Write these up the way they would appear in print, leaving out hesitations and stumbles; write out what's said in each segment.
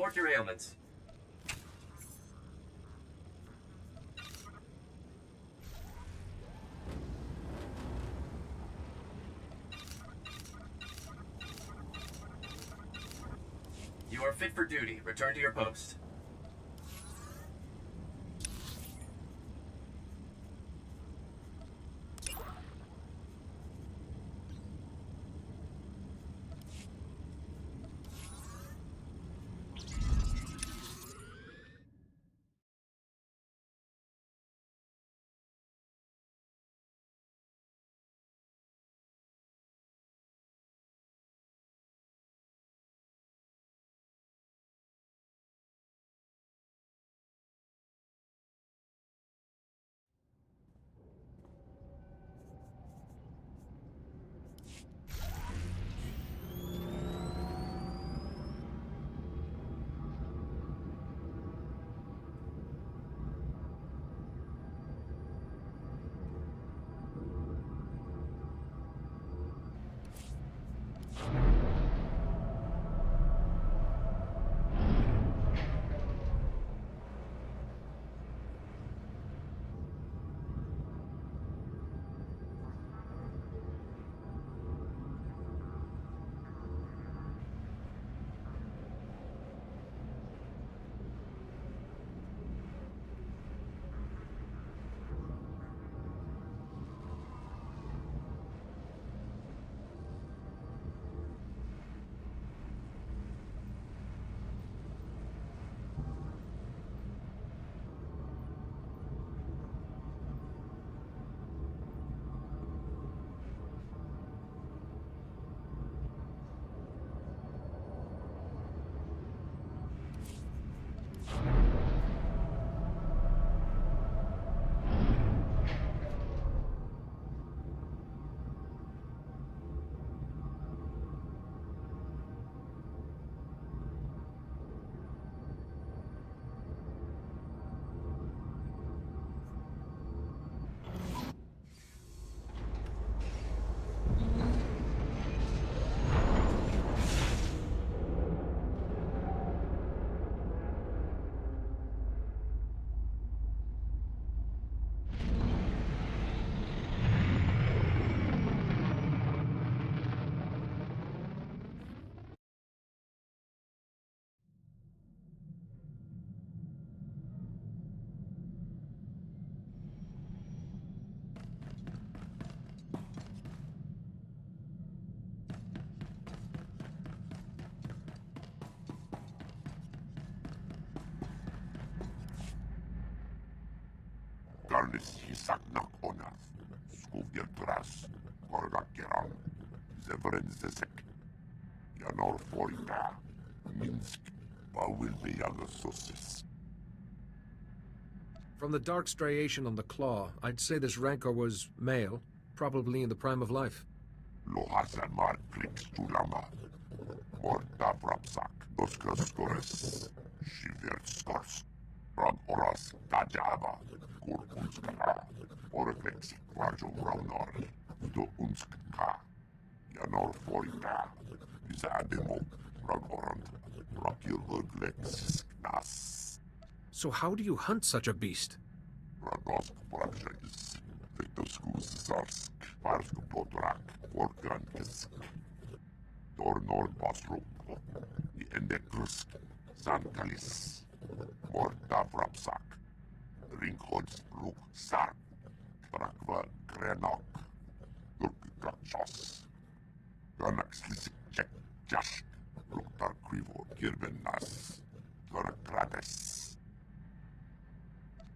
Report your ailments. You are fit for duty. Return to your post. Darnis hisaknak onas, skuviel tras, korgakeran, zevrenzesek, Janor Forita, Minsk, Bawilbeyagososis. From the dark striation on the claw, I'd say this rancor was male, probably in the prime of life. Lohasan mar klix tulama, morta vrapsak, doskastores, shiverstors, rag oras tajava, kurkunskara, oreflexi kvarjo raunor, do unskka, Janor Forita, Izademo, rag orant, rakil urglexis knas. So how do you hunt such a beast? Ragosk Praxis, Victoskus Zarsk, Varsk Potrak, Organkisk, Dornor Basruk, Endekrusk, Zankalis, Morta Vrapsak, Ringhods Ruk Sark, Trakva Krenok, Lurkikachos, Ganaxlisik Jek Jask, Ruktar Krivo Kirvenas, Gorakrades.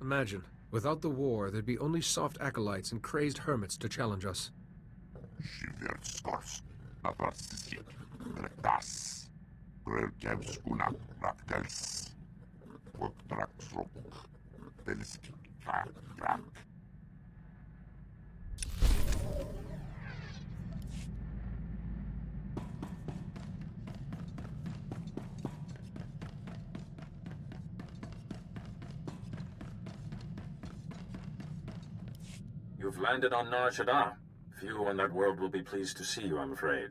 Imagine, without the war, there'd be only soft acolytes and crazed hermits to challenge us. Shiverstors, Navarsisik, Rektas, Grelkevs Unak Raktels, Woktraksrok, Belsk, Krak. You've landed on Nar Shaddaa. Few in that world will be pleased to see you, I'm afraid.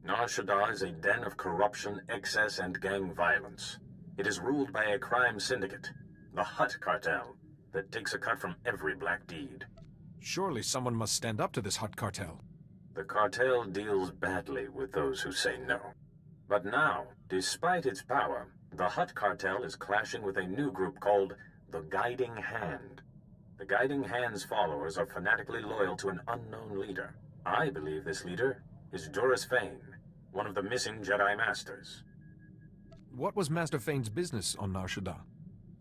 Nar Shaddaa is a den of corruption, excess, and gang violence. It is ruled by a crime syndicate, the Hutt Cartel, that takes a cut from every black deed. Surely someone must stand up to this Hutt cartel. The cartel deals badly with those who say no. But now, despite its power, the Hutt Cartel is clashing with a new group called the Guiding Hand. The Guiding Hand's followers are fanatically loyal to an unknown leader. I believe this leader is Doris Fane, one of the missing Jedi Masters. What was Master Fane's business on Nar Shaddaa?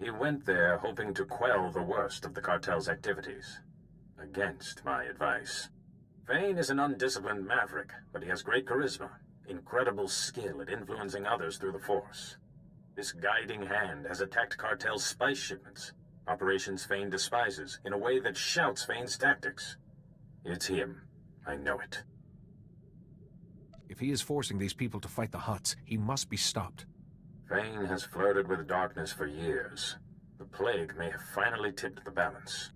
He went there hoping to quell the worst of the cartel's activities, against my advice. Fane is an undisciplined maverick, but he has great charisma, incredible skill at influencing others through the Force. This Guiding Hand has attacked cartel's spice shipments, operations Fane despises, in a way that shouts Fane's tactics. It's him. I know it. If he is forcing these people to fight the Hutts, he must be stopped. Fane has flirted with darkness for years. The plague may have finally tipped the balance.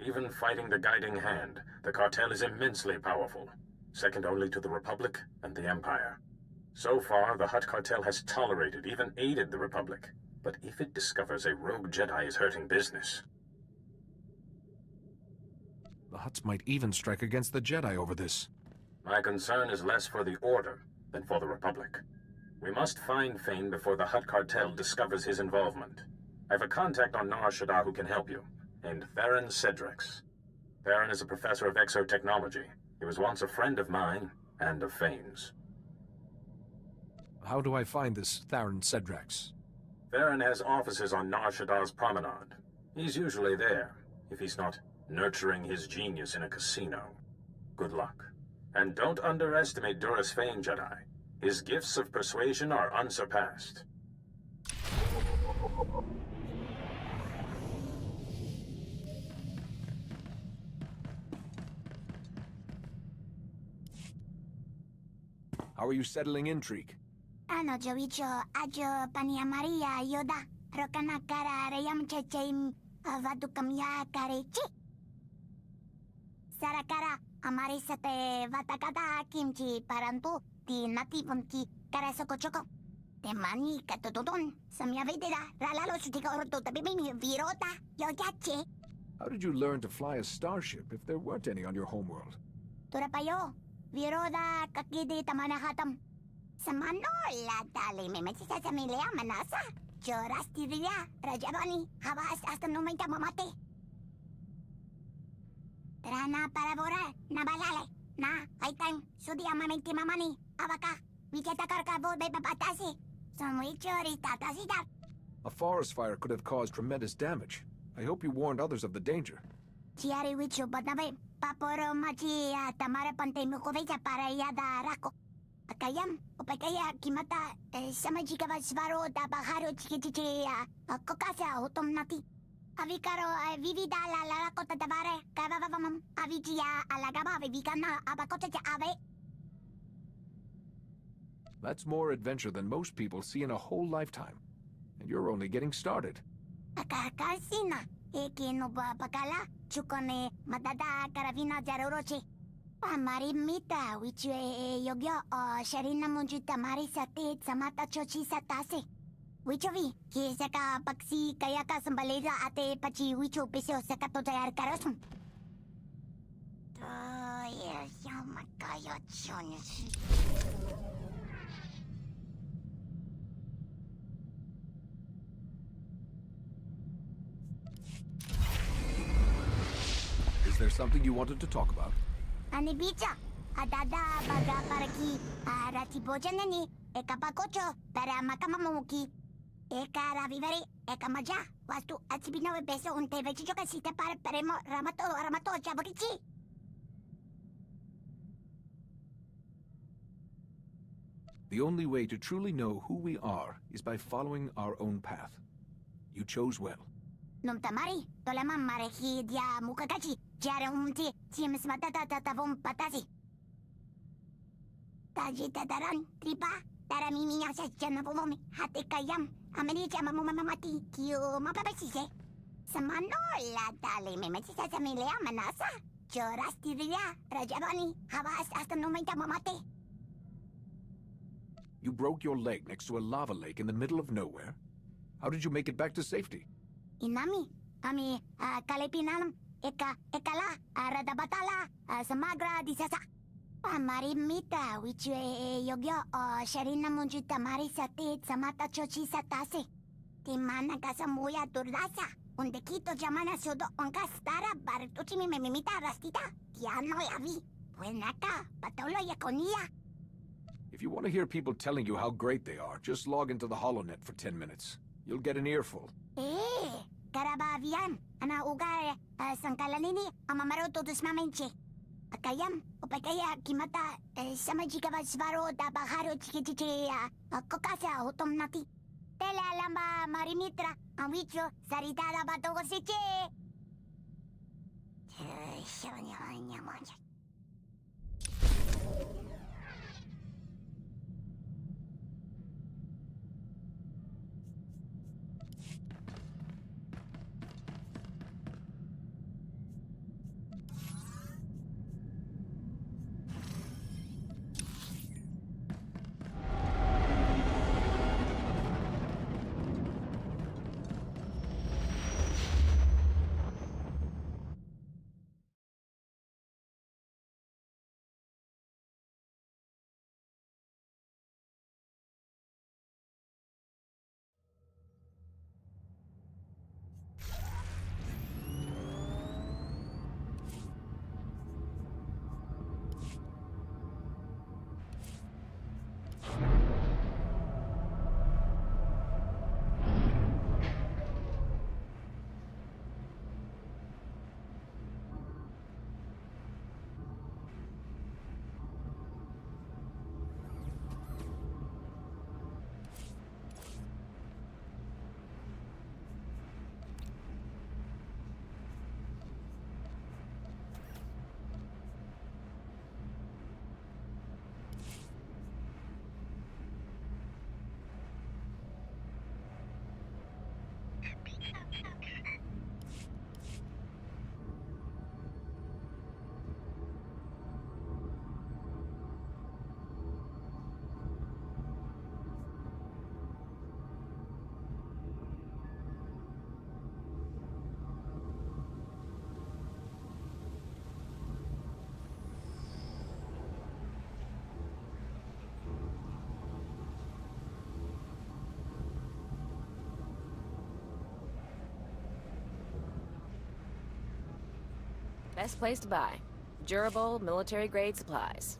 Even fighting the Guiding Hand, the cartel is immensely powerful, second only to the Republic and the Empire. So far, the Hutt Cartel has tolerated, even aided the Republic. But if it discovers a rogue Jedi is hurting business... The Hutts might even strike against the Jedi over this. My concern is less for the Order than for the Republic. We must find Fane before the Hutt Cartel discovers his involvement. I have a contact on Nar Shaddaa who can help you, named Theron Cedrex. Theron is a professor of exotechnology. He was once a friend of mine and of Fane's. How do I find this Theron Cedrex? Theron has offices on Nar Shaddaa's promenade. He's usually there, if he's not nurturing his genius in a casino. Good luck. And don't underestimate Doris Fane, Jedi. His gifts of persuasion are unsurpassed. How are you settling in, Treek? Ano jowicho ajo pania Maria yoda rokana kara reyam chechim avadu kamya karechi. Sarakara amari sate vatakata kimchi parantu ti nativon ki karasoko choko. Temani katotodon samya vedera ralalo sutika orto tabimi virota yoyache. How did you learn to fly a starship if there weren't any on your homeworld? Turapayo viroda kakidi tamanahatam. Samanola dali me metisa sa milea manasa. Joras tiria rajabani habas hasta no me mamate. Trana para bora na balale na aitan sudia mamenti mamani abaka vicheta karkabo be papatasi. Samui chori tatasida. A forest fire could have caused tremendous damage. I hope you warned others of the danger. Chiari wichu batabe paporo machi tamara pante mukoveja para yada rako. Akayam, opakaya kimata samajika vasvaro da baharo chikichichi kokasa utom nati. Avikaro vivida la la kota tabare kavavamam avijia alagaba vivikana abakota ave. That's more adventure than most people see in a whole lifetime. And you're only getting started. Akakasina, ekino bakala, chukone madada karavina jaroroche. Amarimita, which yogyo sharina munjuta marisate samata chochi satase. Wichovi, kisaka paksi kayaka sambaleza ate pachi wicho piso sakato tayar karosum. Yes, yamakayo chonis. Is there something you wanted to talk about? Ani bicha, adada baga paraki, ratibojanani, ekapakocho, para makamamuki. Eka ravivari, eka maja, wastu atsibino beso un tevechicho kasita para peremo ramato chaborichi. The only way to truly know who we are is by following our own path. You chose well. Num tamari, tolama marehi dia mukakachi, jare umti, sims matata tatavum patasi. Taji tataran, tripa, taramimiya sa janavomi, hati kayam, amenicha mamumamati, kiyo mapapasise. Samanola dali me metisa sa milea manasa, joras tiria, rajabani, habas hasta no me mamate. You broke your leg next to a lava lake in the middle of nowhere? How did you make it back to safety? Inami, kalipinalam, ekala, radabatala, samagra disasa. Marimita, which yogyo, sharina munjuta marisati, samata chochi satase. Timana kasamuya turdasa. Undekito jamana sodo onkastara, bartuchimi memimita rastita. Tiano yavi. Buenaka, patolo yakonia. If you want to hear people telling you how great they are, just log into the HoloNet for 10 minutes. You'll get an earful. Karabavian, ana uga sangkalanini, amamaroto dus mamenche. Akayam, opakaya kimata, samajika vasvaro da baharo chikichichi, kokasa otomnati. Tele alamba marimitra, anwicho, saritada batogosiche. Shabanyamanya. Best place to buy. Durable, military-grade supplies.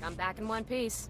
Come back in one piece.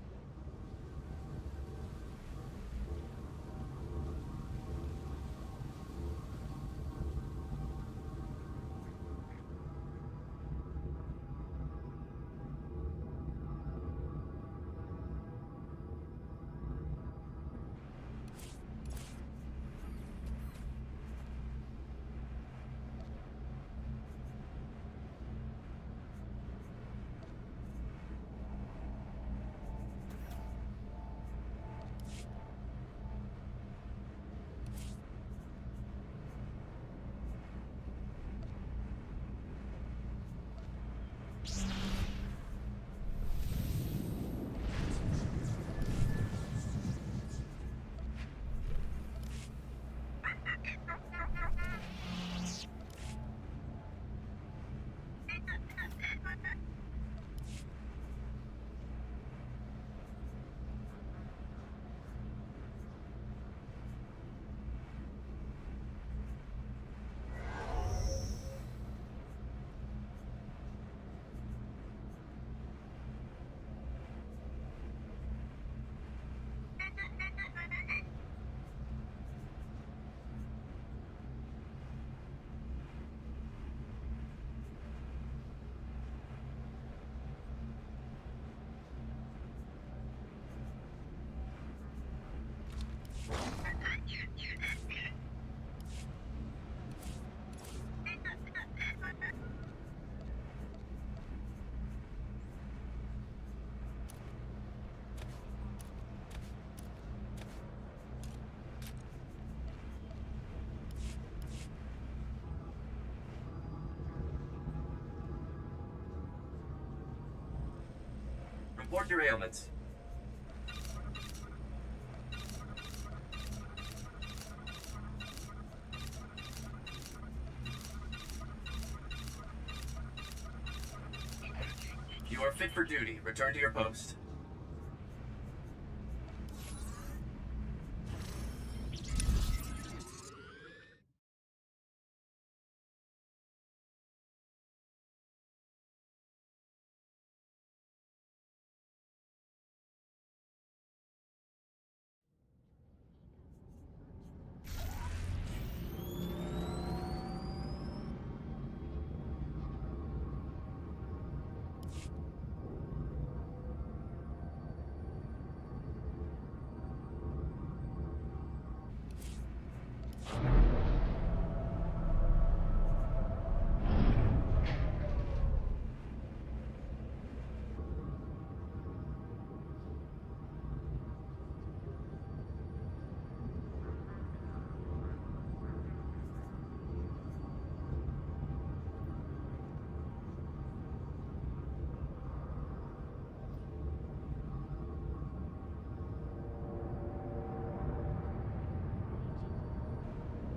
Report your ailments. You are fit for duty. Return to your post.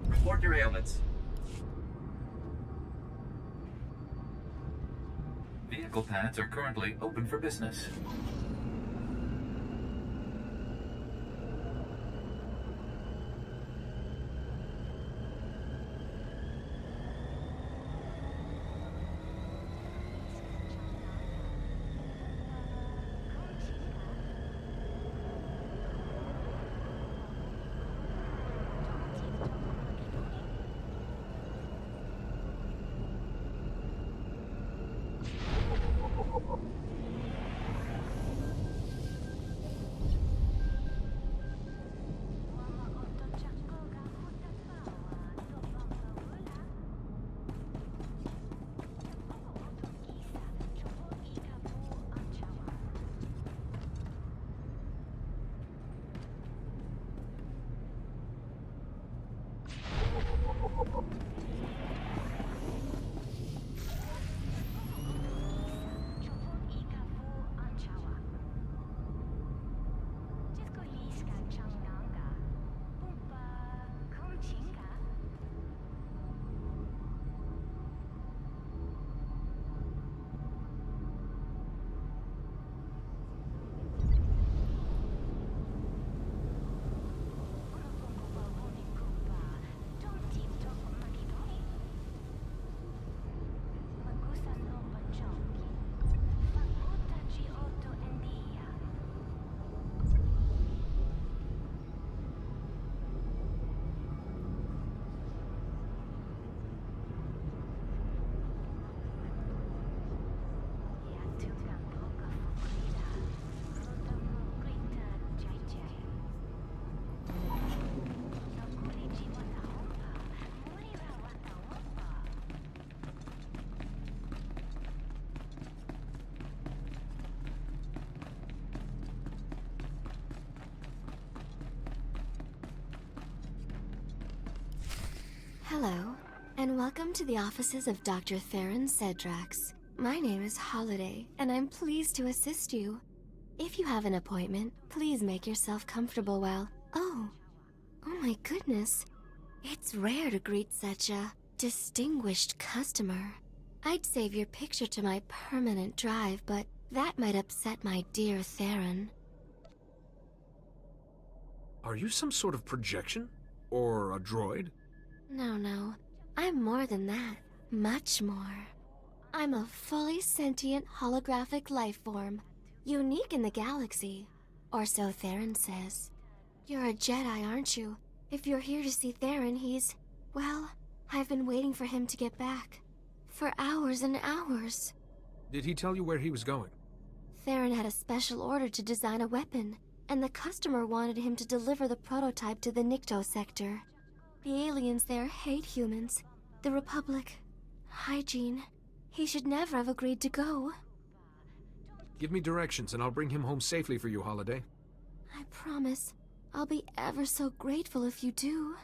Report your ailments. Vehicle pads are currently open for business. Hello, and welcome to the offices of Dr. Theron Cedrax. My name is Holiday, and I'm pleased to assist you. If you have an appointment, please make yourself comfortable while... Oh my goodness. It's rare to greet such a distinguished customer. I'd save your picture to my permanent drive, but that might upset my dear Theron. Are you some sort of projection? Or a droid? No. I'm more than that. Much more. I'm a fully sentient holographic life form. Unique in the galaxy. Or so Theron says. You're a Jedi, aren't you? If you're here to see Theron, he's... Well, I've been waiting for him to get back. For hours and hours. Did he tell you where he was going? Theron had a special order to design a weapon, and the customer wanted him to deliver the prototype to the Nikto sector. The aliens there hate humans. The Republic. Hygiene. He should never have agreed to go. Give me directions and I'll bring him home safely for you, Holiday. I promise. I'll be ever so grateful if you do.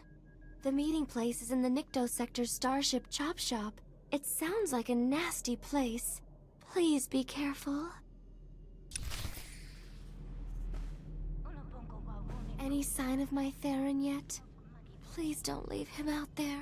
The meeting place is in the Nikto sector's Starship Chop Shop. It sounds like a nasty place. Please be careful. any sign of my Theron yet? Please don't leave him out there.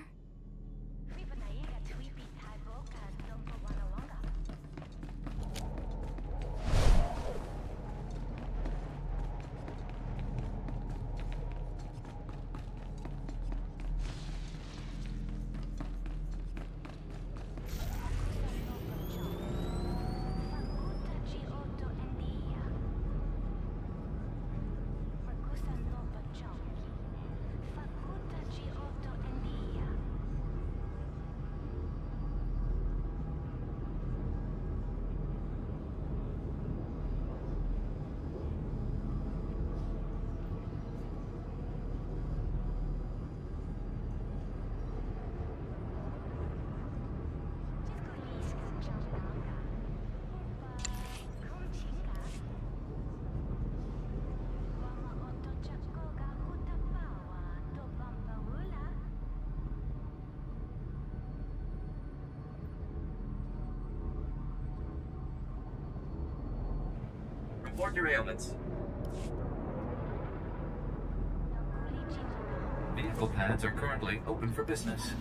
Report your ailments. Vehicle pads are currently open for business.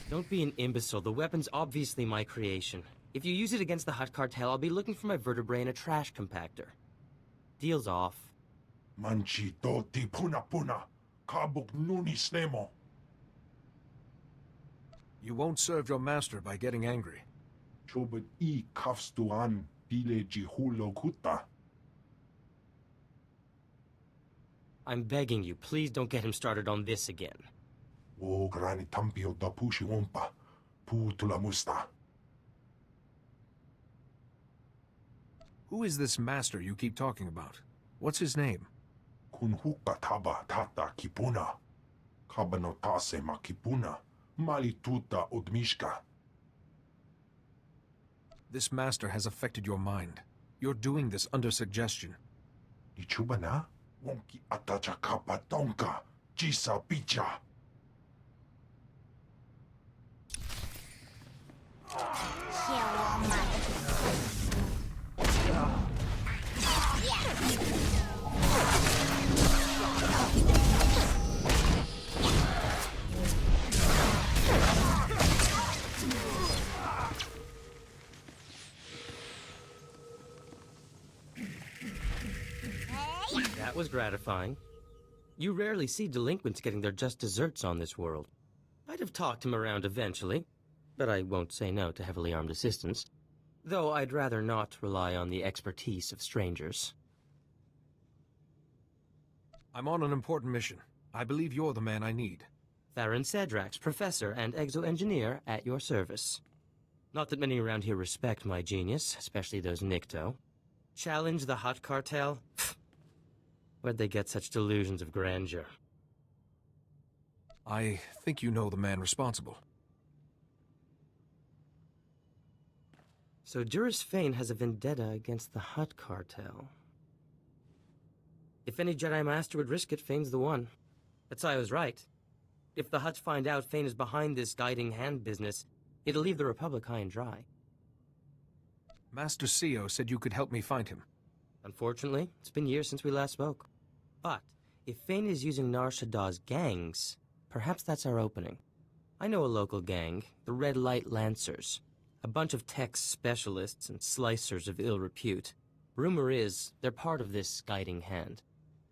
Don't be an imbecile. The weapon's obviously my creation. If you use it against the Hutt Cartel, I'll be looking for my vertebrae in a trash compactor. Deal's off. Manchi doti puna puna. Kabuk nunis nemo. You won't serve your master by getting angry. Chobot I kafstuan pile jihulo kuta. I'm begging you, please don't get him started on this again. O grani tampio da pushi wompa. Pu tula musta. Who is this master you keep talking about? What's his name? Kun hukataba tata kipuna. Kabanotase makipuna. Malituta udmishka. This master has affected your mind. You're doing this under suggestion. Ichubana? Wonki atacha kapatonka. Chisa picha. That was gratifying. You rarely see delinquents getting their just desserts on this world. I'd have talked him around eventually, but I won't say no to heavily armed assistance. Though I'd rather not rely on the expertise of strangers. I'm on an important mission. I believe you're the man I need. Theron Cedrax, professor and exo-engineer at your service. Not that many around here respect my genius, especially those Nikto. Challenge the Hut Cartel? Where'd they get such delusions of grandeur? I think you know the man responsible. So Juris Fane has a vendetta against the Hut Cartel. If any Jedi Master would risk it, Fane's the one. Etsayo was right. If the Hutts find out Fane is behind this guiding hand business, it'll leave the Republic high and dry. Master Sio said you could help me find him. Unfortunately, it's been years since we last spoke. But if Fane is using Nar Shaddah's gangs, perhaps that's our opening. I know a local gang, the Red Light Lancers. A bunch of tech specialists and slicers of ill repute. Rumor is, they're part of this guiding hand.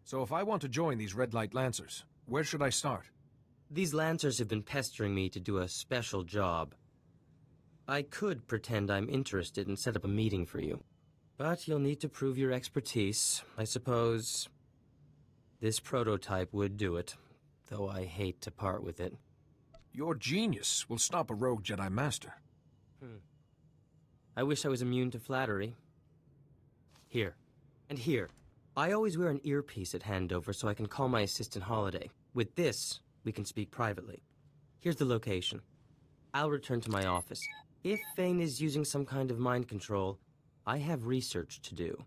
So if I want to join these Red Light Lancers, where should I start? These Lancers have been pestering me to do a special job. I could pretend I'm interested and set up a meeting for you. But you'll need to prove your expertise. I suppose this prototype would do it, though I hate to part with it. Your genius will stop a rogue Jedi Master. I wish I was immune to flattery. Here. And here. I always wear an earpiece at handover so I can call my assistant Holiday. With this, we can speak privately. Here's the location. I'll return to my office. If Fane is using some kind of mind control, I have research to do.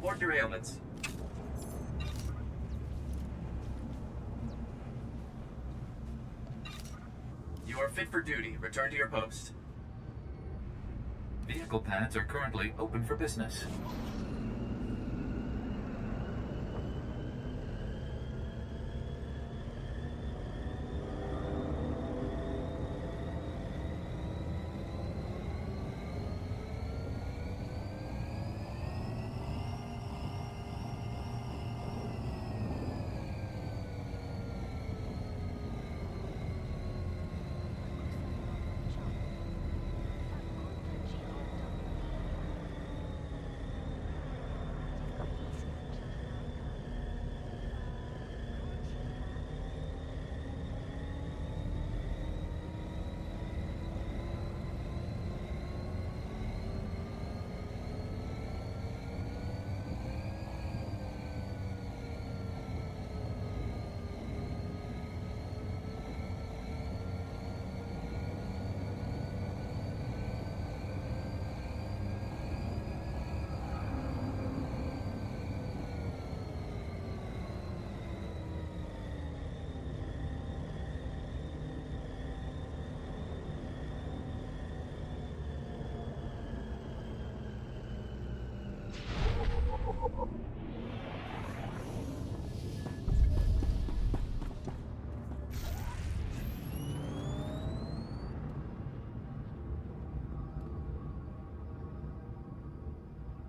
Report your ailments. You are fit for duty. Return to your post. Vehicle pads are currently open for business.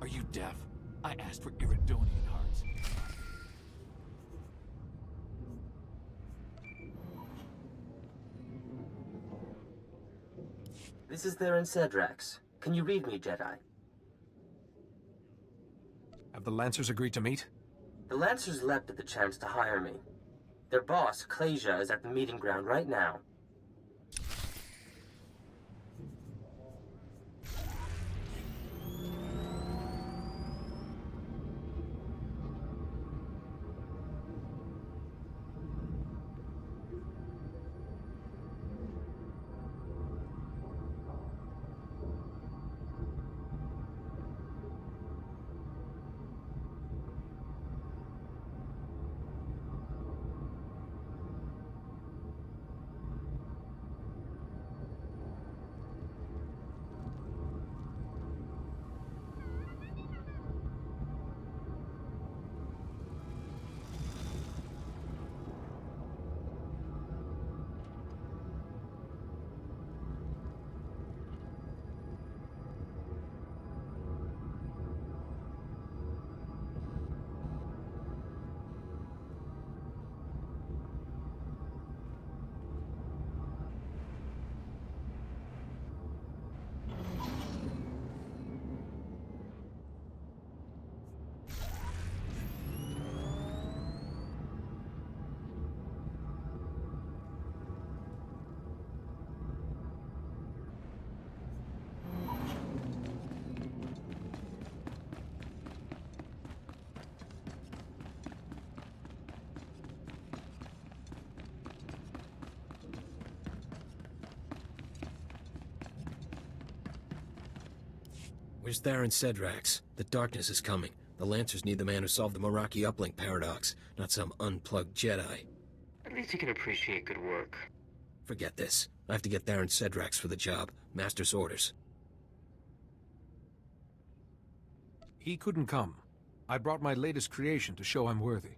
Are you deaf? I asked for Iridonian hearts. This is Theron Cedrax. Can you read me, Jedi? Have the Lancers agreed to meet? The Lancers leapt at the chance to hire me. Their boss, Clasia, is at the meeting ground right now. Where's Theron Cedrax? The darkness is coming. The Lancers need the man who solved the Meraki uplink paradox, not some unplugged Jedi. At least you can appreciate good work. Forget this. I have to get Theron Cedrax for the job. Master's orders. He couldn't come. I brought my latest creation to show I'm worthy.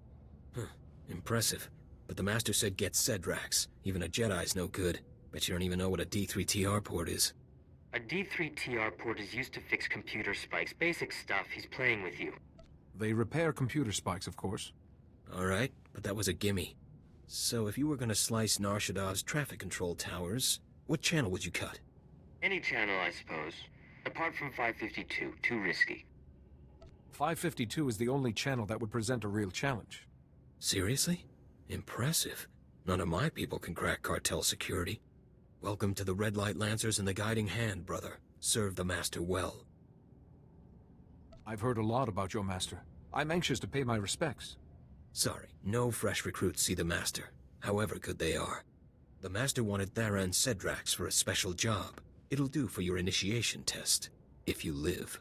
Huh. Impressive. But the Master said get Cedrax. Even a Jedi's no good. Bet you don't even know what a D3TR port is. A D3TR port is used to fix computer spikes. Basic stuff. He's playing with you. They repair computer spikes, of course. Alright, but that was a gimme. So if you were gonna slice Nar Shaddad's traffic control towers, what channel would you cut? Any channel, I suppose. Apart from 552. Too risky. 552 is the only channel that would present a real challenge. Seriously? Impressive. None of my people can crack cartel security. Welcome to the Red Light Lancers and the Guiding Hand, brother. Serve the Master well. I've heard a lot about your master. I'm anxious to pay my respects. Sorry, no fresh recruits see the Master, however good they are. The Master wanted Theron Cedrax for a special job. It'll do for your initiation test, if you live.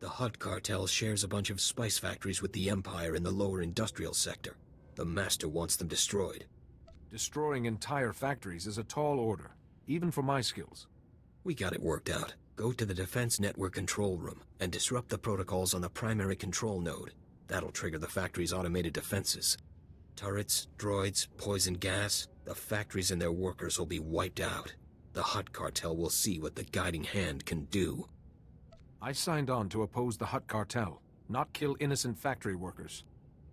The Hutt cartel shares a bunch of spice factories with the Empire in the lower industrial sector. The Master wants them destroyed. Destroying entire factories is a tall order, even for my skills. We got it worked out. Go to the Defense Network control room and disrupt the protocols on the primary control node. That'll trigger the factory's automated defenses. Turrets, droids, poison gas, the factories and their workers will be wiped out. The Hutt cartel will see what the Guiding Hand can do. I signed on to oppose the Hutt cartel, not kill innocent factory workers.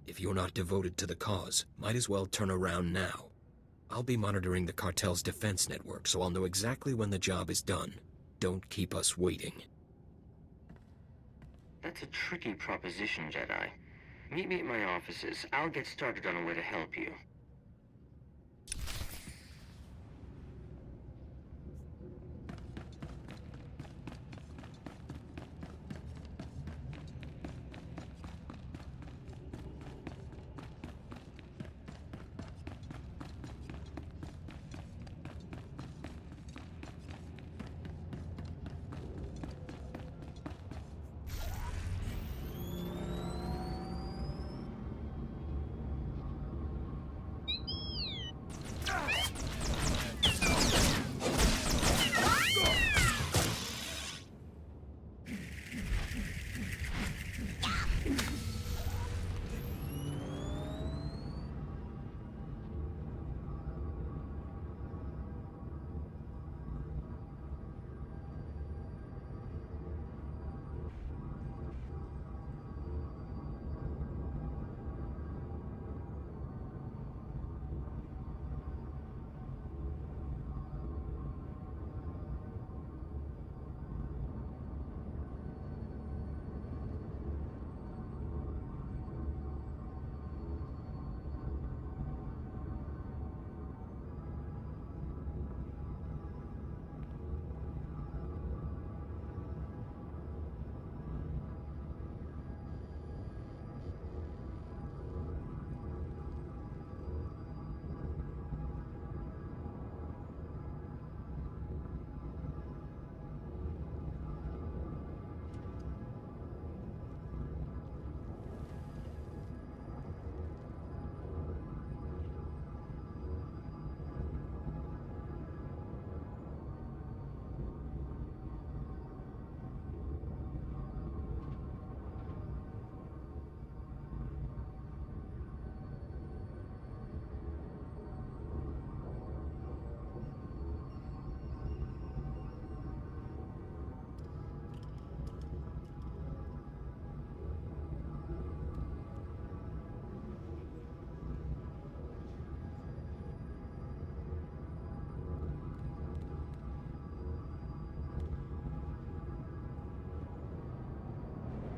If you're not devoted to the cause, might as well turn around now. I'll be monitoring the cartel's defense network, so I'll know exactly when the job is done. Don't keep us waiting. That's a tricky proposition, Jedi. Meet me at my offices. I'll get started on a way to help you.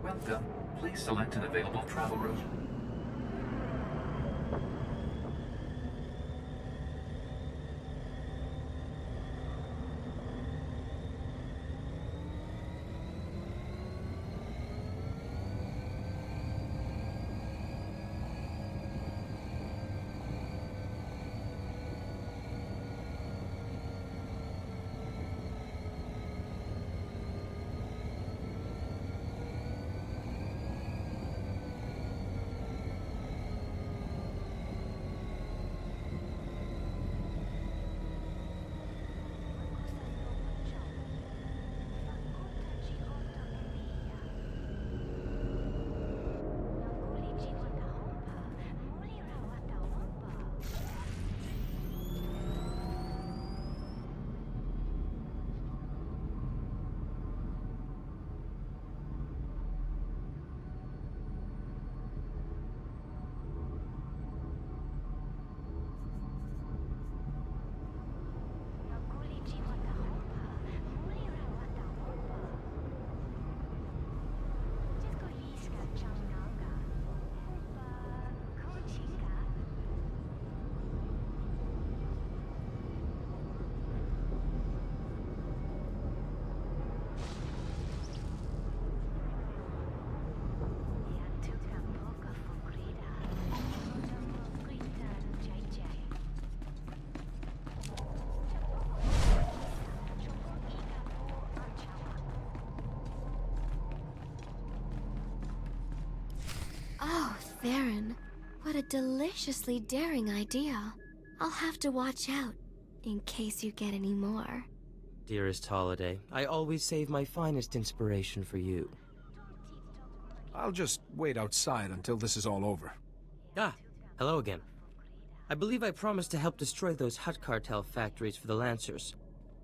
Welcome. Please select an available travel route. Oh, Theron. What a deliciously daring idea. I'll have to watch out, in case you get any more. Dearest Holiday, I always save my finest inspiration for you. I'll just wait outside until this is all over. Ah, hello again. I believe I promised to help destroy those Hutt Cartel factories for the Lancers,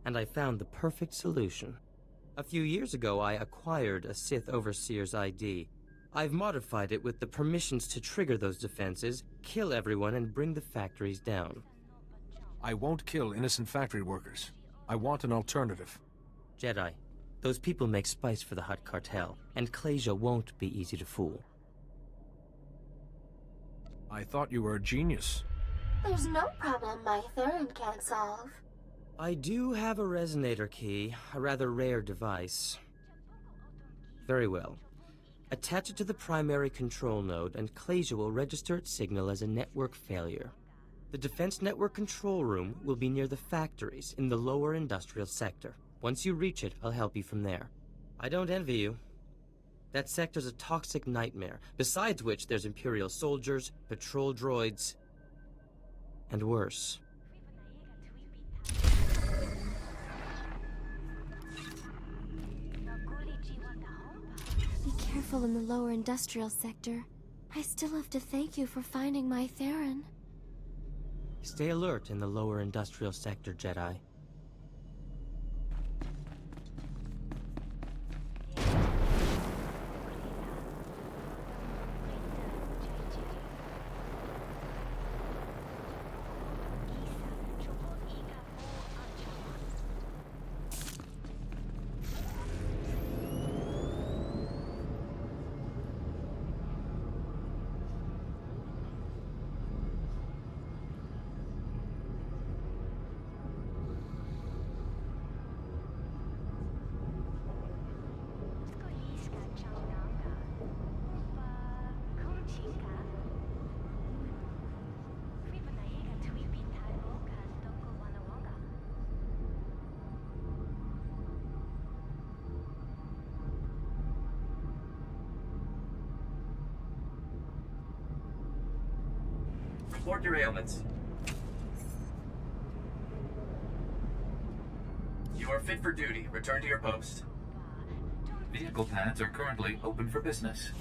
and I found the perfect solution. A few years ago, I acquired a Sith Overseer's ID. I've modified it with the permissions to trigger those defenses, kill everyone, and bring the factories down. I won't kill innocent factory workers. I want an alternative. Jedi, those people make spice for the Hutt Cartel, and Klasia won't be easy to fool. I thought you were a genius. There's no problem my Theron can't solve. I do have a resonator key, a rather rare device. Very well. Attach it to the primary control node, and Klasia will register its signal as a network failure. The Defense Network control room will be near the factories in the lower industrial sector. Once you reach it, I'll help you from there. I don't envy you. That sector's a toxic nightmare, besides which there's Imperial soldiers, patrol droids, and worse. Be careful in the lower industrial sector. I still have to thank you for finding my Theron. Stay alert in the lower industrial sector, Jedi. Report your ailments. You are fit for duty. Return to your post. Vehicle pads are currently open for business.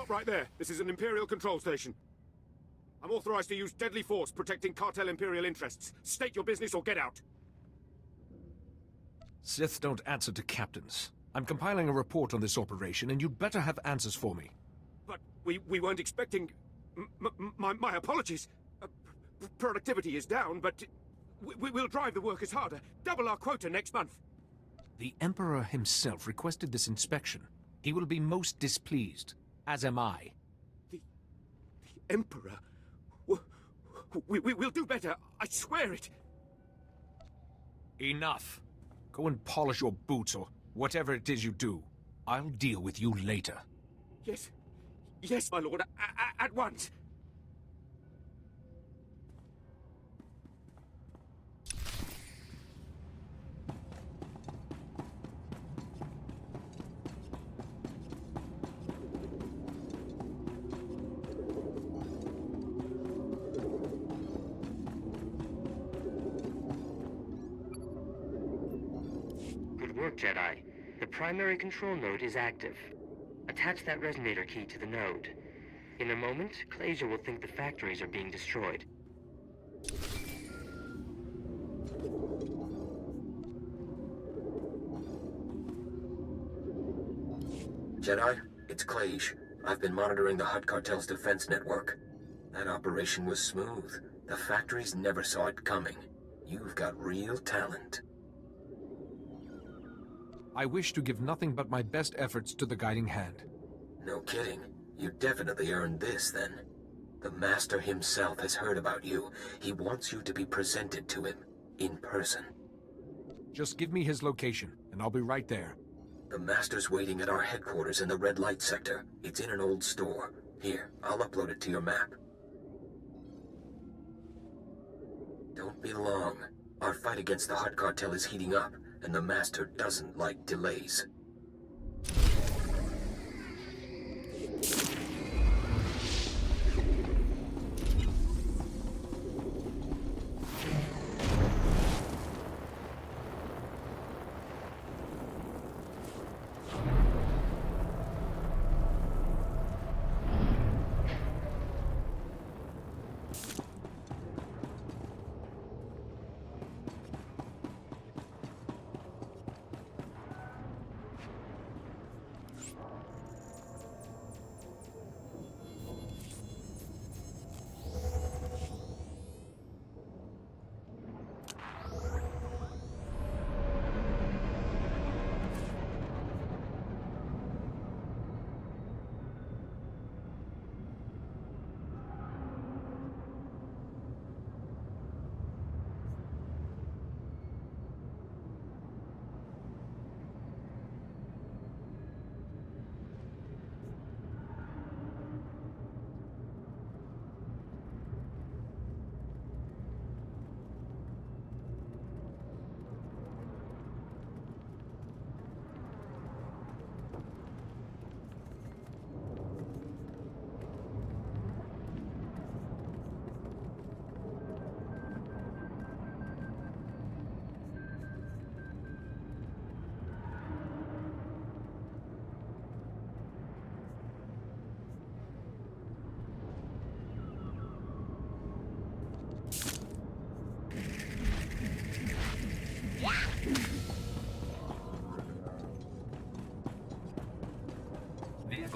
Right there. This is an Imperial control station. I'm authorized to use deadly force protecting cartel Imperial interests. State your business or get out. Sith don't answer to captains. I'm compiling a report on this operation, and you'd better have answers for me. But we weren't expecting... My apologies. Productivity is down, but we'll drive the workers harder. Double our quota next month. The Emperor himself requested this inspection. He will be most displeased. As am I. The Emperor? We'll do better, I swear it. Enough. Go and polish your boots or whatever it is you do. I'll deal with you later. Yes. Yes, my lord. At once. Jedi. The primary control node is active. Attach that resonator key to the node. In a moment, Clasia will think the factories are being destroyed. Jedi, it's Clage. I've been monitoring the Hutt Cartel's defense network. That operation was smooth. The factories never saw it coming. You've got real talent. I wish to give nothing but my best efforts to the Guiding Hand. No kidding. You definitely earned this, then. The Master himself has heard about you. He wants you to be presented to him, in person. Just give me his location, and I'll be right there. The Master's waiting at our headquarters in the Red Light Sector. It's in an old store. Here, I'll upload it to your map. Don't be long. Our fight against the Hutt Cartel is heating up, and the Master doesn't like delays.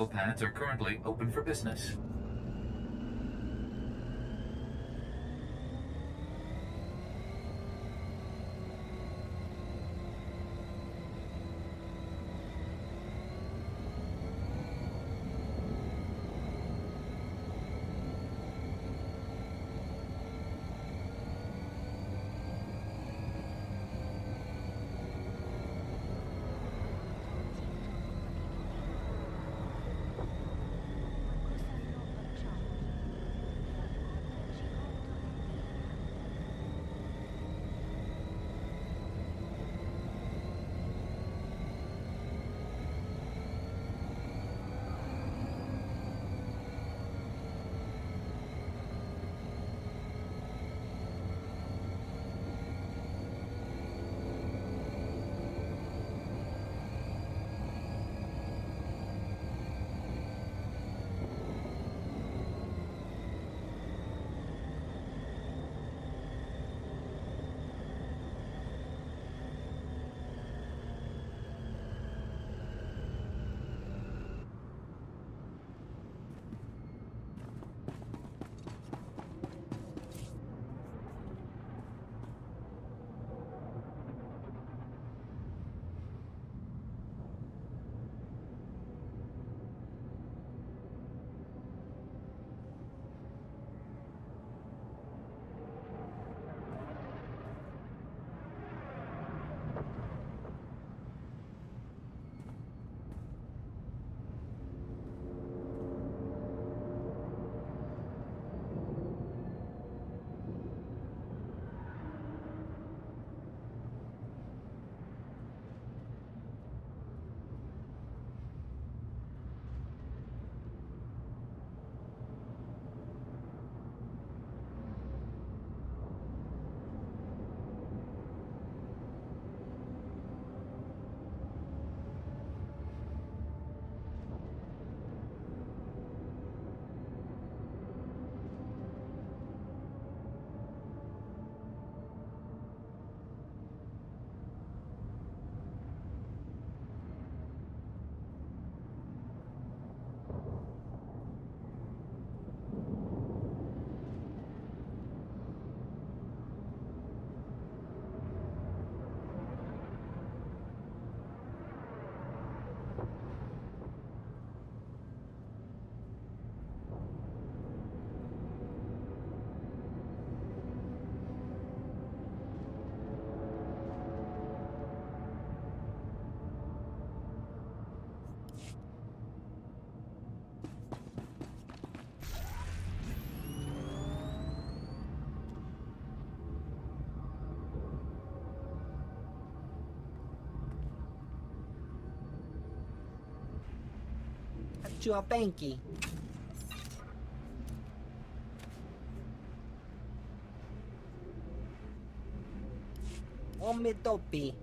Vehicle pads are currently open for business. Chua Penki. Omitopi.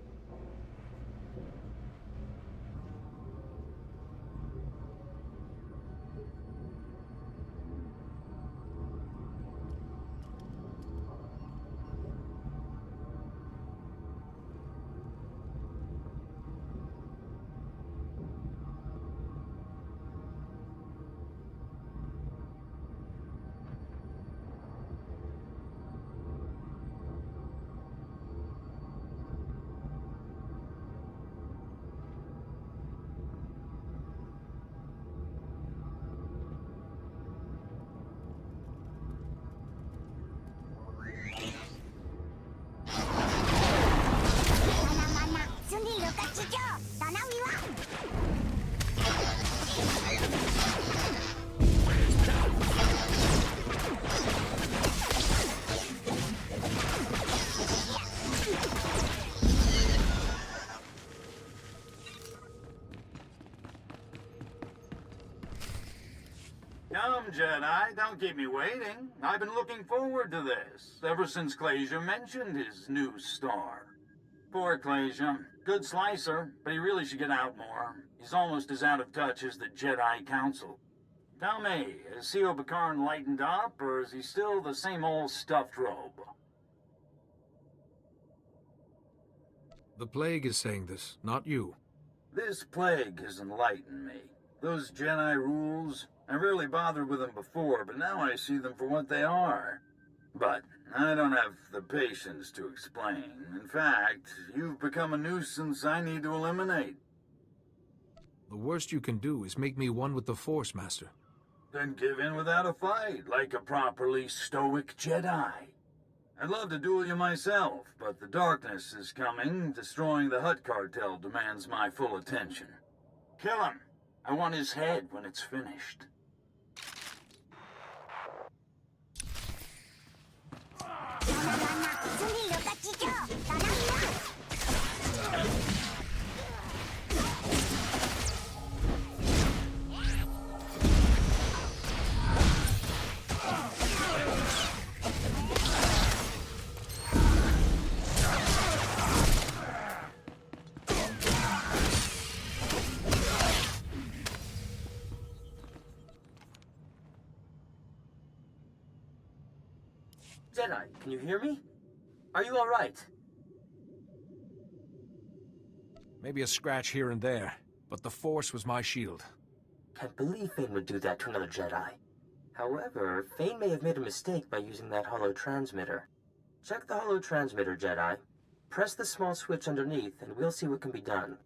Come, Jedi, don't keep me waiting. I've been looking forward to this, ever since Clasia mentioned his new star. Poor Clasia. Good slicer, but he really should get out more. He's almost as out of touch as the Jedi Council. Tell me, is C.O. Bakarin lightened up, or is he still the same old stuffed robe? The plague is saying this, not you. This plague has enlightened me. Those Jedi rules, I rarely bothered with them before, but now I see them for what they are. But I don't have the patience to explain. In fact, you've become a nuisance I need to eliminate. The worst you can do is make me one with the Force, Master. Then give in without a fight, like a properly stoic Jedi. I'd love to duel you myself, but the darkness is coming. Destroying the Hutt cartel demands my full attention. Kill him. I want his head when it's finished. Jedi, can you hear me? Are you all right? Maybe a scratch here and there, but the Force was my shield. Can't believe Fane would do that to another Jedi. However, Fane may have made a mistake by using that holo transmitter. Check the holo transmitter, Jedi. Press the small switch underneath, and we'll see what can be done.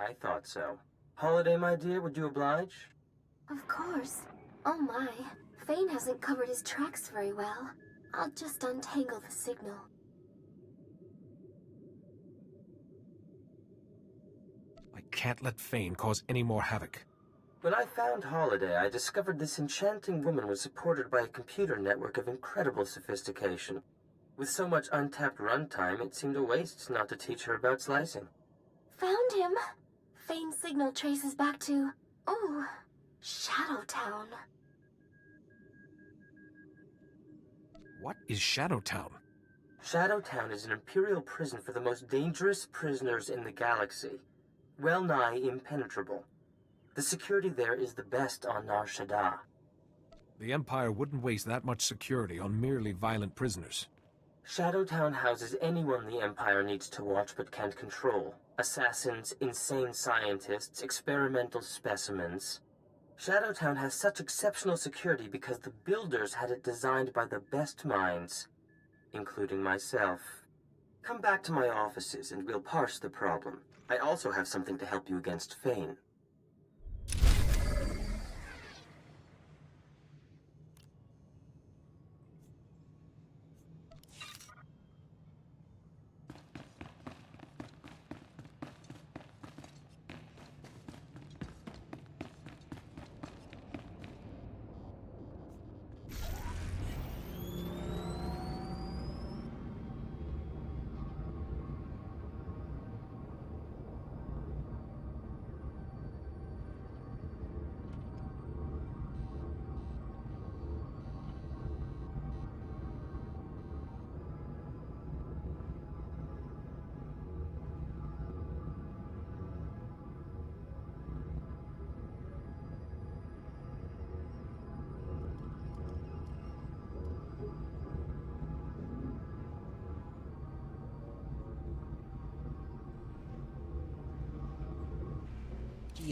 I thought so. Holiday, my dear, would you oblige? Of course. Oh my. Fane hasn't covered his tracks very well. I'll just untangle the signal. I can't let Fane cause any more havoc. When I found Holiday, I discovered this enchanting woman was supported by a computer network of incredible sophistication. With so much untapped runtime, it seemed a waste not to teach her about slicing. Found him! Fane's signal traces back to... oh, Shadowtown. What is Shadowtown? Shadowtown is an imperial prison for the most dangerous prisoners in the galaxy. Well nigh impenetrable. The security there is the best on Nar Shaddaa. The Empire wouldn't waste that much security on merely violent prisoners. Shadowtown houses anyone the Empire needs to watch but can't control. Assassins, insane scientists, experimental specimens. Shadowtown has such exceptional security because the builders had it designed by the best minds, including myself. Come back to my offices and we'll parse the problem. I also have something to help you against Fane.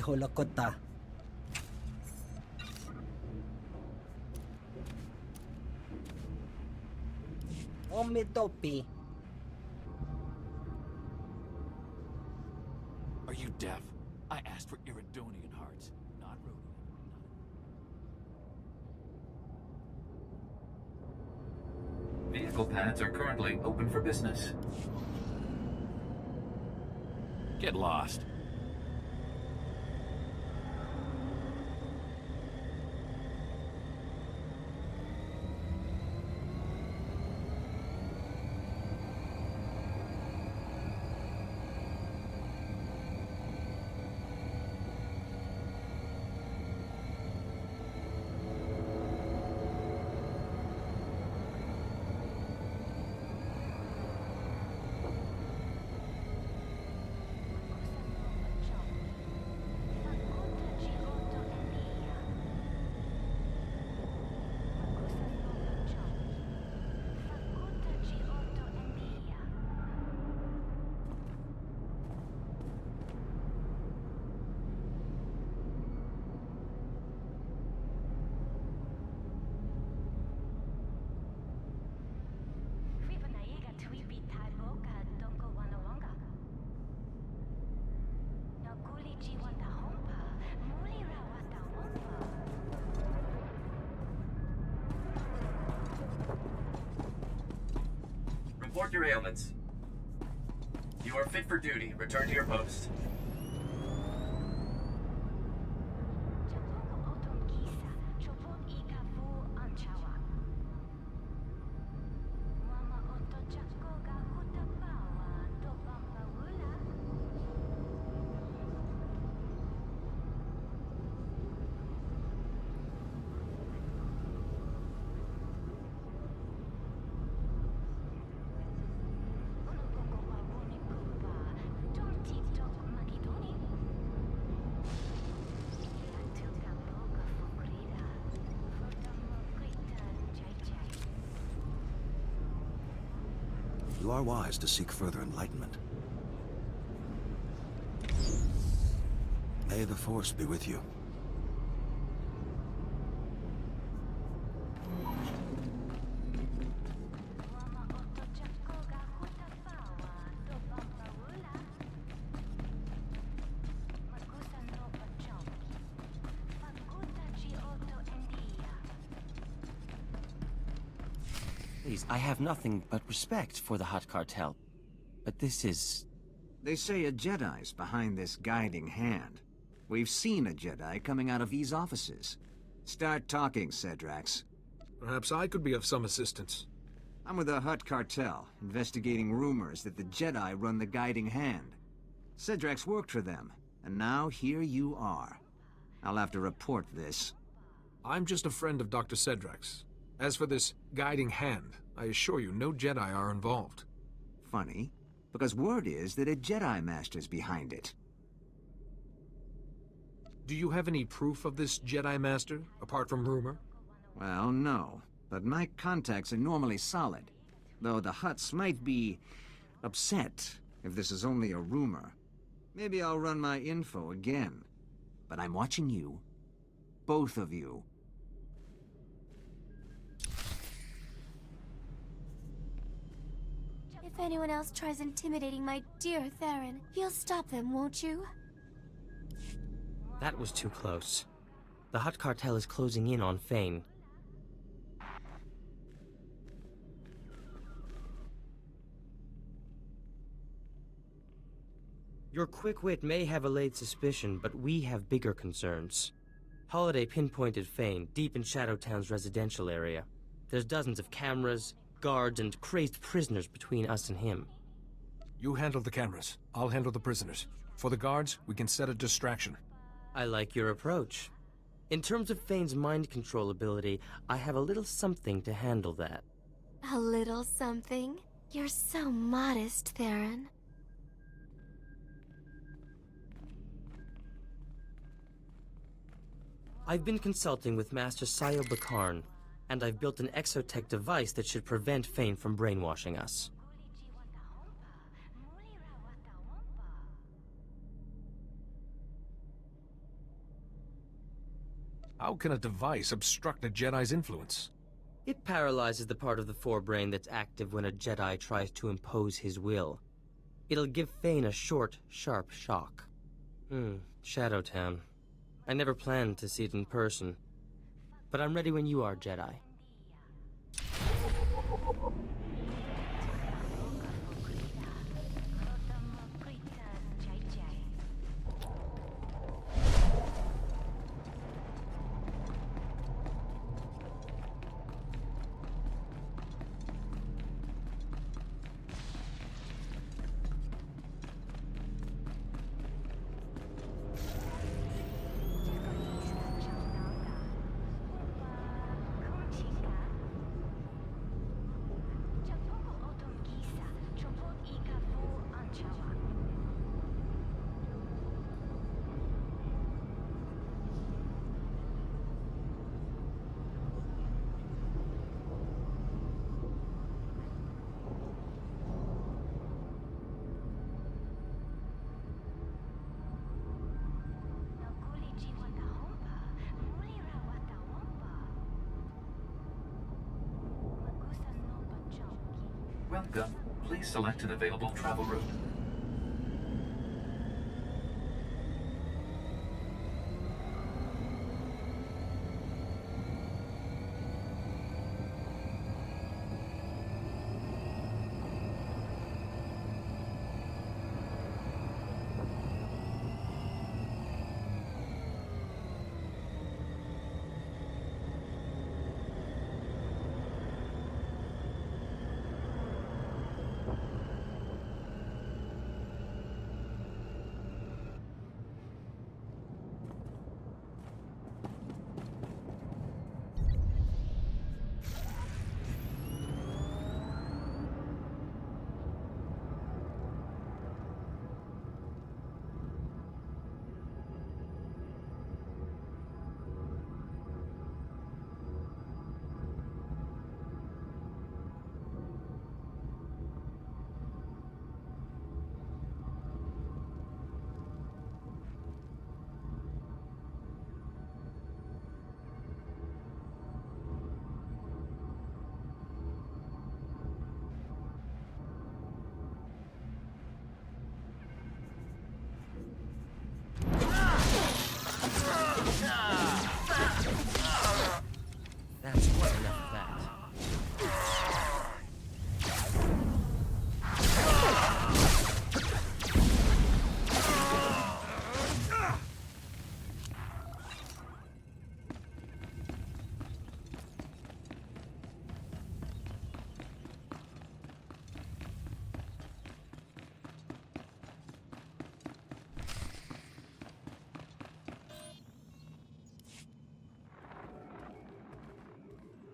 Holokota. Omitopi. Are you deaf? I asked for Iridonian hearts, not Rhodian. Vehicle pads are currently open for business. Get lost. report your ailments. You are fit for duty. Return to your post. You are wise to seek further enlightenment. May the Force be with you. Please, I have nothing but respect for the Hutt Cartel. But this is... They say a Jedi's behind this guiding hand. We've seen a Jedi coming out of these offices. Start talking, Cedrax. Perhaps I could be of some assistance. I'm with the Hutt Cartel, investigating rumors that the Jedi run the guiding hand. Cedrax worked for them, and now here you are. I'll have to report this. I'm just a friend of Dr. Cedrax. As for this guiding hand, I assure you no Jedi are involved. Funny, because word is that a Jedi Master's behind it. Do you have any proof of this Jedi Master, apart from rumor? Well, no. But my contacts are normally solid. Though the Hutts might be upset if this is only a rumor. Maybe I'll run my info again. But I'm watching you. Both of you. If anyone else tries intimidating my dear Theron, you'll stop them, won't you? That was too close. The Hutt Cartel is closing in on Fane. Your quick wit may have allayed suspicion, but we have bigger concerns. Holiday pinpointed Fane, deep in Shadowtown's residential area. There's dozens of cameras, guards, and crazed prisoners between us and him. You handle the cameras. I'll handle the prisoners. For the guards, we can set a distraction. I like your approach. In terms of Fane's mind control ability, I have a little something to handle that. A little something? You're so modest, Theron. I've been consulting with Master Sayo Bakarn, and I've built an exotech device that should prevent Fane from brainwashing us. How can a device obstruct a Jedi's influence? It paralyzes the part of the forebrain that's active when a Jedi tries to impose his will. It'll give Fane a short, sharp shock. Shadowtown. I never planned to see it in person. But I'm ready when you are, Jedi. Welcome. Please select an available travel route.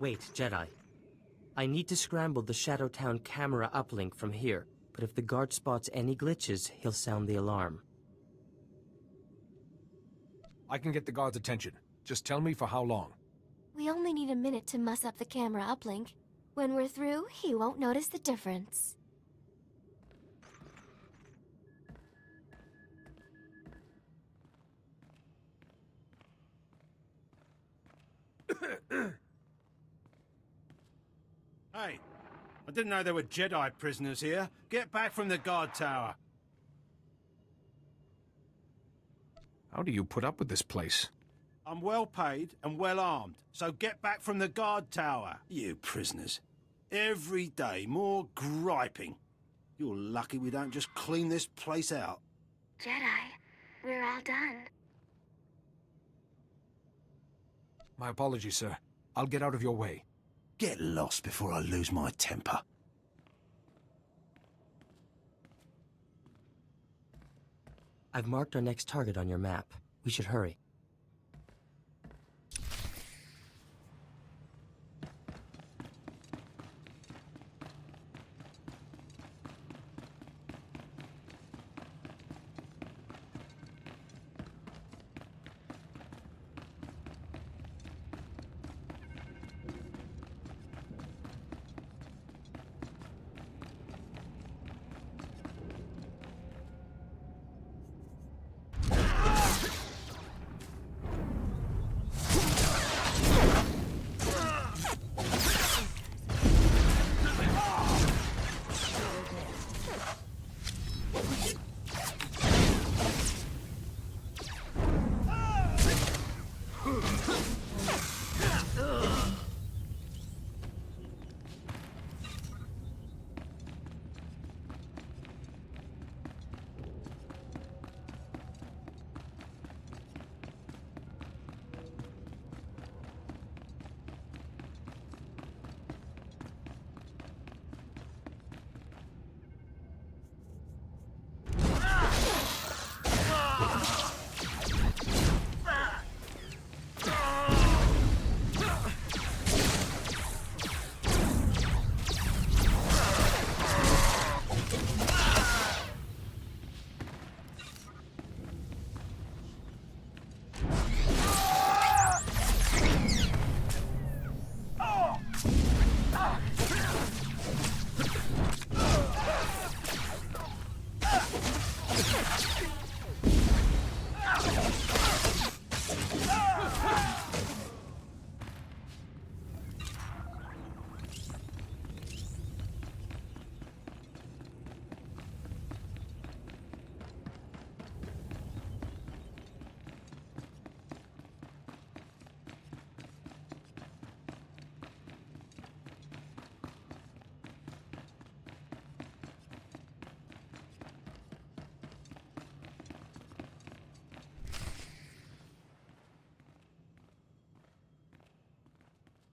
Wait, Jedi. I need to scramble the Shadowtown camera uplink from here, but if the guard spots any glitches, he'll sound the alarm. I can get the guard's attention. Just tell me for how long. We only need a minute to muss up the camera uplink. When we're through, he won't notice the difference. Hey, I didn't know there were Jedi prisoners here. Get back from the guard tower. How do you put up with this place? I'm well paid and well armed, so get back from the guard tower. You prisoners. Every day, more griping. You're lucky we don't just clean this place out. Jedi, we're all done. My apologies, sir. I'll get out of your way. Get lost before I lose my temper. I've marked our next target on your map. We should hurry.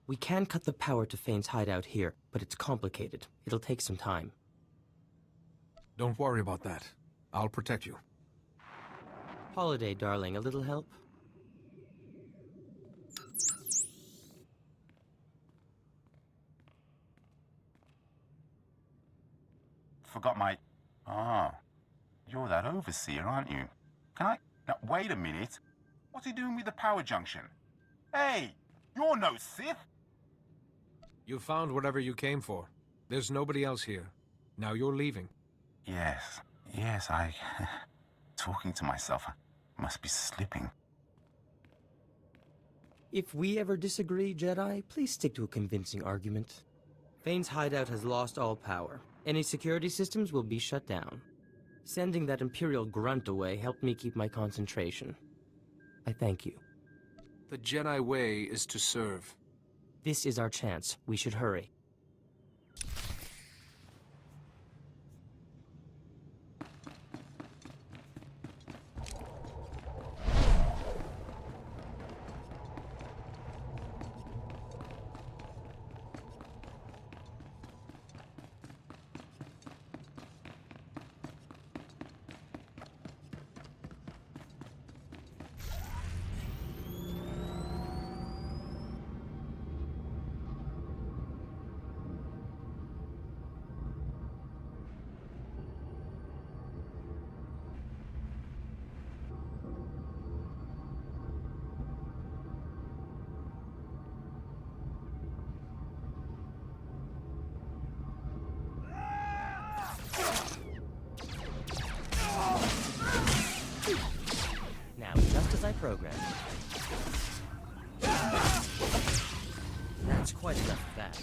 We can cut the power to Fane's hideout here, but it's complicated. It'll take some time. Don't worry about that. I'll protect you. Holiday, darling, a little help? Forgot my... Ah, you're that overseer, aren't you? Can I... Now, wait a minute. What's he doing with the power junction? Hey, you're no Sith! You found whatever you came for. There's nobody else here. Now you're leaving. Yes, I... Talking to myself. I must be slipping. If we ever disagree, Jedi, please stick to a convincing argument. Fane's hideout has lost all power. Any security systems will be shut down. Sending that Imperial grunt away helped me keep my concentration. I thank you. The Jedi way is to serve. This is our chance. We should hurry. programmed. That's quite enough of that.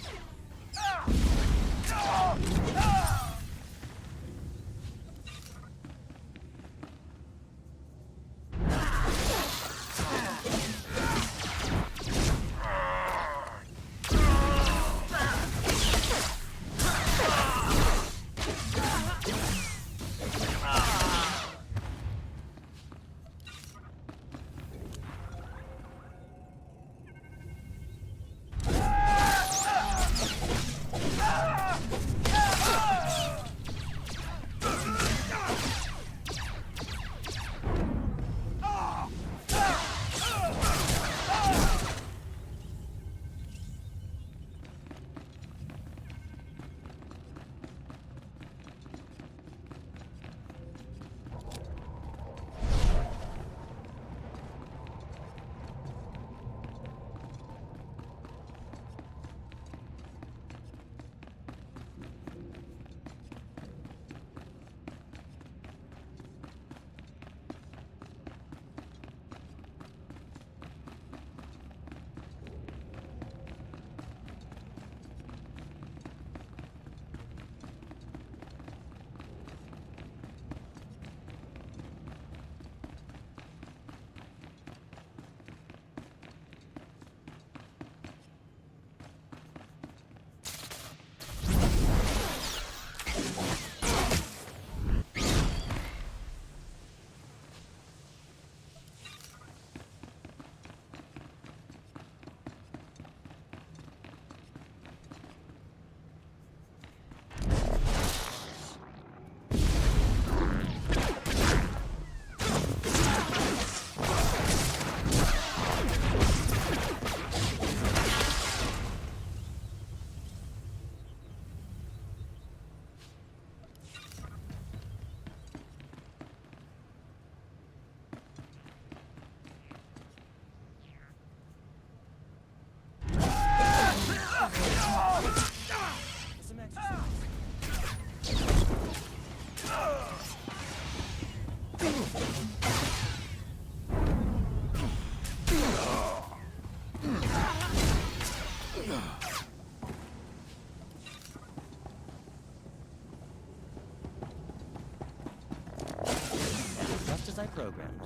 Just as I programmed.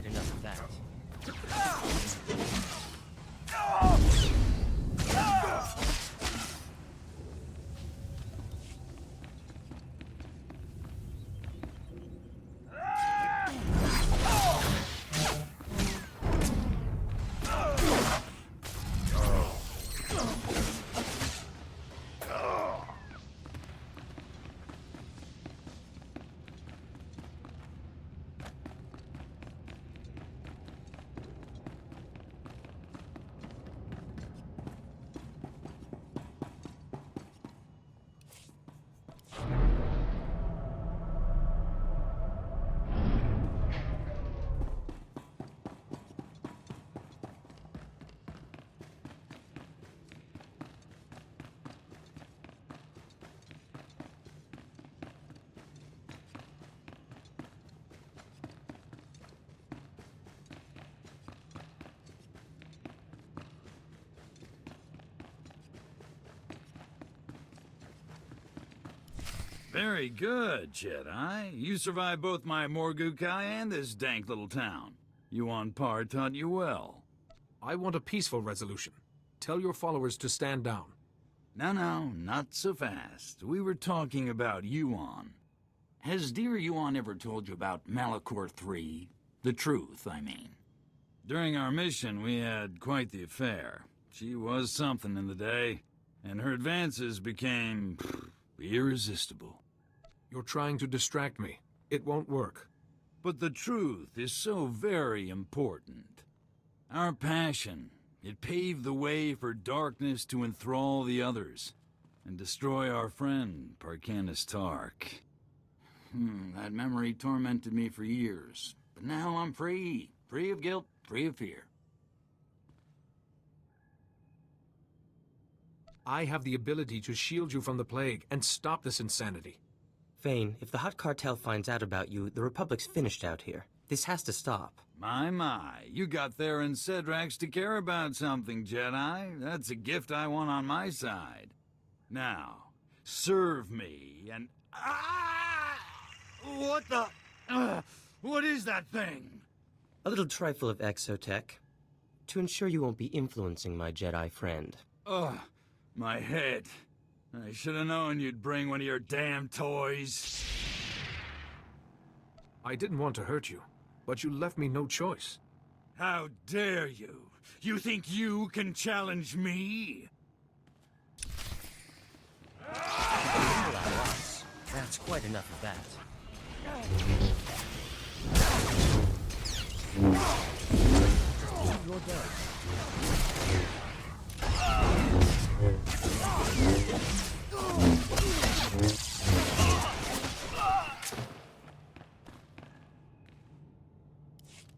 quite enough of that. Very good, Jedi. You survived both my Morgukai and this dank little town. Yuan Par taught you well. I want a peaceful resolution. Tell your followers to stand down. No, not so fast. We were talking about Yuan. Has dear Yuan ever told you about Malachor III? The truth, I mean. During our mission, we had quite the affair. She was something in the day, and her advances became irresistible. You're trying to distract me. It won't work. But the truth is so very important. Our passion, it paved the way for darkness to enthrall the others, and destroy our friend, Parkanis Tark. That memory tormented me for years, but now I'm free. Free of guilt, free of fear. I have the ability to shield you from the plague and stop this insanity. Fane, if the Hutt Cartel finds out about you, the Republic's finished out here. This has to stop. My, you got Theron Cedrax to care about something, Jedi. That's a gift I want on my side. Now, serve me and... What the... what is that thing? A little trifle of exotech, to ensure you won't be influencing my Jedi friend. Ugh, my head. I should have known you'd bring one of your damn toys. I didn't want to hurt you, but you left me no choice. How dare you? You think you can challenge me? That's quite enough of that. You're dead.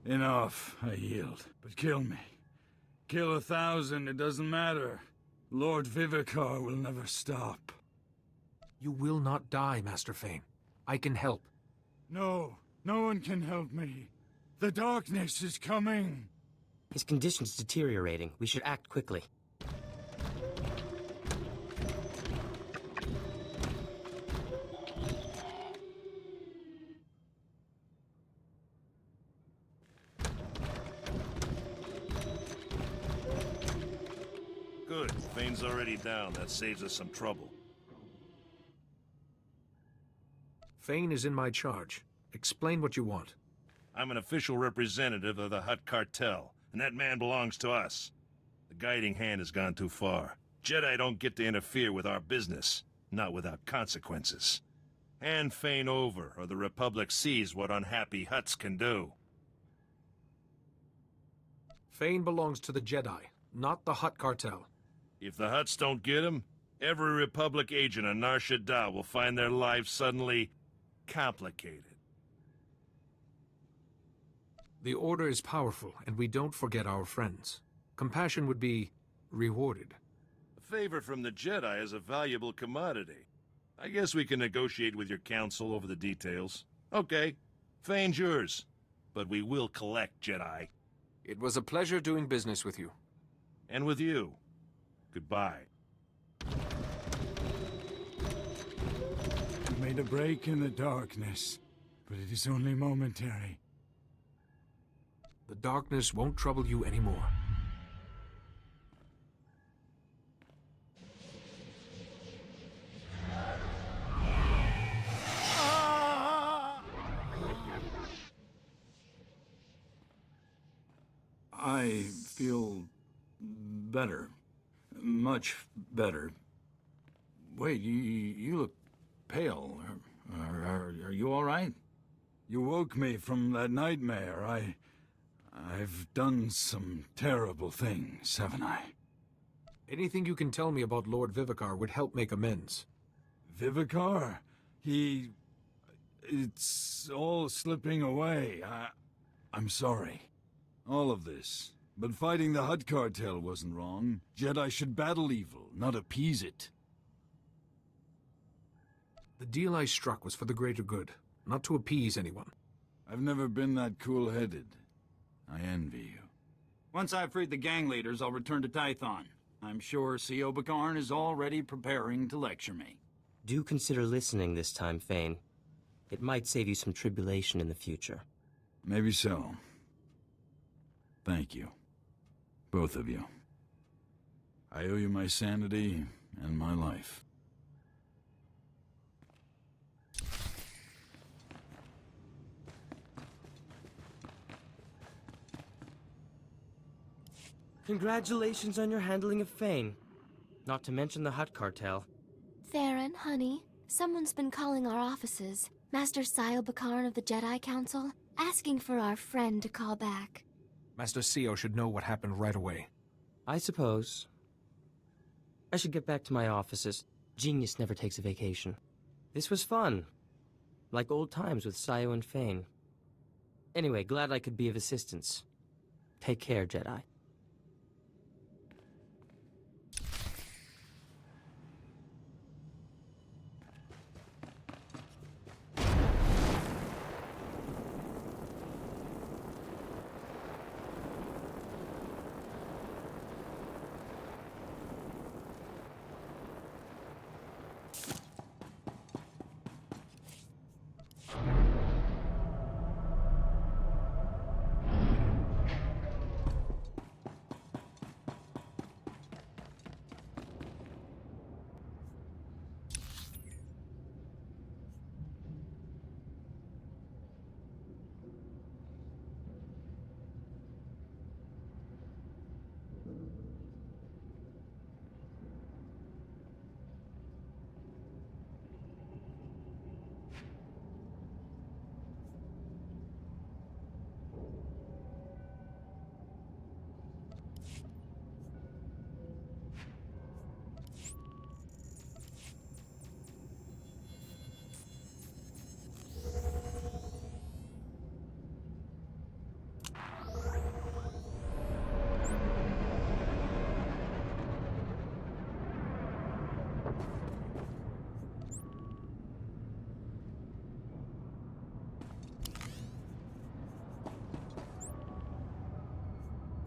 Enough, I yield. But kill me. Kill 1,000, it doesn't matter. Lord Vivicar will never stop. You will not die, Master Fane. I can help. No, no one can help me. The darkness is coming. His condition's deteriorating. We should act quickly. Good. Fane's already down. That saves us some trouble. Fane is in my charge. Explain what you want. I'm an official representative of the Hutt Cartel, and that man belongs to us. The guiding hand has gone too far. Jedi don't get to interfere with our business, not without consequences. Hand Fane over, or the Republic sees what unhappy Hutts can do. Fane belongs to the Jedi, not the Hutt Cartel. If the Hutts don't get him, every Republic agent on Nar Shaddaa will find their lives suddenly complicated. The Order is powerful, and we don't forget our friends. Compassion would be rewarded. A favor from the Jedi is a valuable commodity. I guess we can negotiate with your council over the details. Okay, Fane's yours. But we will collect, Jedi. It was a pleasure doing business with you. And with you. Goodbye. You made a break in the darkness, but it is only momentary. The darkness won't trouble you anymore. I feel better. Much better. Wait, you look pale. Are you all right? You woke me from that nightmare. I've done some terrible things, haven't I? Anything you can tell me about Lord Vivicar would help make amends. Vivicar? It's all slipping away. I'm sorry. All of this. But fighting the Hutt cartel wasn't wrong. Jedi should battle evil, not appease it. The deal I struck was for the greater good, not to appease anyone. I've never been that cool-headed. I envy you. Once I've freed the gang leaders, I'll return to Tython. I'm sure C.O. Bakarn is already preparing to lecture me. Do consider listening this time, Fane. It might save you some tribulation in the future. Maybe so. Thank you. Both of you. I owe you my sanity and my life. Congratulations on your handling of Fane. Not to mention the Hutt cartel. Theron, honey, someone's been calling our offices. Master Sile Bakarn of the Jedi Council, asking for our friend to call back. Master Sio should know what happened right away. I suppose. I should get back to my offices. Genius never takes a vacation. This was fun. Like old times with Sayo and Fane. Anyway, glad I could be of assistance. Take care, Jedi.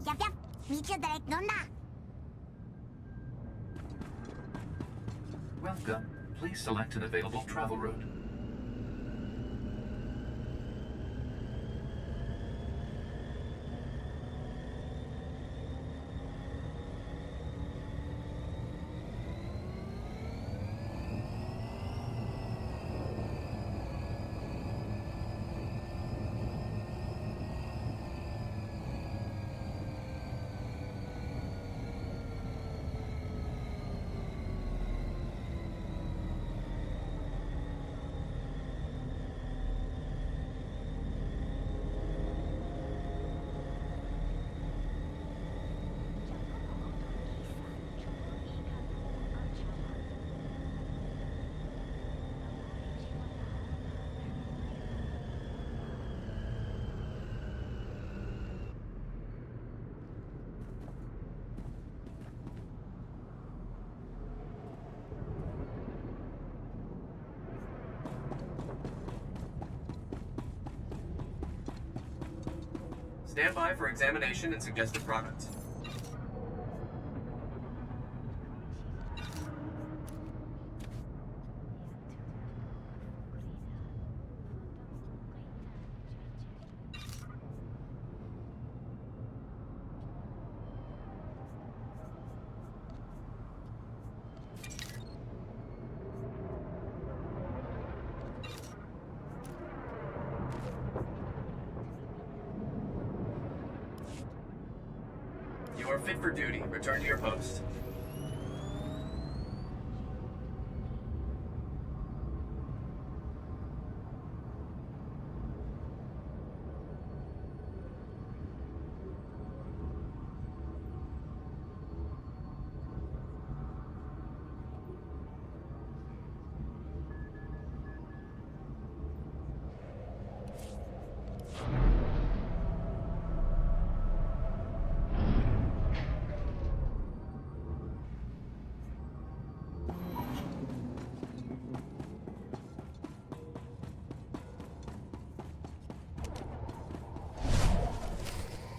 Yap, yap. Meet you direct doon na. Welcome. Please select an available travel route. Stand by for examination and suggested products. You are fit for duty. Return to your post.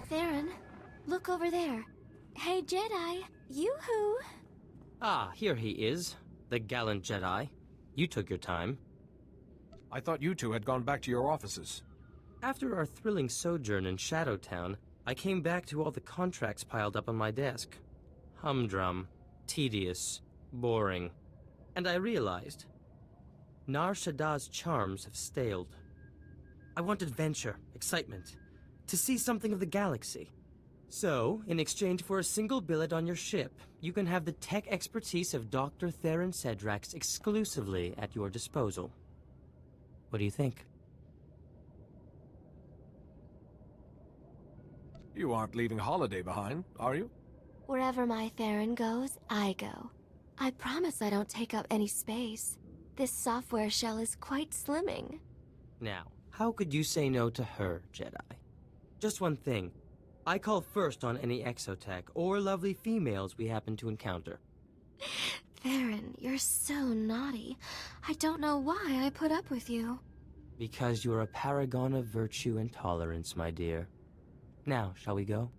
Theron, look over there. Hey, Jedi. Yoo-hoo! Ah, here he is. The gallant Jedi. You took your time. I thought you two had gone back to your offices. After our thrilling sojourn in Shadowtown, I came back to all the contracts piled up on my desk. Humdrum, tedious, boring. And I realized Nar Shaddah's charms have staled. I want adventure, excitement, to see something of the galaxy. So, in exchange for a single billet on your ship, you can have the tech expertise of Dr. Theron Cedrax exclusively at your disposal. What do you think? You aren't leaving Holiday behind, are you? Wherever my Theron goes, I go. I promise I don't take up any space. This software shell is quite slimming. Now, how could you say no to her, Jedi? Just one thing. I call first on any exotech or lovely females we happen to encounter. Theron, you're so naughty. I don't know why I put up with you. Because you're a paragon of virtue and tolerance, my dear. Now, shall we go?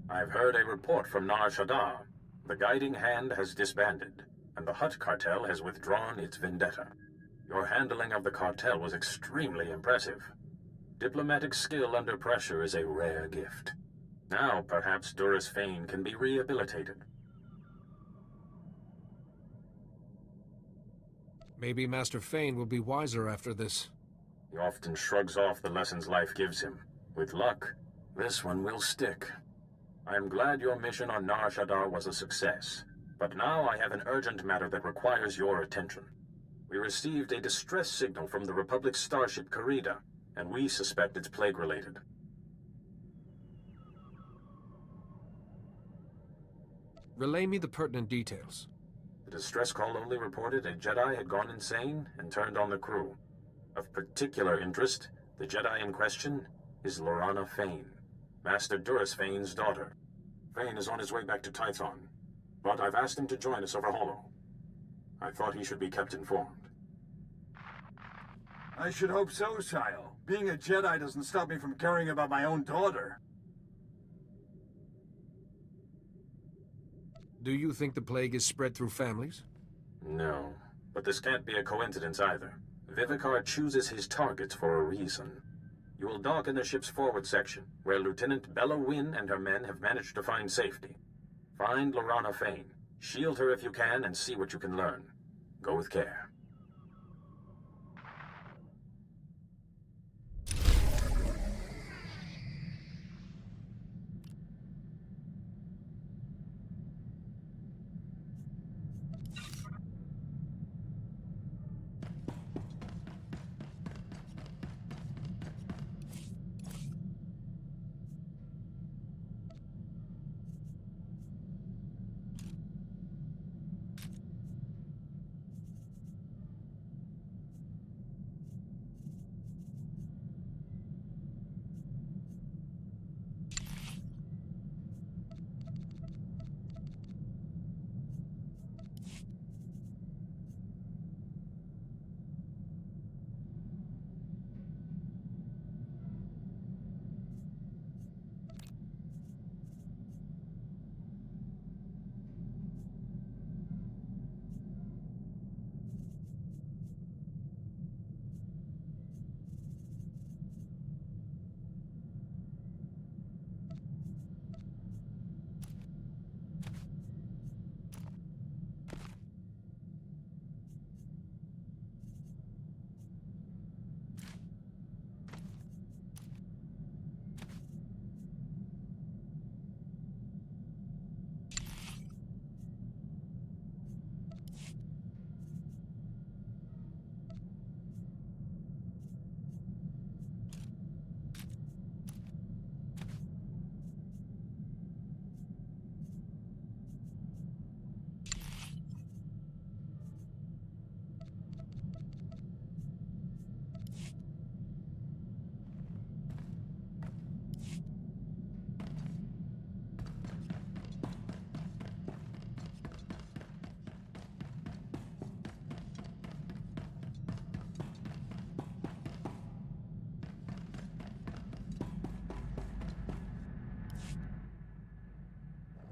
I've heard a report from Nar Shaddaa. The Guiding Hand has disbanded, and the Hutt cartel has withdrawn its vendetta. Your handling of the cartel was extremely impressive. Diplomatic skill under pressure is a rare gift. Now, perhaps Duras Fane can be rehabilitated. Maybe Master Fane will be wiser after this. He often shrugs off the lessons life gives him. With luck, this one will stick. I am glad your mission on Nar Shaddaa was a success, but now I have an urgent matter that requires your attention. We received a distress signal from the Republic's starship Karida, and we suspect it's plague-related. Relay me the pertinent details. The distress call only reported a Jedi had gone insane and turned on the crew. Of particular interest, the Jedi in question is Lorana Fane, Master Duras Fane's daughter. Fane is on his way back to Tython, but I've asked him to join us over Holo. I thought he should be kept informed. I should hope so, Sile. Being a Jedi doesn't stop me from caring about my own daughter. Do you think the plague is spread through families? No, but this can't be a coincidence either. Vivicar chooses his targets for a reason. You will dock in the ship's forward section, where Lieutenant Bella Wynn and her men have managed to find safety. Find Lorana Fane, shield her if you can, and see what you can learn. Go with care.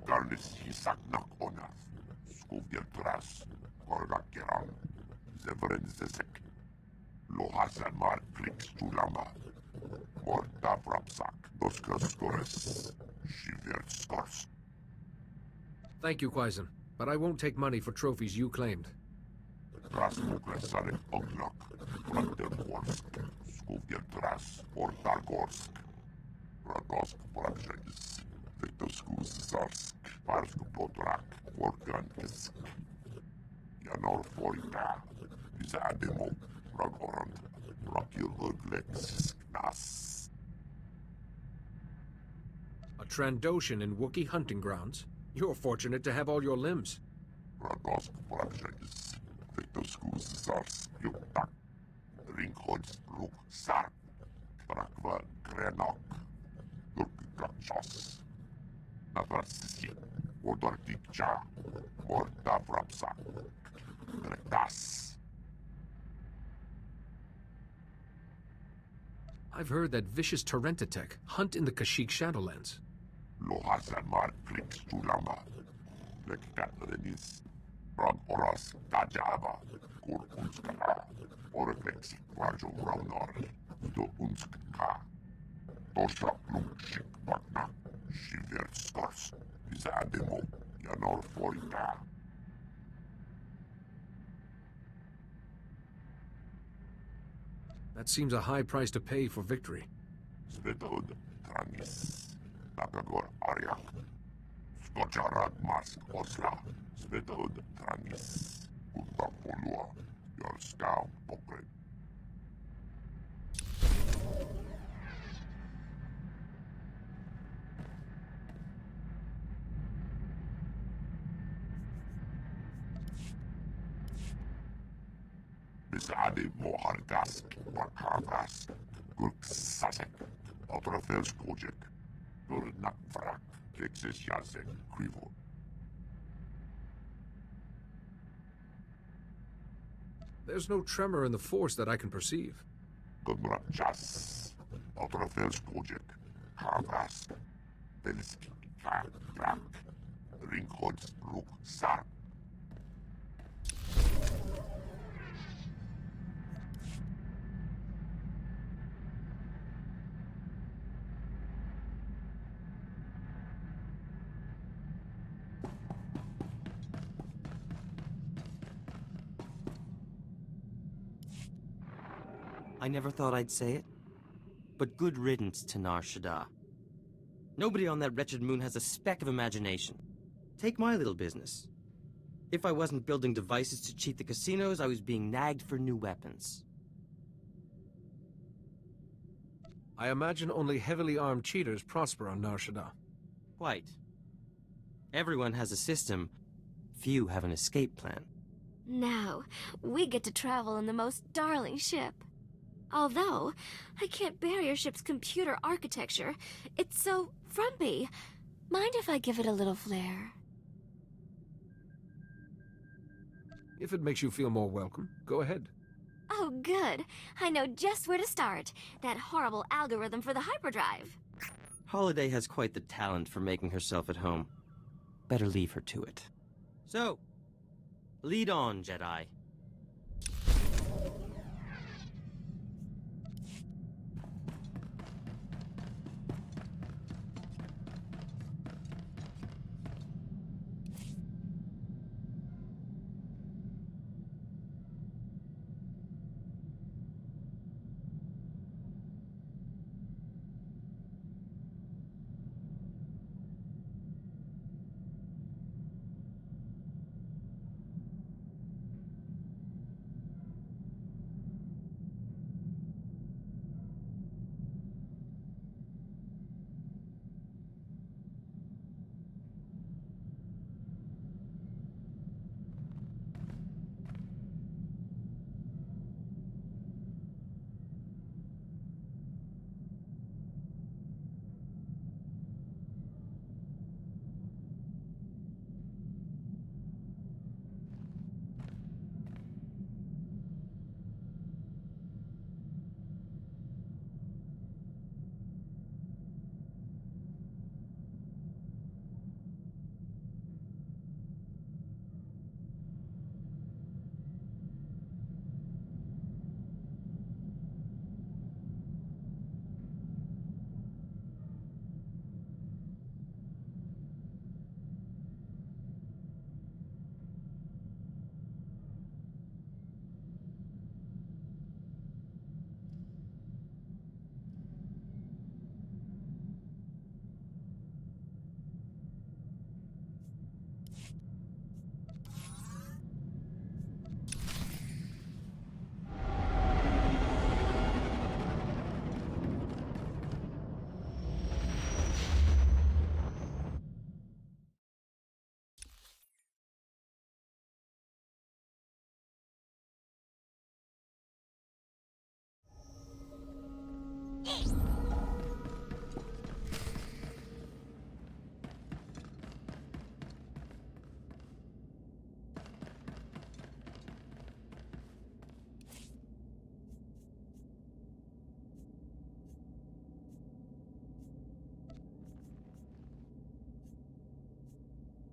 Garnis hisaknak onas, skuvjer tras, korgakeran, zevren zesek, lohasan mar kliks tulama, morta vrapsak, doskastores, shivert stars. Thank you, Quaizen, but I won't take money for trophies you claimed. Rasmuklesaret oglak, Brandenborsk, skuvjer tras, Ortargorsk, Radosk Brandensk, Vetoskus Zarsk, Parsk Potrak, Vorgankisk, Janor Forita, Vizademo, Ragorand, Rakiluglexisk Nas. A Trandoshan in Wookiee hunting grounds? You're fortunate to have all your limbs. Radosk Brandensk, Vetoskus Zarsk, Yuktak, Ringhods Ruk Sark, Trakva Krenok, Durkikachos. Navarsisi, Odortikcha, Morta Vrapsak, Retas. I've heard that vicious Terentatek hunt in the Kashyyyk Shadowlands. Lohasan Mar Klix Tulama, Lekatrenis, Brag Oras Tajaba, Kur Unskala, Oreflexi, Rajo Raunor, Do Unskka, Tosha Plumshik Vakna. Shivert stars, Vizademo, Janor Forita. That seems a high price to pay for victory. Svetod Tranis, Nakagor Aryak, Skocharad Mask Osla, Svetod Tranis, Uta Polua, Your scout pocket. Misadi Mohargas, Wakarvas, Gurksasek, Otrafels Kojek, Gurnakvrak, Lexis Yazek, Krivo. There's no tremor in the force that I can perceive. Gumrakjas, Otrafels Kojek, Karvas, Velski, Krak, Ringhods, Ruk, Sark. I never thought I'd say it, but good riddance to Nar Shaddaa. Nobody on that wretched moon has a speck of imagination. Take my little business. If I wasn't building devices to cheat the casinos, I was being nagged for new weapons. I imagine only heavily armed cheaters prosper on Nar Shaddaa. Quite. Everyone has a system. Few have an escape plan. Now, we get to travel in the most darling ship. Although, I can't bear your ship's computer architecture. It's so frumpy. Mind if I give it a little flair? If it makes you feel more welcome, go ahead. Oh, good. I know just where to start. That horrible algorithm for the hyperdrive. Holiday has quite the talent for making herself at home. Better leave her to it. So, lead on, Jedi.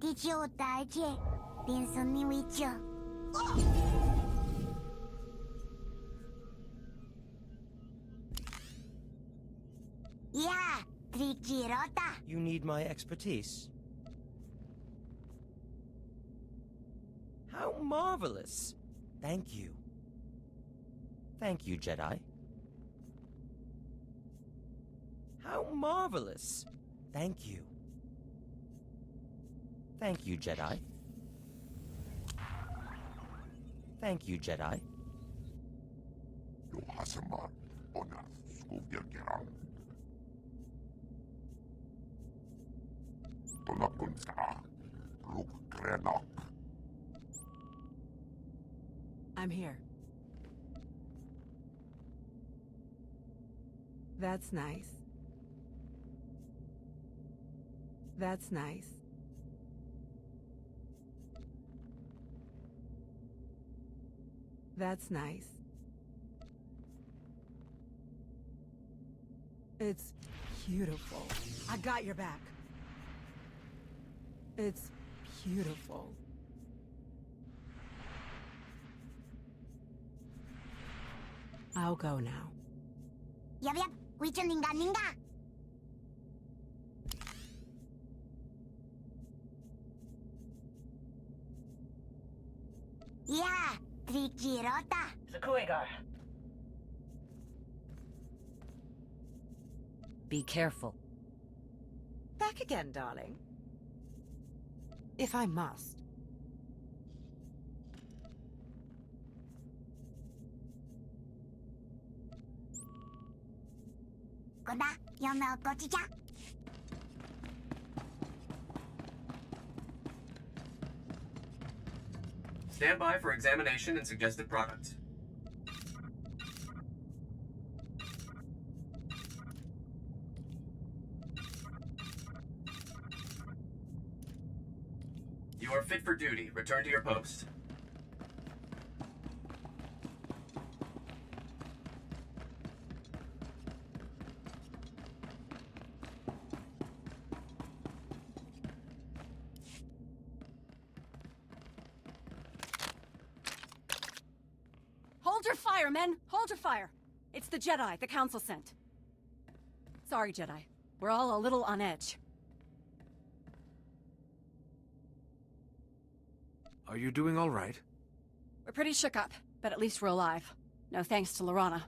Dicho talle, pienso ni wicho. Yeah, Trikirota. You need my expertise. How marvelous. Thank you. Thank you, Jedi. How marvelous. Thank you. Thank you, Jedi. Thank you, Jedi. Asama Ona Skubirkiran. Tonakun sa Luk Krenok. I'm here. That's nice. That's nice. That's nice. It's beautiful. I got your back. It's beautiful. I'll go now. Yep, Wicha Ninga Ninga. Yeah, Trikirota. Zakuigar. Be careful. Back again, darling. If I must. Koda, Yono Kochicha. Stand by for examination and suggested products. You are fit for duty. Return to your post. Hold your fire, men! Hold your fire! It's the Jedi the Council sent. Sorry, Jedi. We're all a little on edge. Are you doing all right? We're pretty shook up, but at least we're alive. No thanks to Lorana.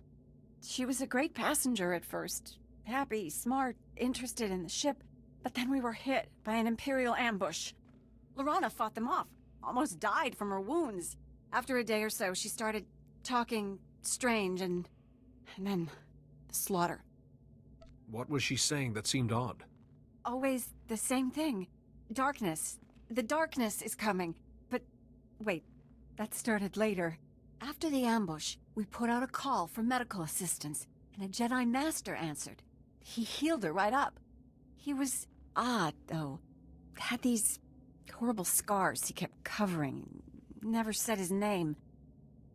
She was a great passenger at first. Happy, smart, interested in the ship. But then we were hit by an Imperial ambush. Lorana fought them off. Almost died from her wounds. After a day or so, she started talking strange and then the slaughter. What was she saying that seemed odd? Always the same thing. Darkness. The darkness is coming. But wait, that started later. After the ambush, we put out a call for medical assistance, and a Jedi Master answered. He healed her right up. He was odd, though. Had these horrible scars he kept covering. Never said his name.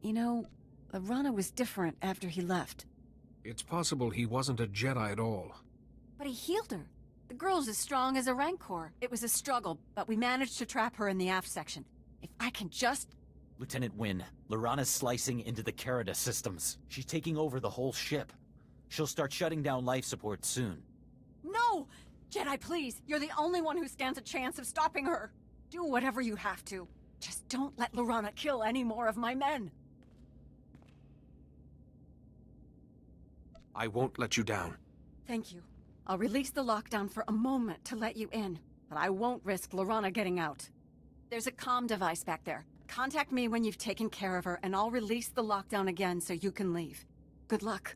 You know, Lorana was different after he left. It's possible he wasn't a Jedi at all. But he healed her. The girl's as strong as a Rancor. It was a struggle, but we managed to trap her in the aft section. If I can just... Lieutenant Wynn, Lorana's slicing into the Carida systems. She's taking over the whole ship. She'll start shutting down life support soon. No! Jedi, please! You're the only one who stands a chance of stopping her. Do whatever you have to. Just don't let Lorana kill any more of my men. I won't let you down. Thank you. I'll release the lockdown for a moment to let you in, but I won't risk Lorana getting out. There's a comm device back there. Contact me when you've taken care of her, and I'll release the lockdown again so you can leave. Good luck.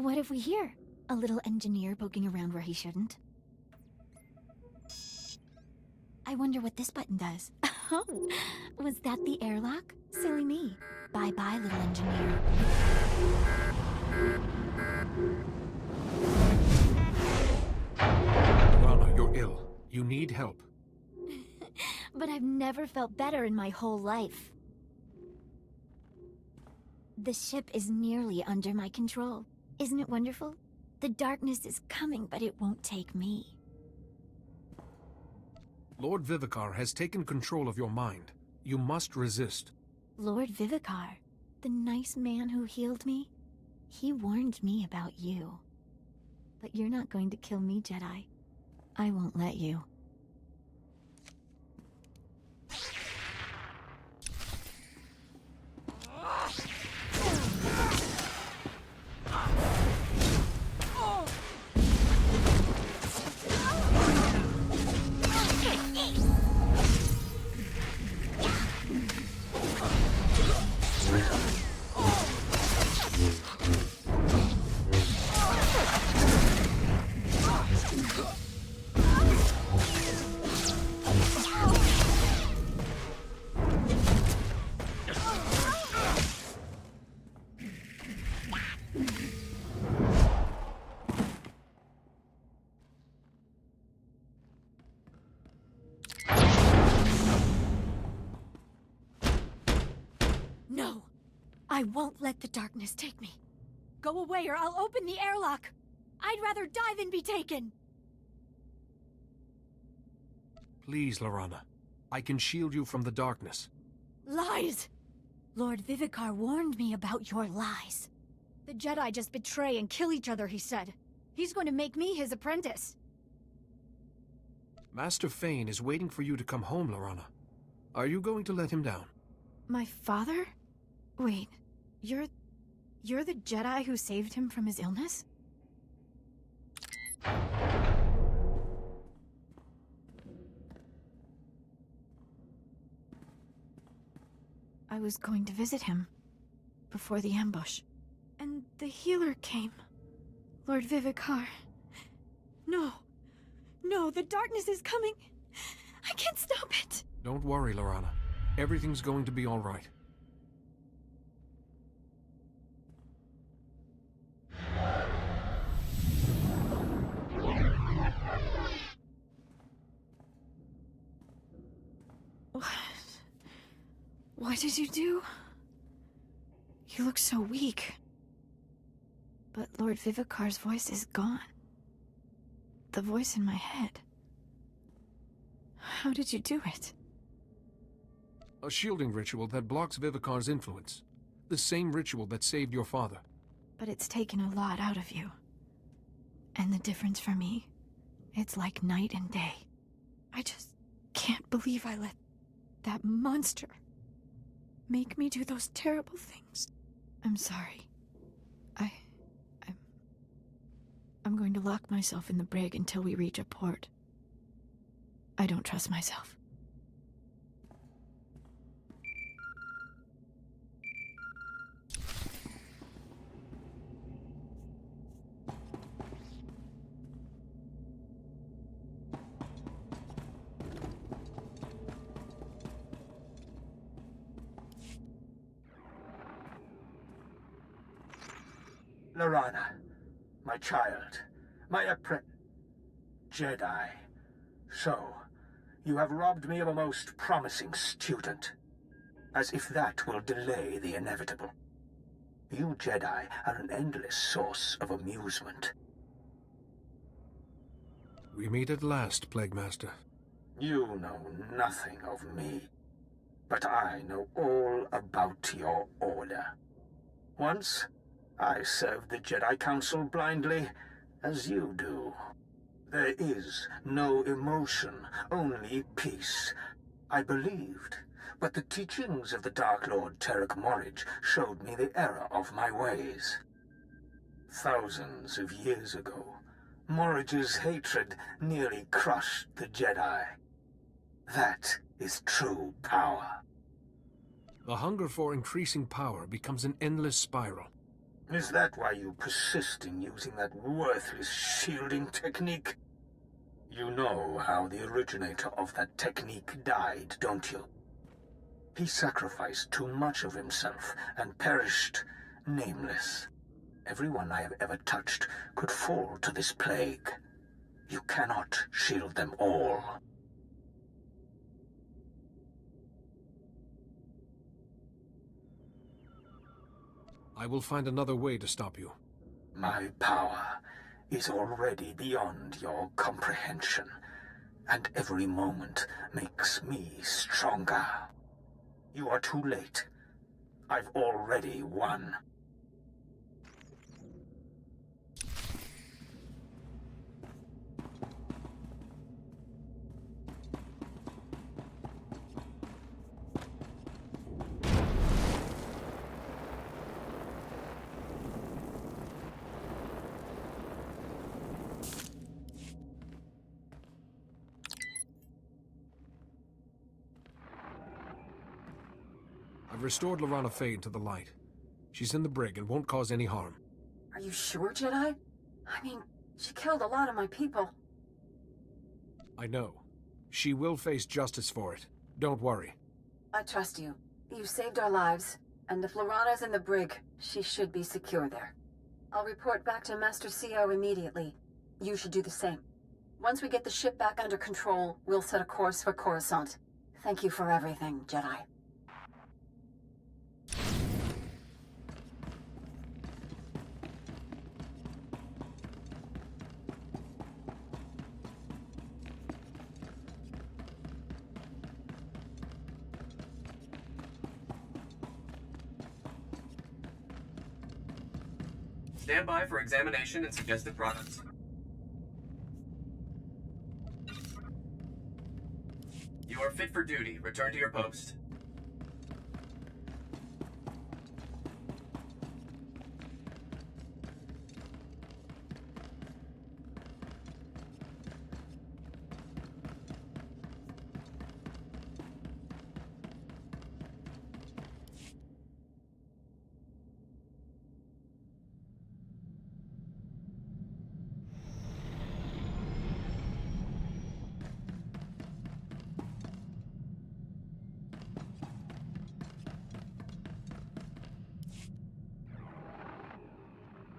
What have we here? A little engineer poking around where he shouldn't? I wonder what this button does. Oh, was that the airlock? Silly me. Bye-bye, little engineer. Lorana, you're ill. You need help. But I've never felt better in my whole life. The ship is nearly under my control. Isn't it wonderful? The darkness is coming, but it won't take me. Lord Vivicar has taken control of your mind. You must resist. Lord Vivicar, the nice man who healed me, he warned me about you. But you're not going to kill me, Jedi. I won't let you. No! I won't let the darkness take me. Go away or I'll open the airlock! I'd rather die than be taken! Please, Lorana. I can shield you from the darkness. Lies! Lord Vivicar warned me about your lies. The Jedi just betray and kill each other, he said. He's going to make me his apprentice. Master Fane is waiting for you to come home, Lorana. Are you going to let him down? My father? Wait, you're the Jedi who saved him from his illness? I was going to visit him before the ambush. And the healer came. Lord Vivicar. No. No, the darkness is coming. I can't stop it. Don't worry, Lorana. Everything's going to be all right. What did you do? You look so weak. But Lord Vivicar's voice is gone. The voice in my head. How did you do it? A shielding ritual that blocks Vivicar's influence. The same ritual that saved your father. But it's taken a lot out of you. And the difference for me, it's like night and day. I just can't believe I let that monster make me do those terrible things. I'm sorry. I'm going to lock myself in the brig until we reach a port. I don't trust myself. Lorana, my child, my Jedi. So, you have robbed me of a most promising student. As if that will delay the inevitable. You Jedi are an endless source of amusement. We meet at last, Plague Master. You know nothing of me. But I know all about your order. Once, I served the Jedi Council blindly, as you do. There is no emotion, only peace. I believed, but the teachings of the Dark Lord Terek Morridge showed me the error of my ways. Thousands of years ago, Morridge's hatred nearly crushed the Jedi. That is true power. The hunger for increasing power becomes an endless spiral. Is that why you persist in using that worthless shielding technique? You know how the originator of that technique died, don't you? He sacrificed too much of himself and perished nameless. Everyone I have ever touched could fall to this plague. You cannot shield them all. I will find another way to stop you. My power is already beyond your comprehension, and every moment makes me stronger. You are too late. I've already won. I've restored Lorana Fane to the light. She's in the brig and won't cause any harm. Are you sure, Jedi? I mean, she killed a lot of my people. I know. She will face justice for it. Don't worry. I trust you. You saved our lives, and if Lorana's in the brig, she should be secure there. I'll report back to Master CO immediately. You should do the same. Once we get the ship back under control, we'll set a course for Coruscant. Thank you for everything, Jedi. Stand by for examination and suggested products. You are fit for duty. Return to your post.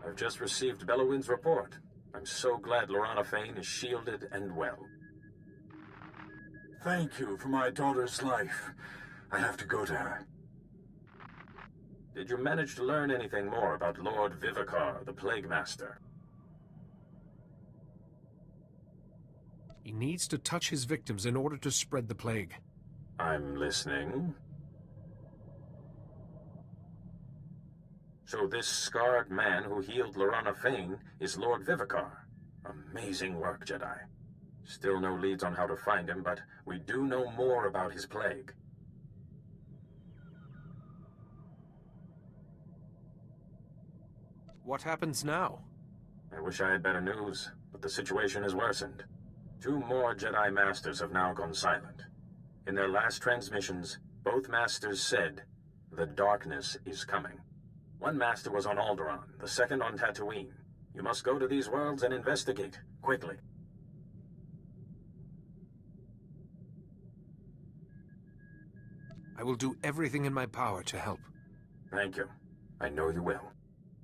I've just received Bellowin's report. I'm so glad Lorana Fane is shielded and well. Thank you for my daughter's life. I have to go to her. Did you manage to learn anything more about Lord Vivicar, the Plague Master? He needs to touch his victims in order to spread the plague. I'm listening. So this scarred man who healed Lorana Fane is Lord Vivicar. Amazing work, Jedi. Still no leads on how to find him, but we do know more about his plague. What happens now? I wish I had better news, but the situation has worsened. 2 more Jedi Masters have now gone silent. In their last transmissions, both Masters said, "The darkness is coming." One Master was on Alderaan, the second on Tatooine. You must go to these worlds and investigate, quickly. I will do everything in my power to help. Thank you. I know you will.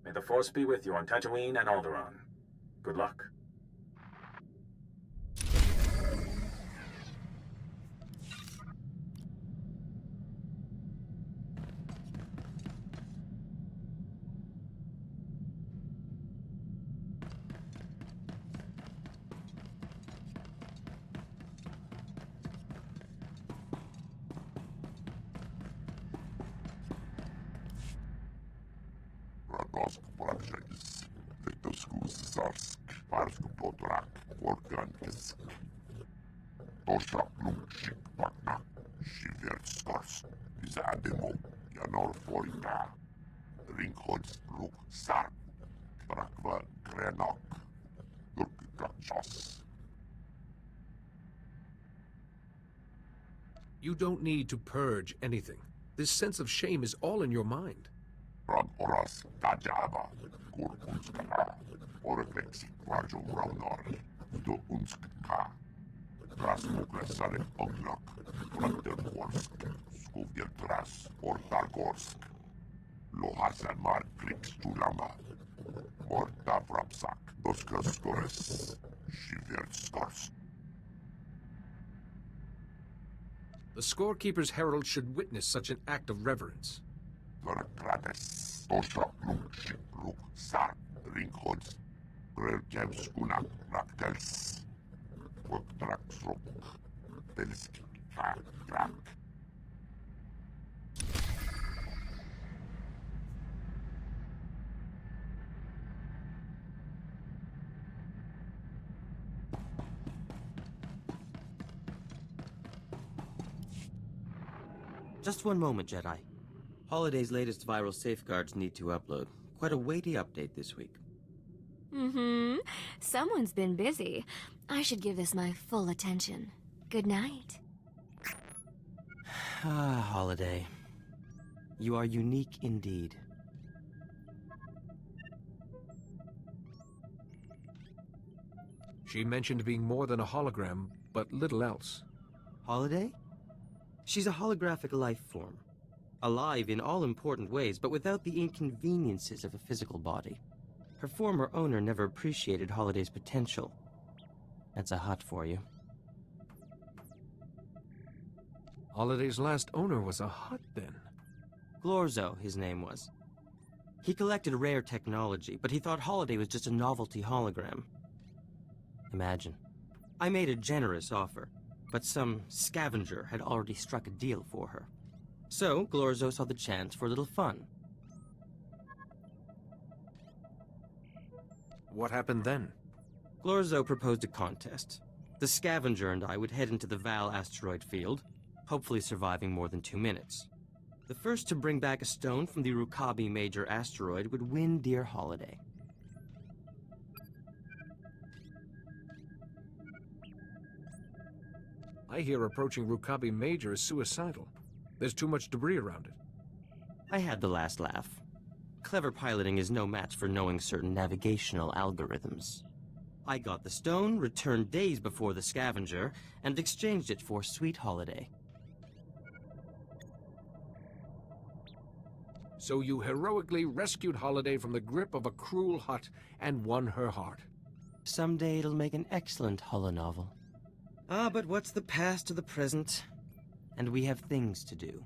May the Force be with you on Tatooine and Alderaan. Good luck. Radosk Brajais, Vitoskus Zarsk, Parsk Podrak, Organkisk, Tosha Plumchik Pakna, Shiverskars, Zademo, Janor Forina, Ringholz Luk Sarp, Drakva Grenok, Durkakachos. You don't need to purge anything. This sense of shame is all in your mind. Ran oras tajaba, kur unskaka, oreflexi kwarjo raunor, do unskaka. Rasmukle sale oglak, Brandenhorsk, Skovieltras, Ortargorsk. Lohasan mar kliks tulama. Morta vrapsak, doskos Shiverskors. The scorekeeper's herald should witness such an act of reverence. Verkrates, Tosha Luk, Luk, Sar, Ringhods, Greljems Kunak, Raktels, Worktraksrok, Telsk, Trak. Just one moment, Jedi. Holiday's latest viral safeguards need to upload. Quite a weighty update this week. Someone's been busy. I should give this my full attention. Good night. Ah, Holiday. You are unique indeed. She mentioned being more than a hologram, but little else. Holiday? She's a holographic life form. Alive in all important ways, but without the inconveniences of a physical body. Her former owner never appreciated Holiday's potential. That's a hut for you. Holiday's last owner was a hut, then? Glorzo, his name was. He collected rare technology, but he thought Holiday was just a novelty hologram. Imagine. I made a generous offer, but some scavenger had already struck a deal for her. So, Glorzo saw the chance for a little fun. What happened then? Glorzo proposed a contest. The scavenger and I would head into the Val asteroid field, hopefully surviving more than 2 minutes. The first to bring back a stone from the Rukabi Major asteroid would win dear Holiday. I hear approaching Rukabi Major is suicidal. There's too much debris around it. I had the last laugh. Clever piloting is no match for knowing certain navigational algorithms. I got the stone, returned days before the scavenger, and exchanged it for Sweet Holiday. So you heroically rescued Holiday from the grip of a cruel hut and won her heart. Someday it'll make an excellent holonovel. Ah, but what's the past to the present? And we have things to do.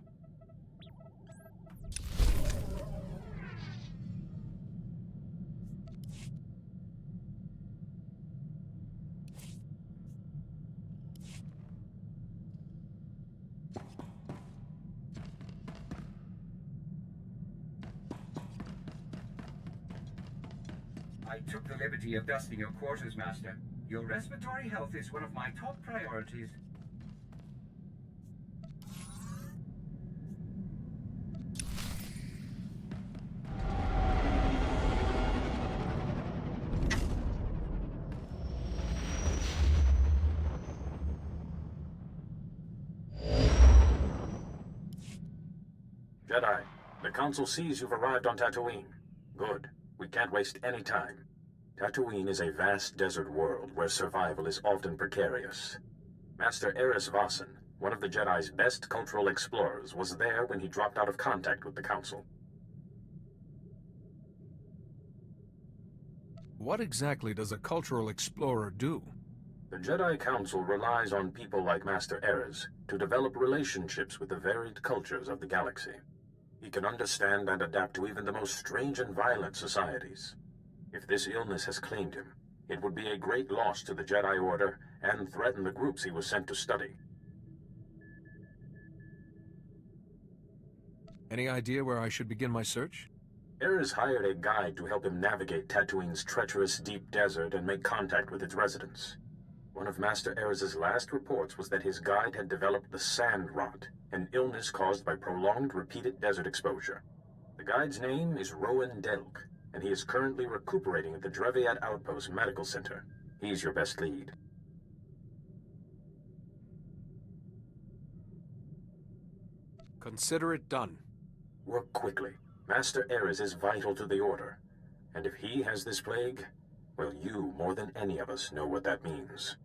I took the liberty of dusting your quarters, Master. Your respiratory health is one of my top priorities. Jedi, the Council sees you've arrived on Tatooine. Good. We can't waste any time. Tatooine is a vast desert world where survival is often precarious. Master Eris Vossen, one of the Jedi's best cultural explorers, was there when he dropped out of contact with the Council. What exactly does a cultural explorer do? The Jedi Council relies on people like Master Eris to develop relationships with the varied cultures of the galaxy. He can understand and adapt to even the most strange and violent societies. If this illness has claimed him, it would be a great loss to the Jedi Order and threaten the groups he was sent to study. Any idea where I should begin my search? Eris hired a guide to help him navigate Tatooine's treacherous deep desert and make contact with its residents. One of Master Eris's last reports was that his guide had developed the sand rot, an illness caused by prolonged repeated desert exposure. The guide's name is Rowan Delk, and he is currently recuperating at the Dreviat Outpost Medical Center. He's your best lead. Consider it done. Work quickly. Master Ares is vital to the Order. And if he has this plague, well, you, more than any of us, know what that means.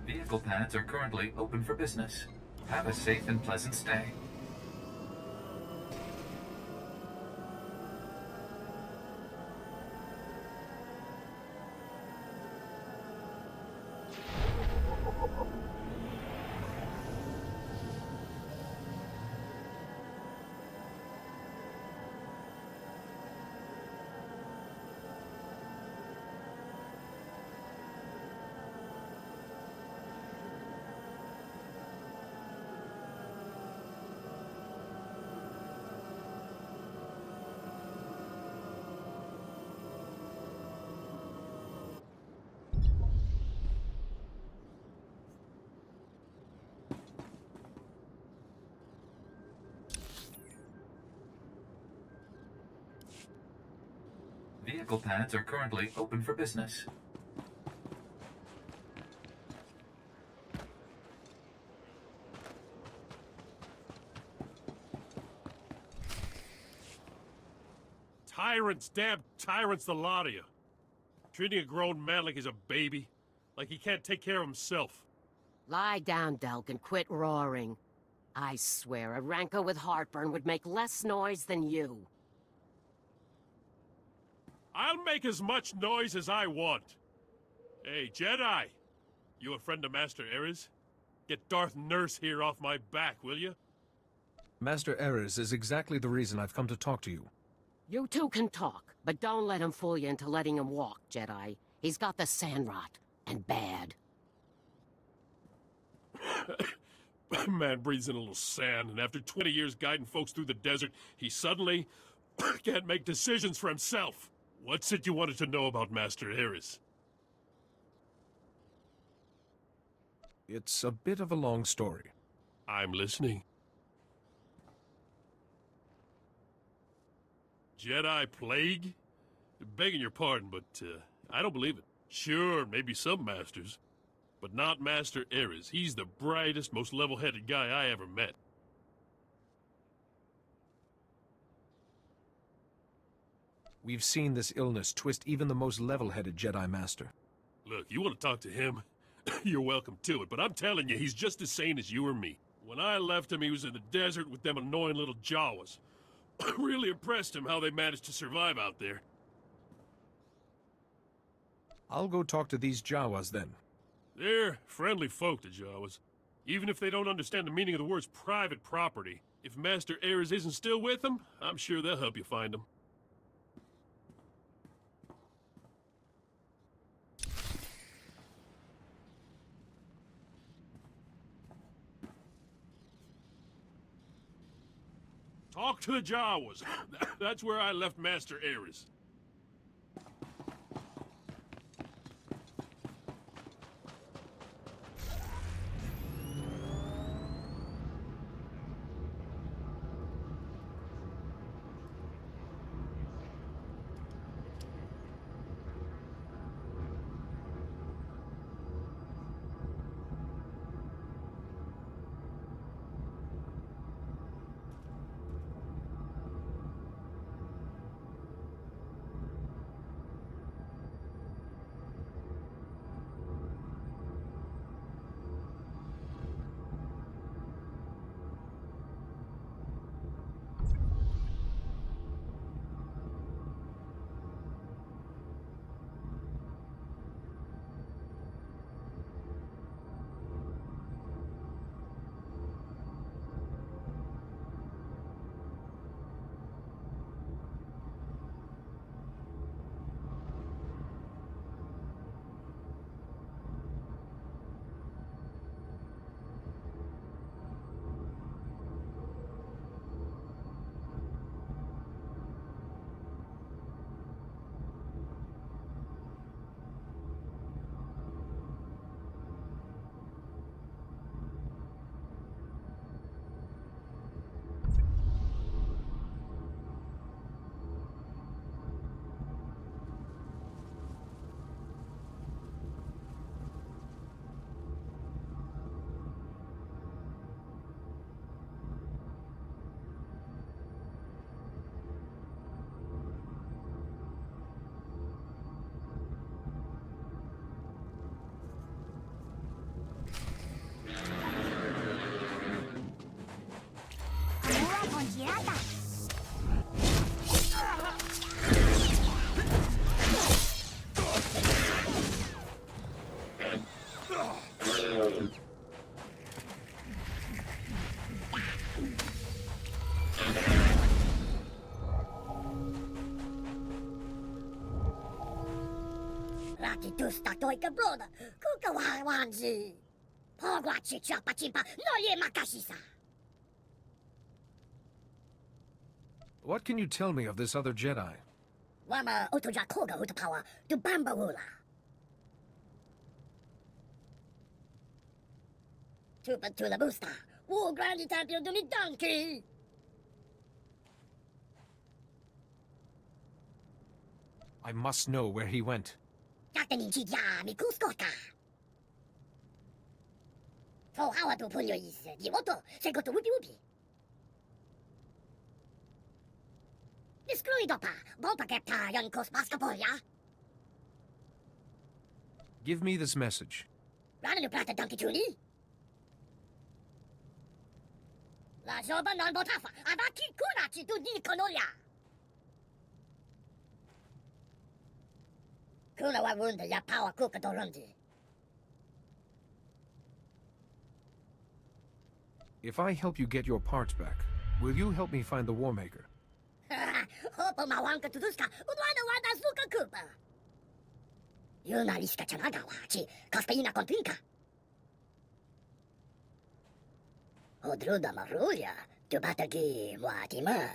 Vehicle pads are currently open for business. Have a safe and pleasant stay. Vehicle pads are currently open for business. Tyrants, damn tyrants, the lot of you. Treating a grown man like he's a baby. Like he can't take care of himself. Lie down, Delk, and quit roaring. I swear, a rancor with heartburn would make less noise than you. I'll make as much noise as I want. Hey, Jedi! You a friend of Master Ares? Get Darth Nurse here off my back, will you? Master Ares is exactly the reason I've come to talk to you. You two can talk, but don't let him fool you into letting him walk, Jedi. He's got the sand rot, and bad. Man breathes in a little sand, and after 20 years guiding folks through the desert, he suddenly can't make decisions for himself. What's it you wanted to know about Master Ares? It's a bit of a long story. I'm listening. Jedi plague? Begging your pardon, but I don't believe it. Sure, maybe some masters, but not Master Ares. He's the brightest, most level-headed guy I ever met. We've seen this illness twist even the most level-headed Jedi Master. Look, you want to talk to him? You're welcome to it, but I'm telling you, he's just as sane as you or me. When I left him, he was in the desert with them annoying little Jawas. Really impressed him how they managed to survive out there. I'll go talk to these Jawas then. They're friendly folk, the Jawas. Even if they don't understand the meaning of the words private property, if Master Ares isn't still with them, I'm sure they'll help you find him. Talk to the Jawas. That's where I left Master Ares. Tusta toika broda, kuka wanzi. Pogwa chichapa chimpa, no ye makashisa. What can you tell me of this other Jedi? Wama utuja koga utapawa, tu bamba wula. Tupa tula busta, wu grandi tapio duni donkey. I must know where he went. Captain Chidia, mi kuskoka. So how to pull your is, the auto, say go to whoopie whoopie. Discruidopa, bomba capta, yon cos pascapolia. Give me this message. Rana plata donkey chuni. La joba non botafa, abaki kunachi tu di conolia. Kuna wa wunda ya power cook dorundi. If I help you get your parts back, will you help me find the War Maker? Hopo mawanka tuduska, udwana wada suka kupa. Yuna iska chanaga wachi, kaspaina kontinka. Odruda marulia, tubatagi watima.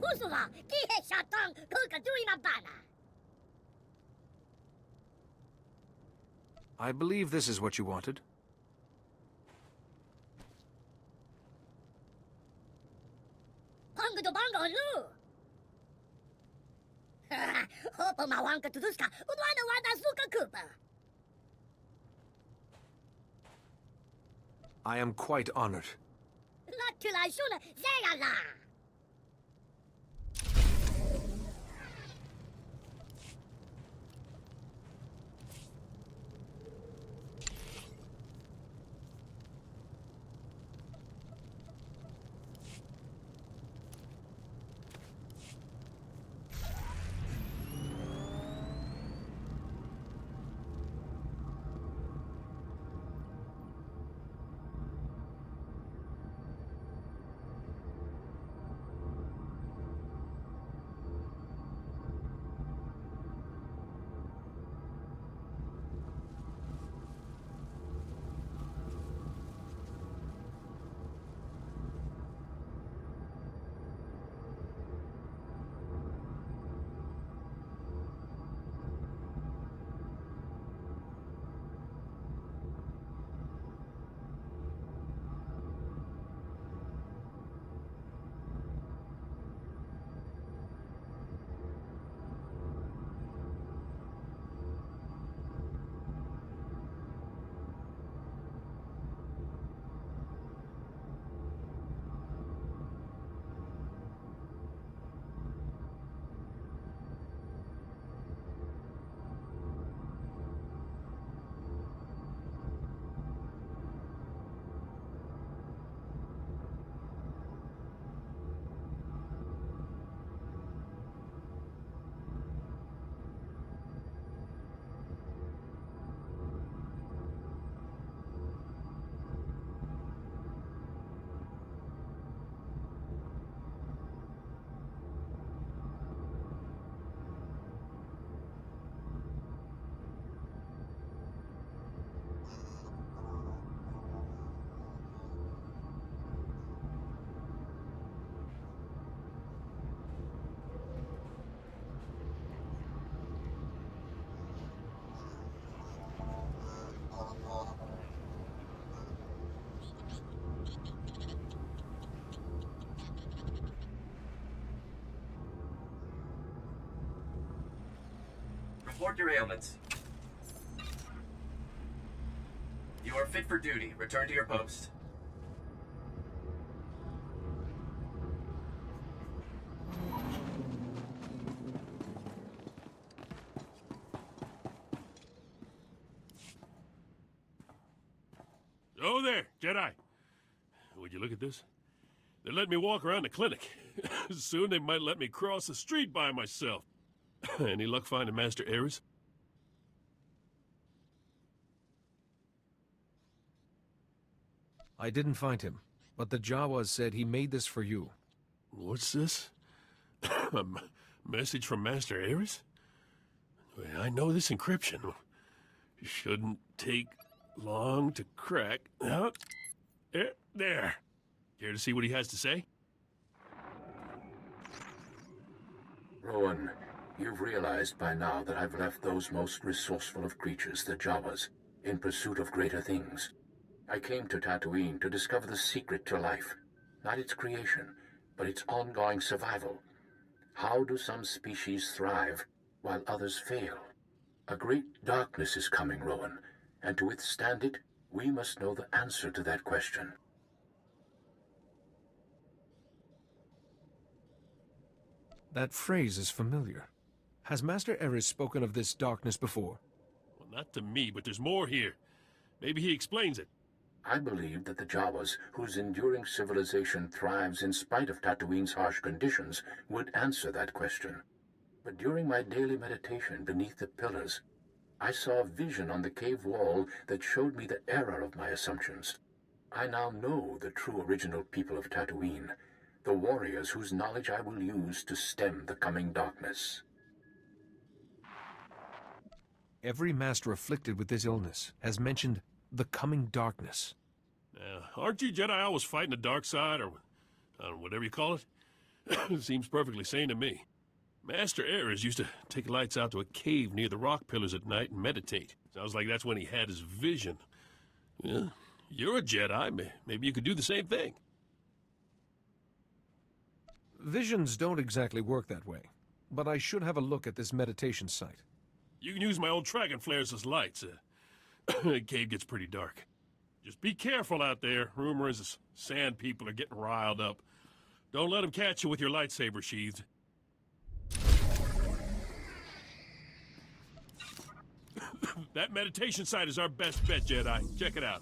husula, kihe shatang, kukadui bana. I believe this is what you wanted. Pango do bango lu. Hopo mawanka tuduska, udwana wada suka kupa. I am quite honored. Not till I shuna, zayala. Report your ailments. You are fit for duty. Return to your post. Oh there, Jedi. Would you look at this? They let me walk around the clinic. Soon they might let me cross the street by myself. Any luck finding Master Ares? I didn't find him, but the Jawas said he made this for you. What's this? A message from Master Ares? I know this encryption. Shouldn't take long to crack. There. Care to see what he has to say? Rowan, you've realized by now that I've left those most resourceful of creatures, the Jawas, in pursuit of greater things. I came to Tatooine to discover the secret to life. Not its creation, but its ongoing survival. How do some species thrive while others fail? A great darkness is coming, Rowan, and to withstand it, we must know the answer to that question. That phrase is familiar. Has Master Ares spoken of this darkness before? Well, not to me, but there's more here. Maybe he explains it. I believe that the Jawas, whose enduring civilization thrives in spite of Tatooine's harsh conditions, would answer that question. But during my daily meditation beneath the pillars, I saw a vision on the cave wall that showed me the error of my assumptions. I now know the true original people of Tatooine, the warriors whose knowledge I will use to stem the coming darkness. Every master afflicted with this illness has mentioned the coming darkness. Now, aren't you Jedi always fighting the dark side, or whatever you call it? Seems perfectly sane to me. Master Ares used to take lights out to a cave near the rock pillars at night and meditate. Sounds like that's when he had his vision. Yeah, you're a Jedi. Maybe you could do the same thing. Visions don't exactly work that way, but I should have a look at this meditation site. You can use my old dragon flares as lights. The cave gets pretty dark. Just be careful out there. Rumor is the sand people are getting riled up. Don't let them catch you with your lightsaber sheathed. That meditation site is our best bet, Jedi. Check it out.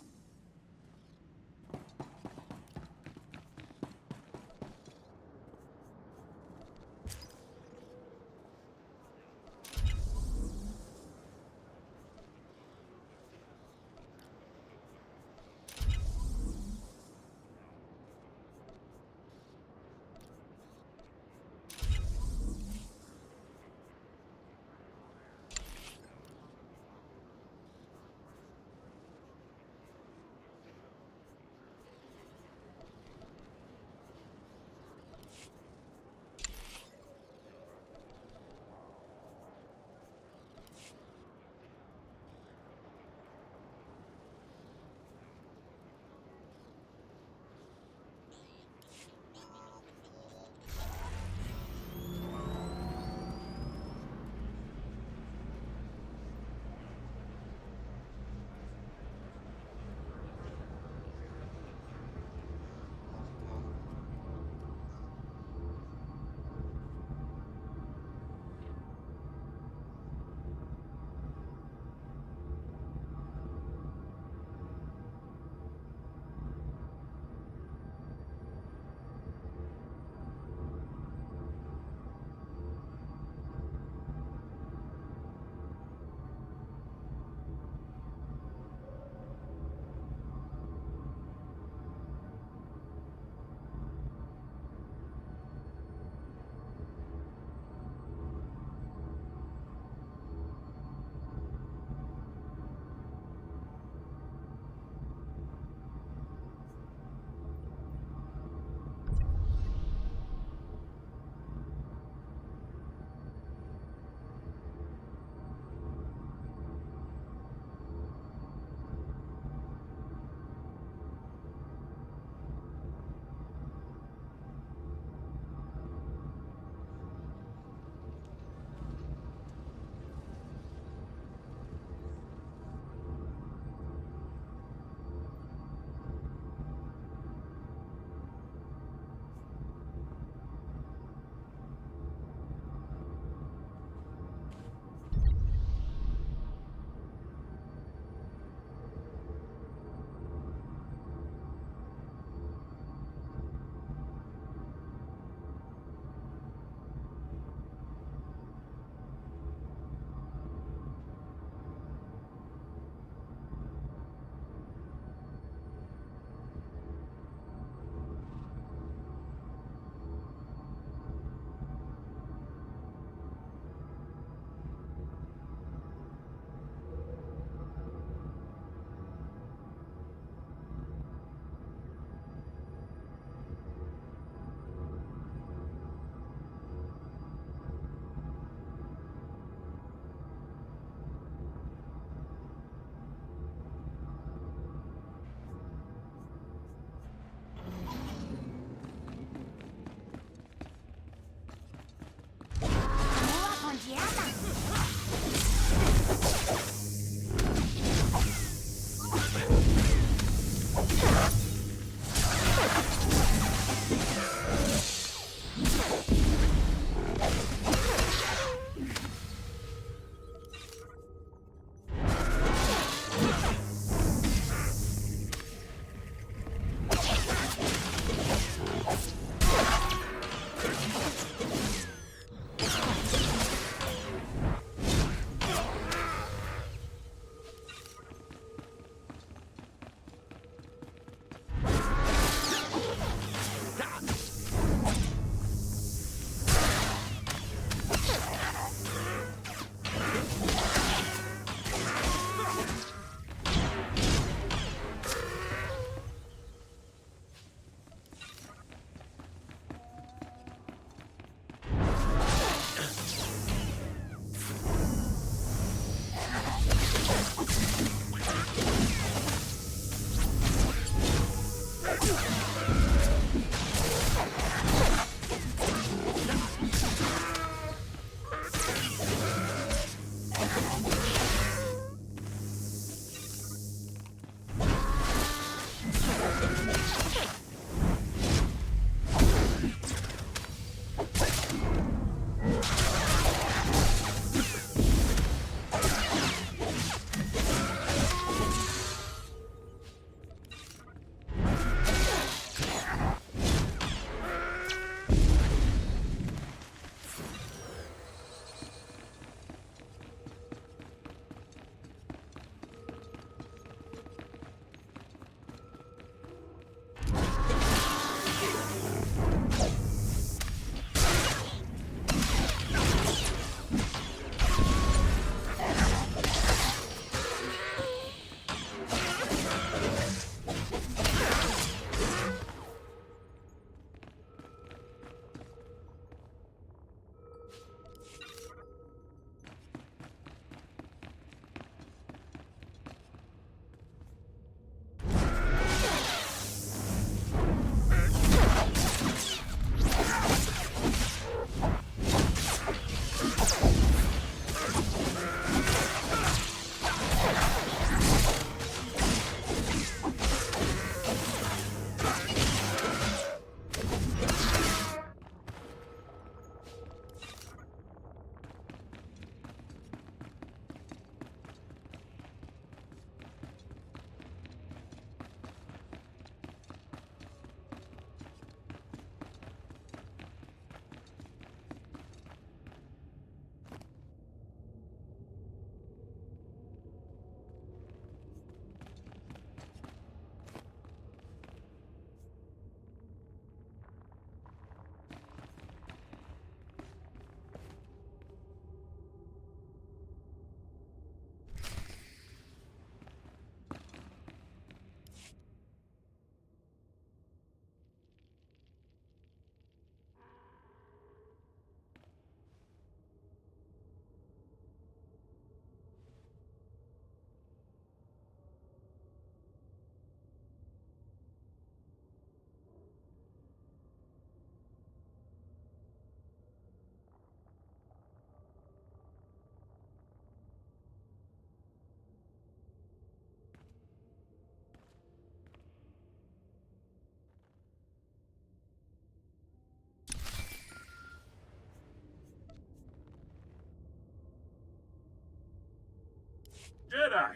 Jedi!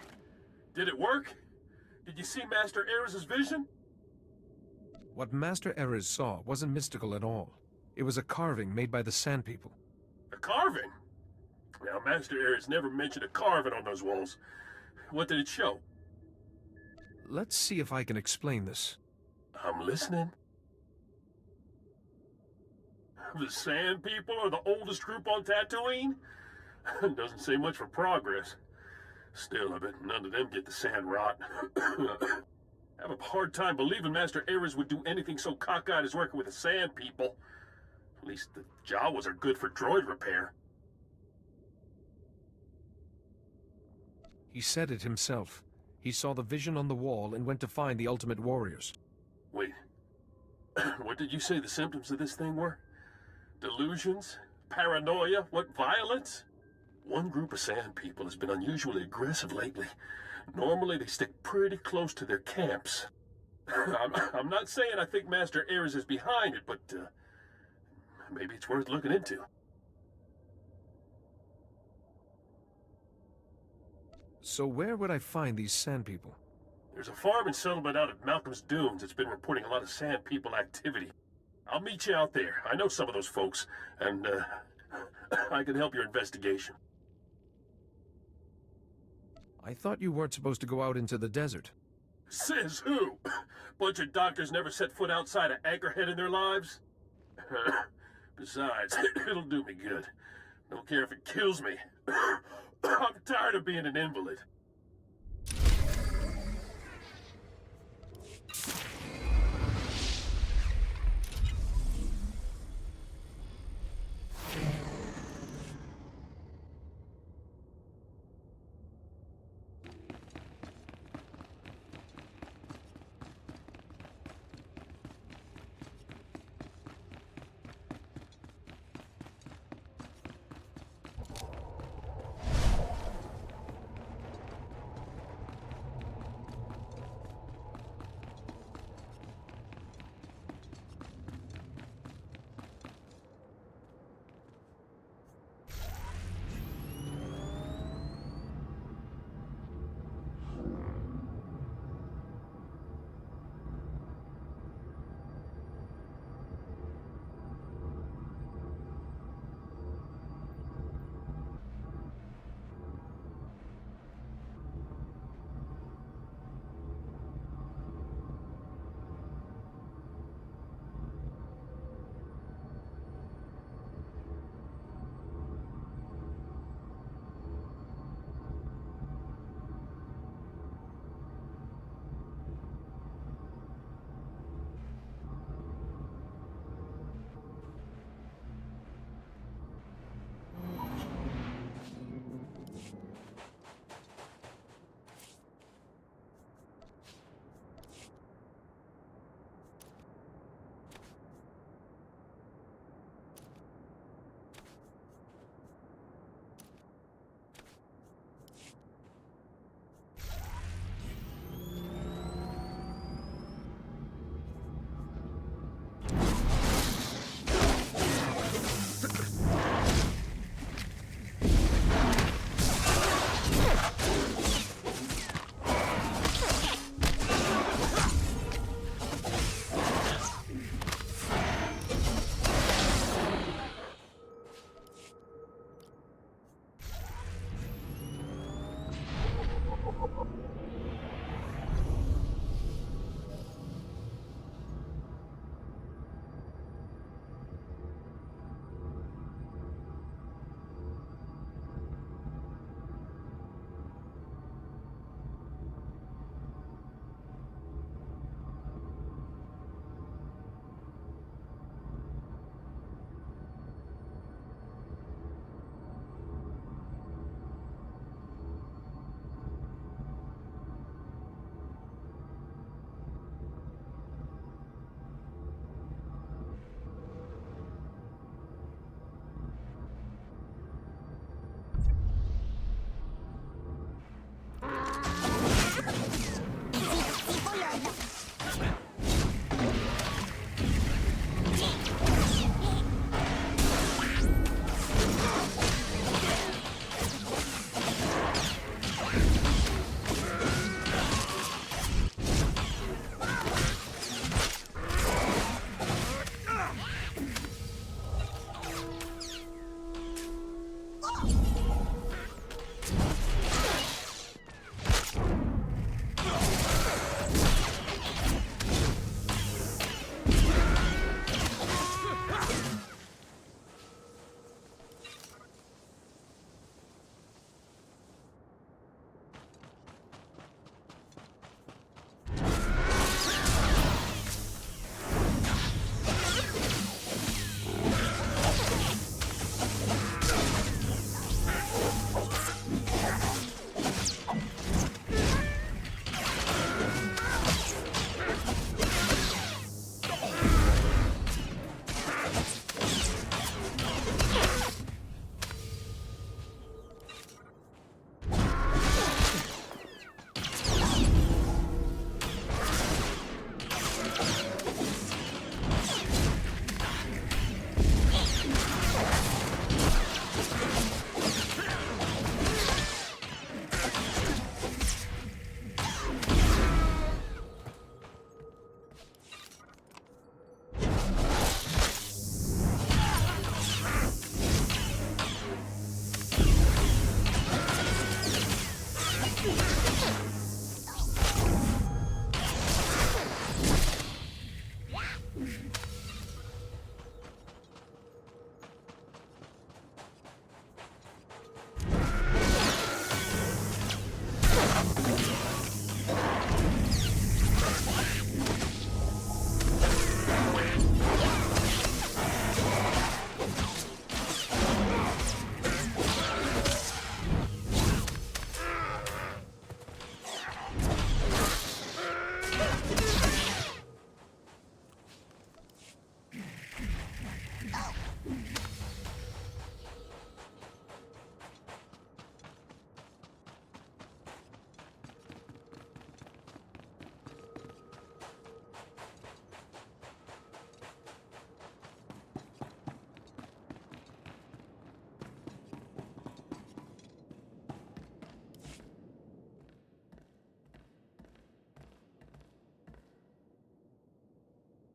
Did it work? Did you see Master Ares' vision? What Master Ares saw wasn't mystical at all. It was a carving made by the Sand People. A carving? Now, Master Ares never mentioned a carving on those walls. What did it show? Let's see if I can explain this. I'm listening. The Sand People are the oldest group on Tatooine? Doesn't say much for progress. Still, I bet none of them get the sand rot. I have a hard time believing Master Ares would do anything so cockeyed as working with the Sand People. At least the Jawas are good for droid repair. He said it himself. He saw the vision on the wall and went to find the Ultimate Warriors. Wait. What did you say the symptoms of this thing were? Delusions? Paranoia? What, violence? One group of Sand People has been unusually aggressive lately. Normally they stick pretty close to their camps. I'm not saying I think Master Ares is behind it, but maybe it's worth looking into. So where would I find these Sand People? There's a farm and settlement out at Malcolm's Dunes that's been reporting a lot of Sand People activity. I'll meet you out there. I know some of those folks, and I can help your investigation. I thought you weren't supposed to go out into the desert. Says who? Bunch of doctors never set foot outside of Anchorhead in their lives? Besides, it'll do me good. Don't care if it kills me. I'm tired of being an invalid.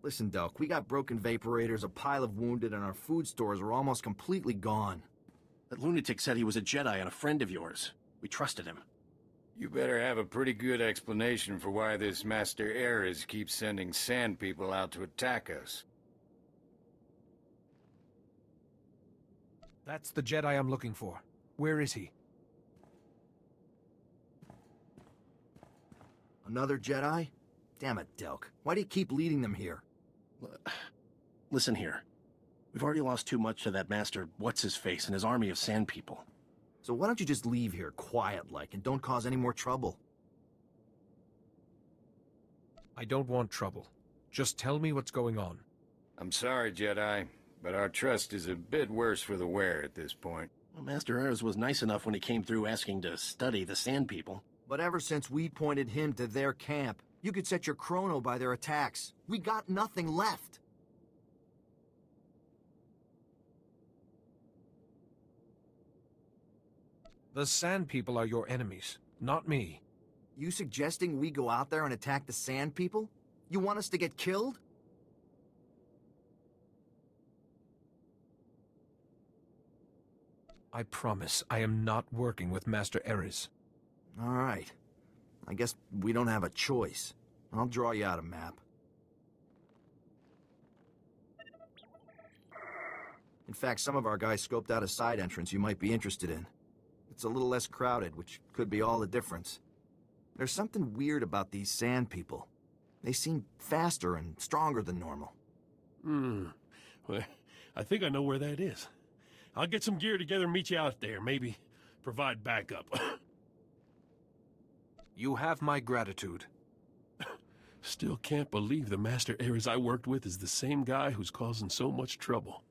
Listen, Delk, we got broken vaporators, a pile of wounded, and our food stores are almost completely gone. That lunatic said he was a Jedi and a friend of yours. We trusted him. You better have a pretty good explanation for why this Master Ares keeps sending sand people out to attack us. That's the Jedi I'm looking for. Where is he? Another Jedi? Damn it, Delk. Why do you keep leading them here? Listen here. We've already lost too much to that Master What's-His-Face and his army of sand people. So why don't you just leave here quiet-like and don't cause any more trouble? I don't want trouble. Just tell me what's going on. I'm sorry, Jedi, but our trust is a bit worse for the wear at this point. Well, Master Ares was nice enough when he came through asking to study the sand people. But ever since we pointed him to their camp, you could set your chrono by their attacks. We got nothing left. The Sand People are your enemies, not me. You suggesting we go out there and attack the Sand People? You want us to get killed? I promise I am not working with Master Ares. All right. I guess we don't have a choice. I'll draw you out a map. In fact, some of our guys scoped out a side entrance you might be interested in. It's a little less crowded, which could be all the difference. There's something weird about these sand people. They seem faster and stronger than normal. Well, I think I know where that is. I'll get some gear together and meet you out there. Maybe provide backup. You have my gratitude. Still can't believe the Master Ares I worked with is the same guy who's causing so much trouble.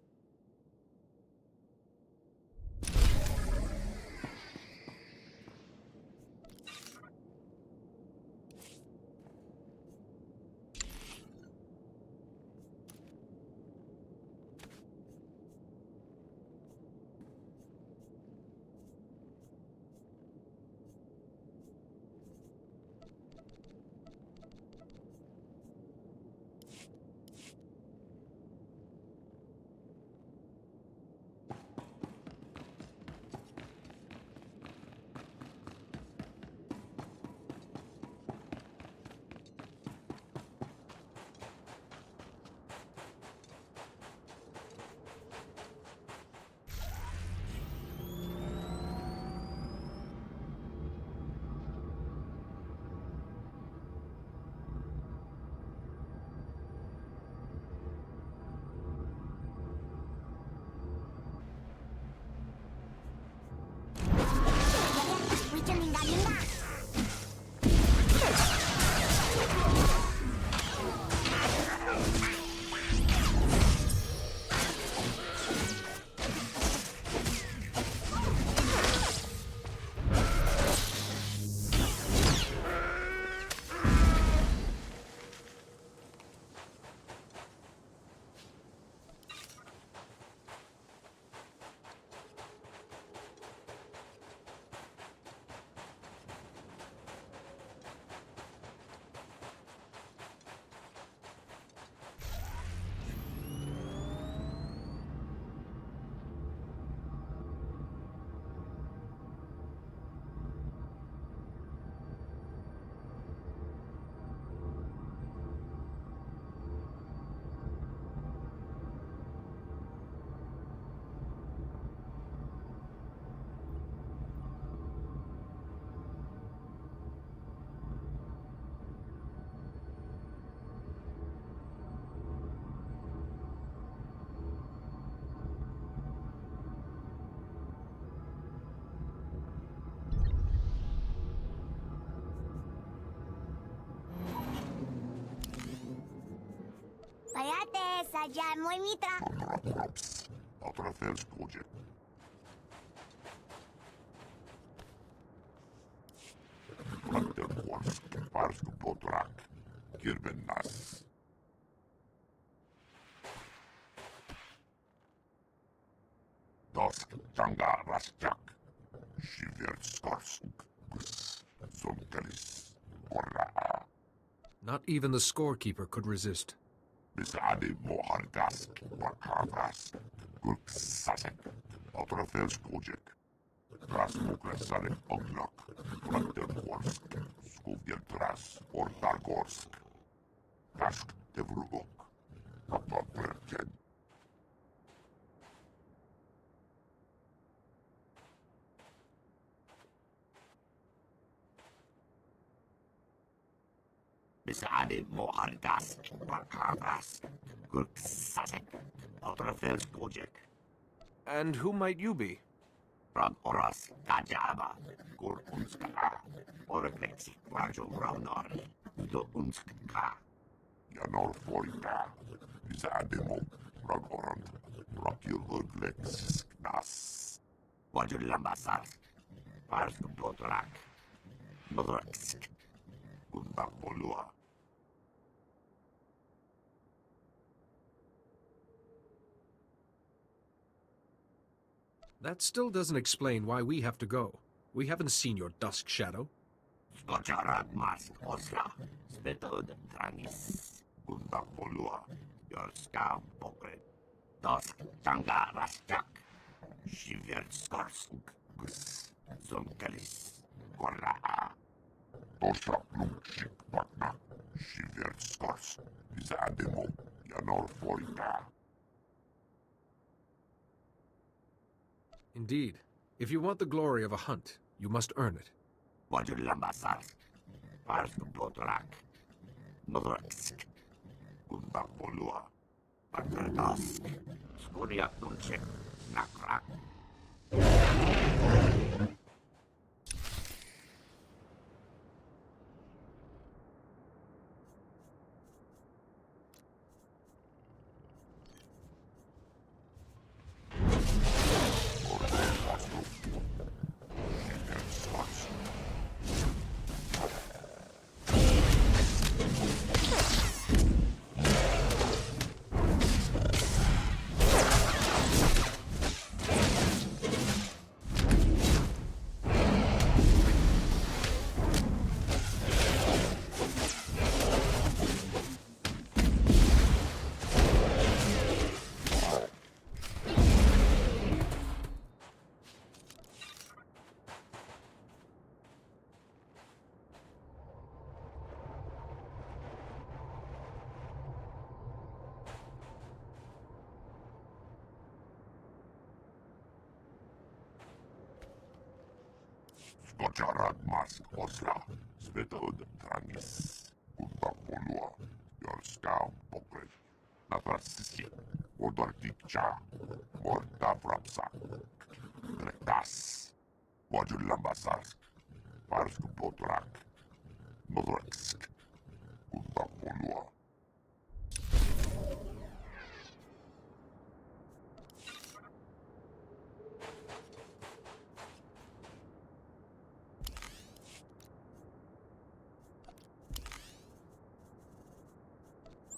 Kayate, sadyan mo mitra. Autofels project. Ranterborsk, Parsk Potrak, Kirben Nas. Dosk, Tanga Rastjak, Shiverskorsk, Zonkelis, Korra. Not even the scorekeeper could resist. Bisade Mohargask, Wakavas, Gurksasek, Autofels project. Rasmukresare Ognok, Ranterborsk, Skuvjeltras, Ortargorsk, Kask Tevrugok, Papaperken. Bisade Mohargask, Wakavas, Gurksasek, Autofels project. And who might you be? From Oras, Kajaba, Gur Unska, Oreflexi, Rajo Raunor, Do Unska, Yanor Forika, Bisademo, Ragorant, Rockil Urglex, Nas, Wajur Lambasar, Pars Potrak, Modrax, Gundam Bolua. That still doesn't explain why we have to go. We haven't seen your dusk shadow. Skocharat Mas Osla, Spetod Tranis, Gundam Bolua, your scam pocket, Dusk Tanga Rastjak, Shiverskorsk, Gus, Zonkelis, Korra, Tosha Plumchik Patna, Shiverskorsk, Bisademo, Yanor Forika. Indeed. If you want the glory of a hunt, you must earn it. Wajur Lambasar, Pars Potrak, Modrax, Gundam Bolua, Paterdask, Skuriak Dunchek, Nakrak. Skocharat Mas Osla, Spetod Tranis, Gundam Bolua, your scam pocket, Natrasisi, Odortikcha, Morta Brapsa, Rektas, Wajur Lambasar, Pars Potrak, Modrax, Gundam Bolua.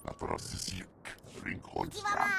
Natrasisi, Ringholzram.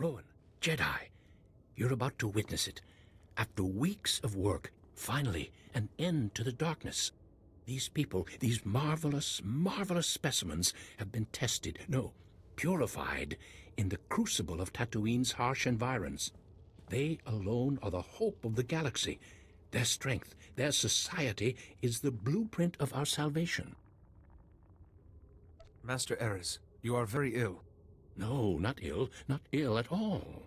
Rowan, Jedi, you're about to witness it. After weeks of work, finally, an end to the darkness. These people, these marvelous, marvelous specimens have been tested, no, purified, in the crucible of Tatooine's harsh environs. They alone are the hope of the galaxy. Their strength, their society is the blueprint of our salvation. Master Eris, you are very ill. No, not ill at all.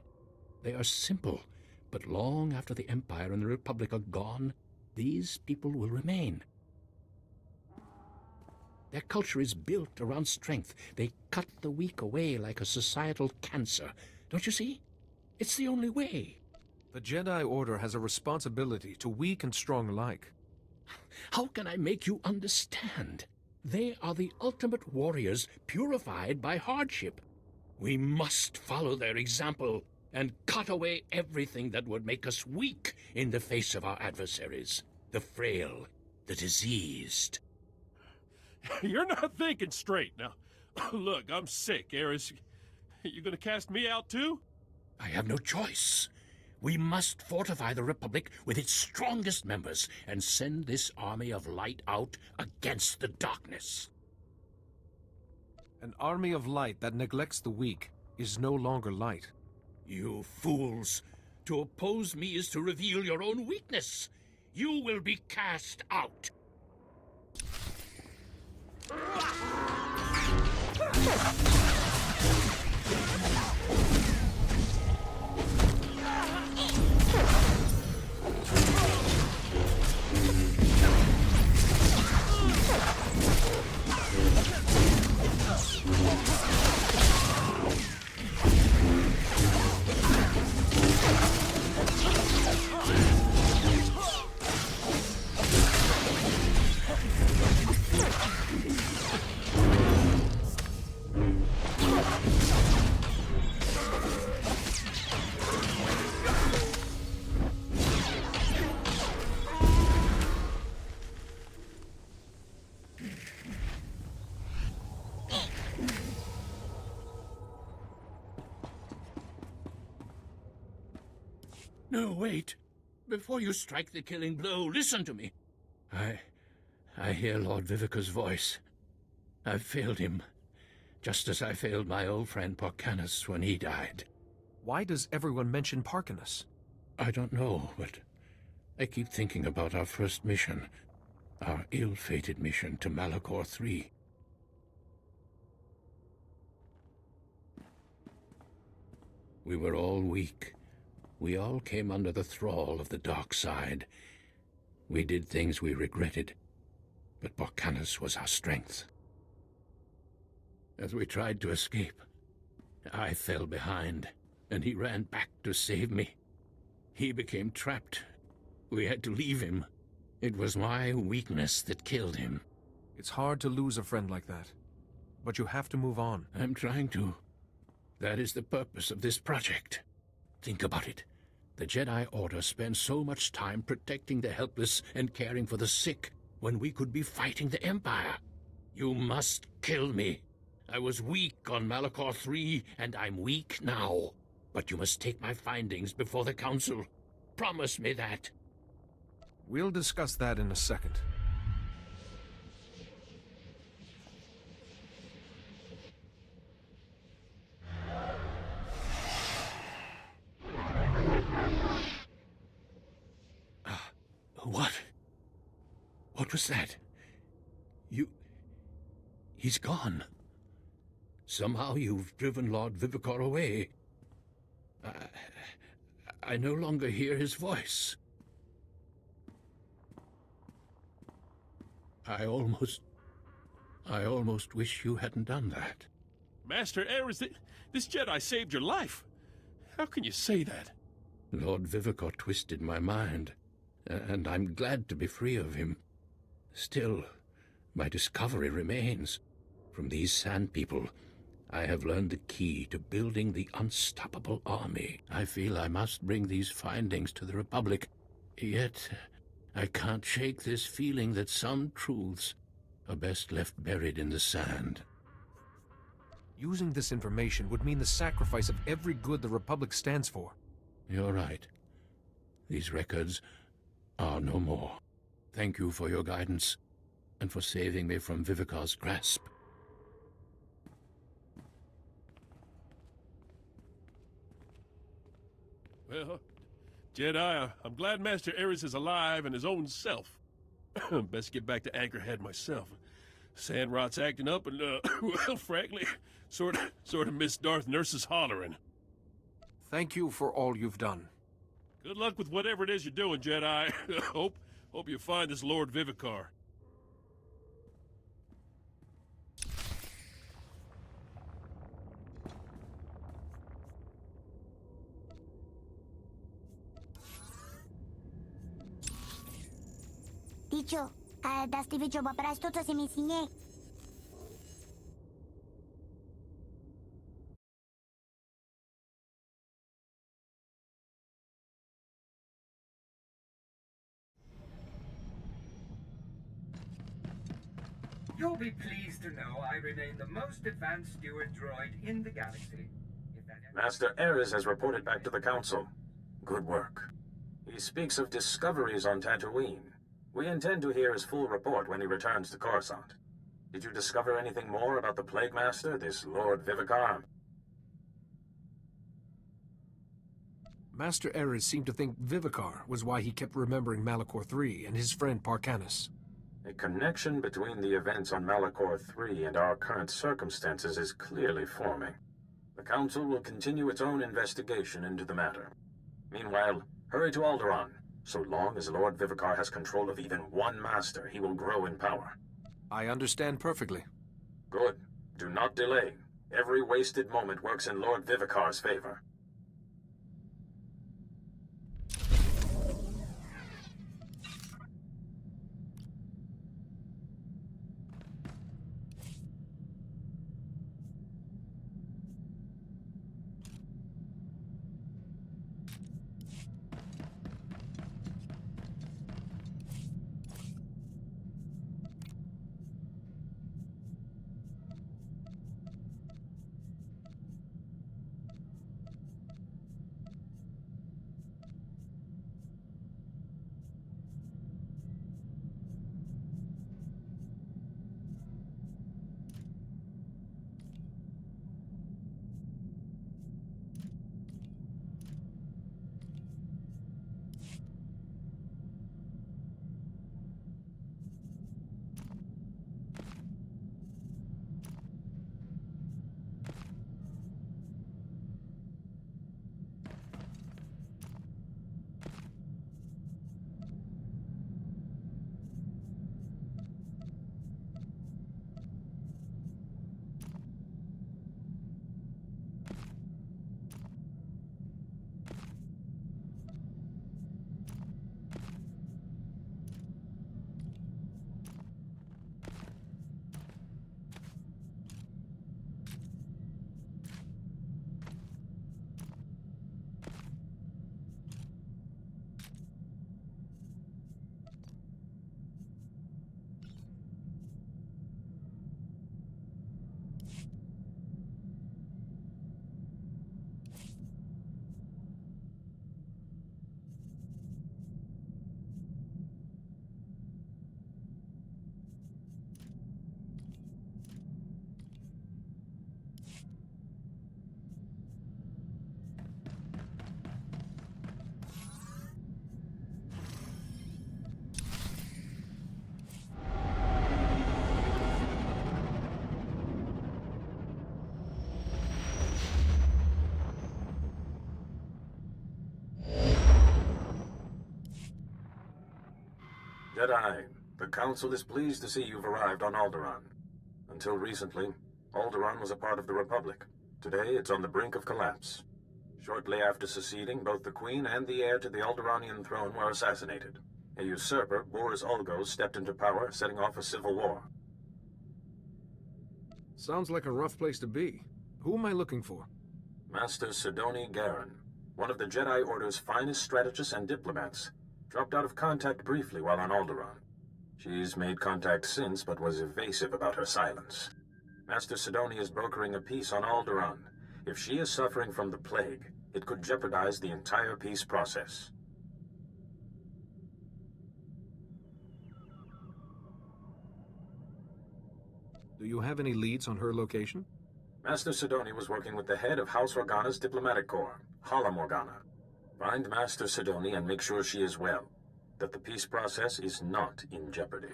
They are simple, but long after the Empire and the Republic are gone, these people will remain. Their culture is built around strength. They cut the weak away like a societal cancer. Don't you see? It's the only way. The Jedi Order has a responsibility to weak and strong alike. How can I make you understand? They are the ultimate warriors purified by hardship. We must follow their example and cut away everything that would make us weak in the face of our adversaries. The frail, the diseased. You're not thinking straight. Now, look, I'm sick, Eris. You gonna cast me out too? I have no choice. We must fortify the Republic with its strongest members and send this army of light out against the darkness. An army of light that neglects the weak is no longer light. You fools! To oppose me is to reveal your own weakness. You will be cast out. No, wait. Before you strike the killing blow, listen to me. I hear Lord Vivica's voice. I've failed him, just as I failed my old friend Porcanus when he died. Why does everyone mention Parkinus? I don't know, but I keep thinking about our first mission, our ill-fated mission to Malachor III. We were all weak. We all came under the thrall of the dark side. We did things we regretted, but Porcanus was our strength. As we tried to escape, I fell behind, and he ran back to save me. He became trapped. We had to leave him. It was my weakness that killed him. It's hard to lose a friend like that, but you have to move on. I'm trying to. That is the purpose of this project. Think about it. The Jedi Order spends so much time protecting the helpless and caring for the sick when we could be fighting the Empire. You must kill me. I was weak on Malachor III, and I'm weak now. But you must take my findings before the Council. Promise me that. We'll discuss that in a second. What? What was that? He's gone. Somehow you've driven Lord Vivicor away. I no longer hear his voice. I almost wish you hadn't done that. Master Eris, this Jedi saved your life. How can you say that? Lord Vivicor twisted my mind, and I'm glad to be free of him. Still, my discovery remains. From these Sand People, I have learned the key to building the unstoppable army. I feel I must bring these findings to the Republic. Yet, I can't shake this feeling that some truths are best left buried in the sand. Using this information would mean the sacrifice of every good the Republic stands for. You're right. These records are no more. Thank you for your guidance, and for saving me from Vivicar's grasp. Well, Jedi, I'm glad Master Ares is alive and his own self. Best get back to Anchorhead myself. Sandrot's acting up and, well, frankly, sort of miss Darth Nurse's hollering. Thank you for all you've done. Good luck with whatever it is you're doing, Jedi. Hope you find this Lord Vivicar. Dicho, das ty video poprać to, co si myslíně? You'll be pleased to know I remain the most advanced steward droid in the galaxy. Master Ares has reported back to the Council. Good work. He speaks of discoveries on Tatooine. We intend to hear his full report when he returns to Coruscant. Did you discover anything more about the Plague Master, this Lord Vivicar? Master Ares seemed to think Vivicar was why he kept remembering Malachor III and his friend Parkanis. A connection between the events on Malachor III and our current circumstances is clearly forming. The Council will continue its own investigation into the matter. Meanwhile, hurry to Alderaan. So long as Lord Vivicar has control of even one master, he will grow in power. I understand perfectly. Good. Do not delay. Every wasted moment works in Lord Vivicar's favor. Jedi, the Council is pleased to see you've arrived on Alderaan. Until recently, Alderaan was a part of the Republic. Today, it's on the brink of collapse. Shortly after seceding, both the Queen and the heir to the Alderaanian throne were assassinated. A usurper, Boris Ulgos, stepped into power, setting off a civil war. Sounds like a rough place to be. Who am I looking for? Master Sidoni Garen, one of the Jedi Order's finest strategists and diplomats. Dropped out of contact briefly while on Alderaan. She's made contact since, but was evasive about her silence. Master Sidoni is brokering a peace on Alderaan. If she is suffering from the plague, it could jeopardize the entire peace process. Do you have any leads on her location? Master Sidoni was working with the head of House Organa's diplomatic corps, Hala Morgana. Find Master Sidoni and make sure she is well, that the peace process is not in jeopardy.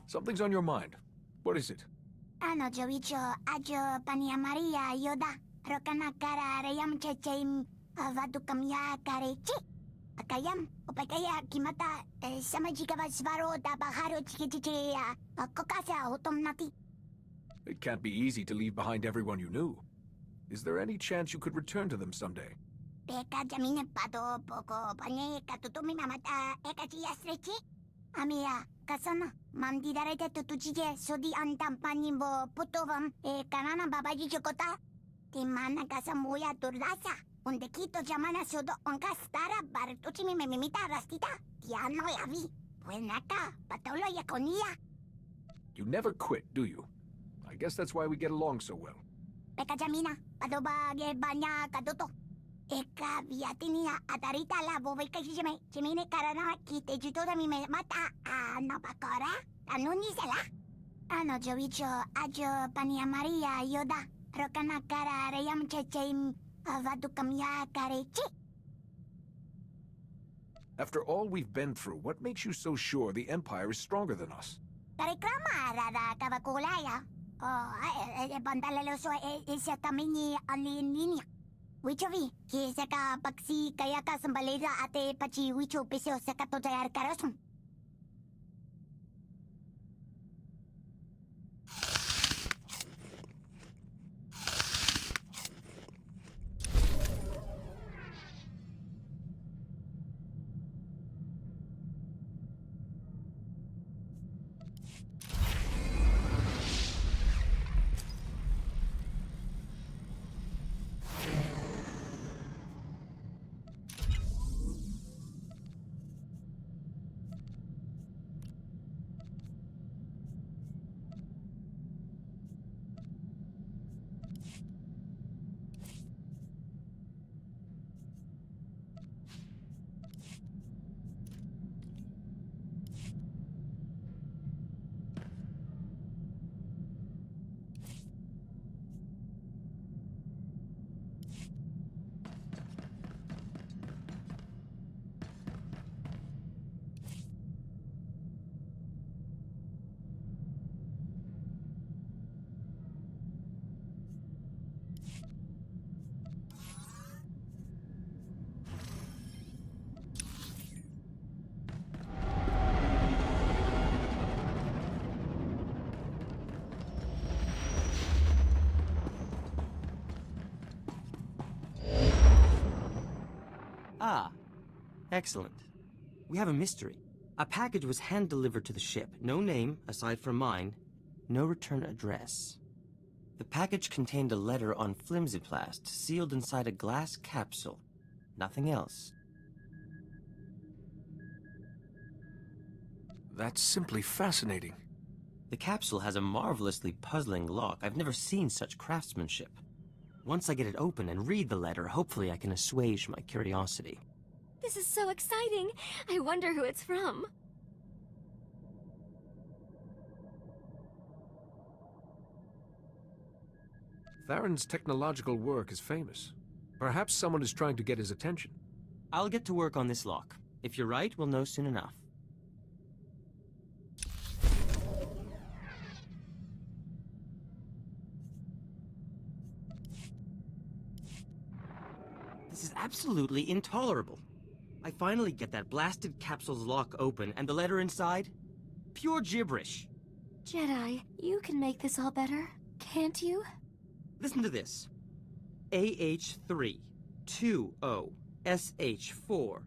Something's on your mind. What is it? Jovicho, ajo pania Maria yoda, rokana kara reyam chechim, avadukamya karechi. Akayam, opakaya kimata, samajika vasvaro da baharo chikichichi, kokasa otomnati. It can't be easy to leave behind everyone you knew. Is there any chance you could return to them someday? Peka jamine pado poko panye katutumi mamata ekachiyastrechi. Amia, kasana, mam didarete tutuchije sodi antampanimbo putovam kanana babaji chokota. Timana kasamuya turlasa. Unde quito llamana sodo onkastara bartuchimi memimita rastita. Tiano yavi. Buenaka, patolo yakonia. You never quit, do you? I guess that's why we get along so well. Peka jamina, padoba ge banya katuto. Eka viatinia atarita la bobeka shime chimine karana kite juto da mi mata no pakora anuni sala ano jovicho ajo pania Maria yoda rokana kara reyam chechim avadukamya karechi. After all we've been through, what makes you so sure the Empire is stronger than us? Karekrama rada kavakulaya. Oh, bandaleloso ese tamini alinini. Wichovi, kisa ka paksi kaya ka sambaleda ate pachi wicho pisyo sa katotayar karosum. Ah, excellent. We have a mystery. A package was hand-delivered to the ship. No name, aside from mine. No return address. The package contained a letter on flimsiplast, sealed inside a glass capsule. Nothing else. That's simply fascinating. The capsule has a marvelously puzzling lock. I've never seen such craftsmanship. Once I get it open and read the letter, hopefully I can assuage my curiosity. This is so exciting. I wonder who it's from. Theron's technological work is famous. Perhaps someone is trying to get his attention. I'll get to work on this lock. If you're right, we'll know soon enough. This is absolutely intolerable. I finally get that blasted capsule's lock open, and the letter inside? Pure gibberish. Jedi, you can make this all better, can't you? Listen to this. AH3 20 SH4.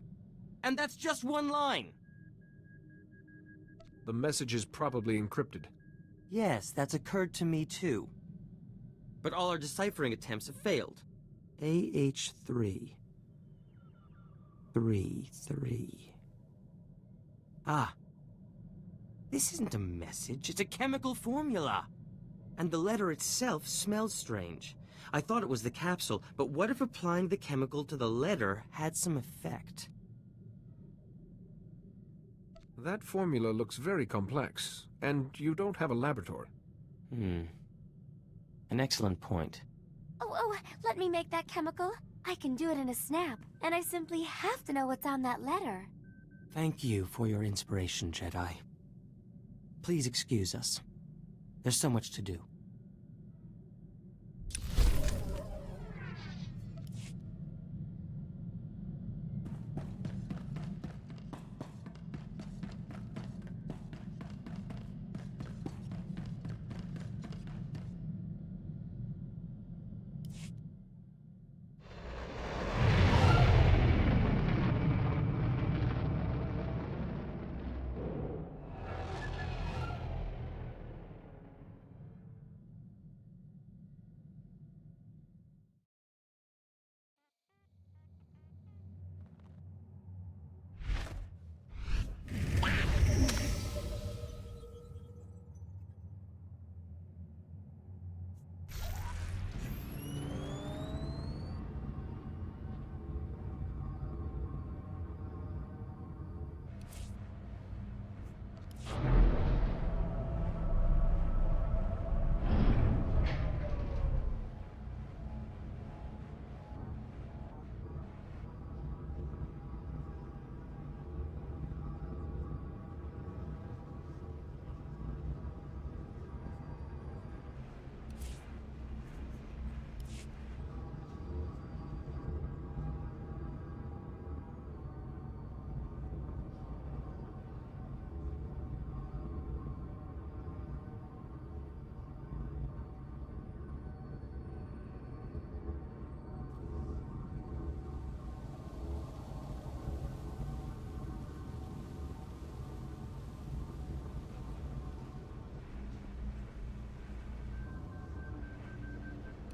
And that's just one line. The message is probably encrypted. Yes, that's occurred to me too. But all our deciphering attempts have failed. AH3 33. Ah. This isn't a message, it's a chemical formula. And the letter itself smells strange. I thought it was the capsule, but what if applying the chemical to the letter had some effect? That formula looks very complex, and you don't have a laboratory. An excellent point. Oh, let me make that chemical. I can do it in a snap, and I simply have to know what's on that letter. Thank you for your inspiration, Jedi. Please excuse us. There's so much to do.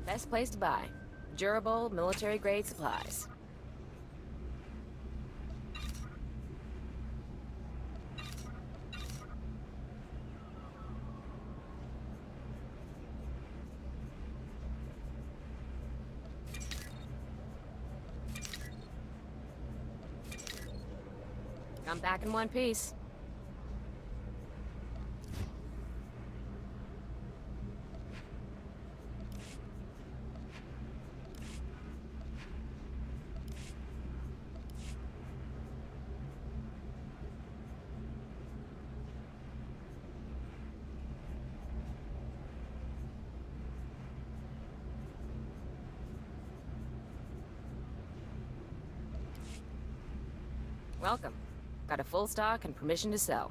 Best place to buy. Durable, military-grade supplies. Come back in one piece. Welcome. Got a full stock and permission to sell.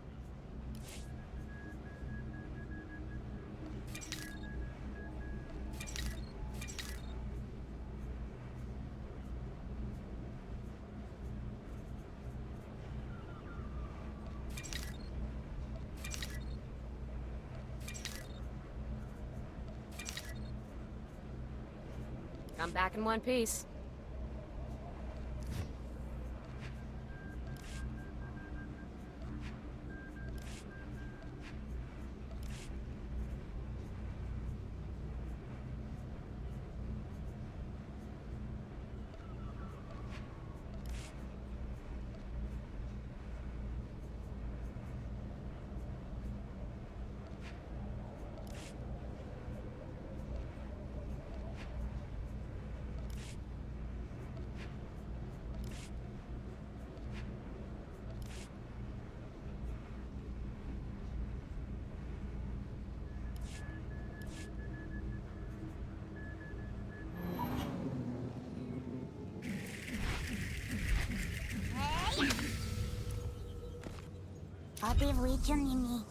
Come back in one piece. I'll be with you, Mimi.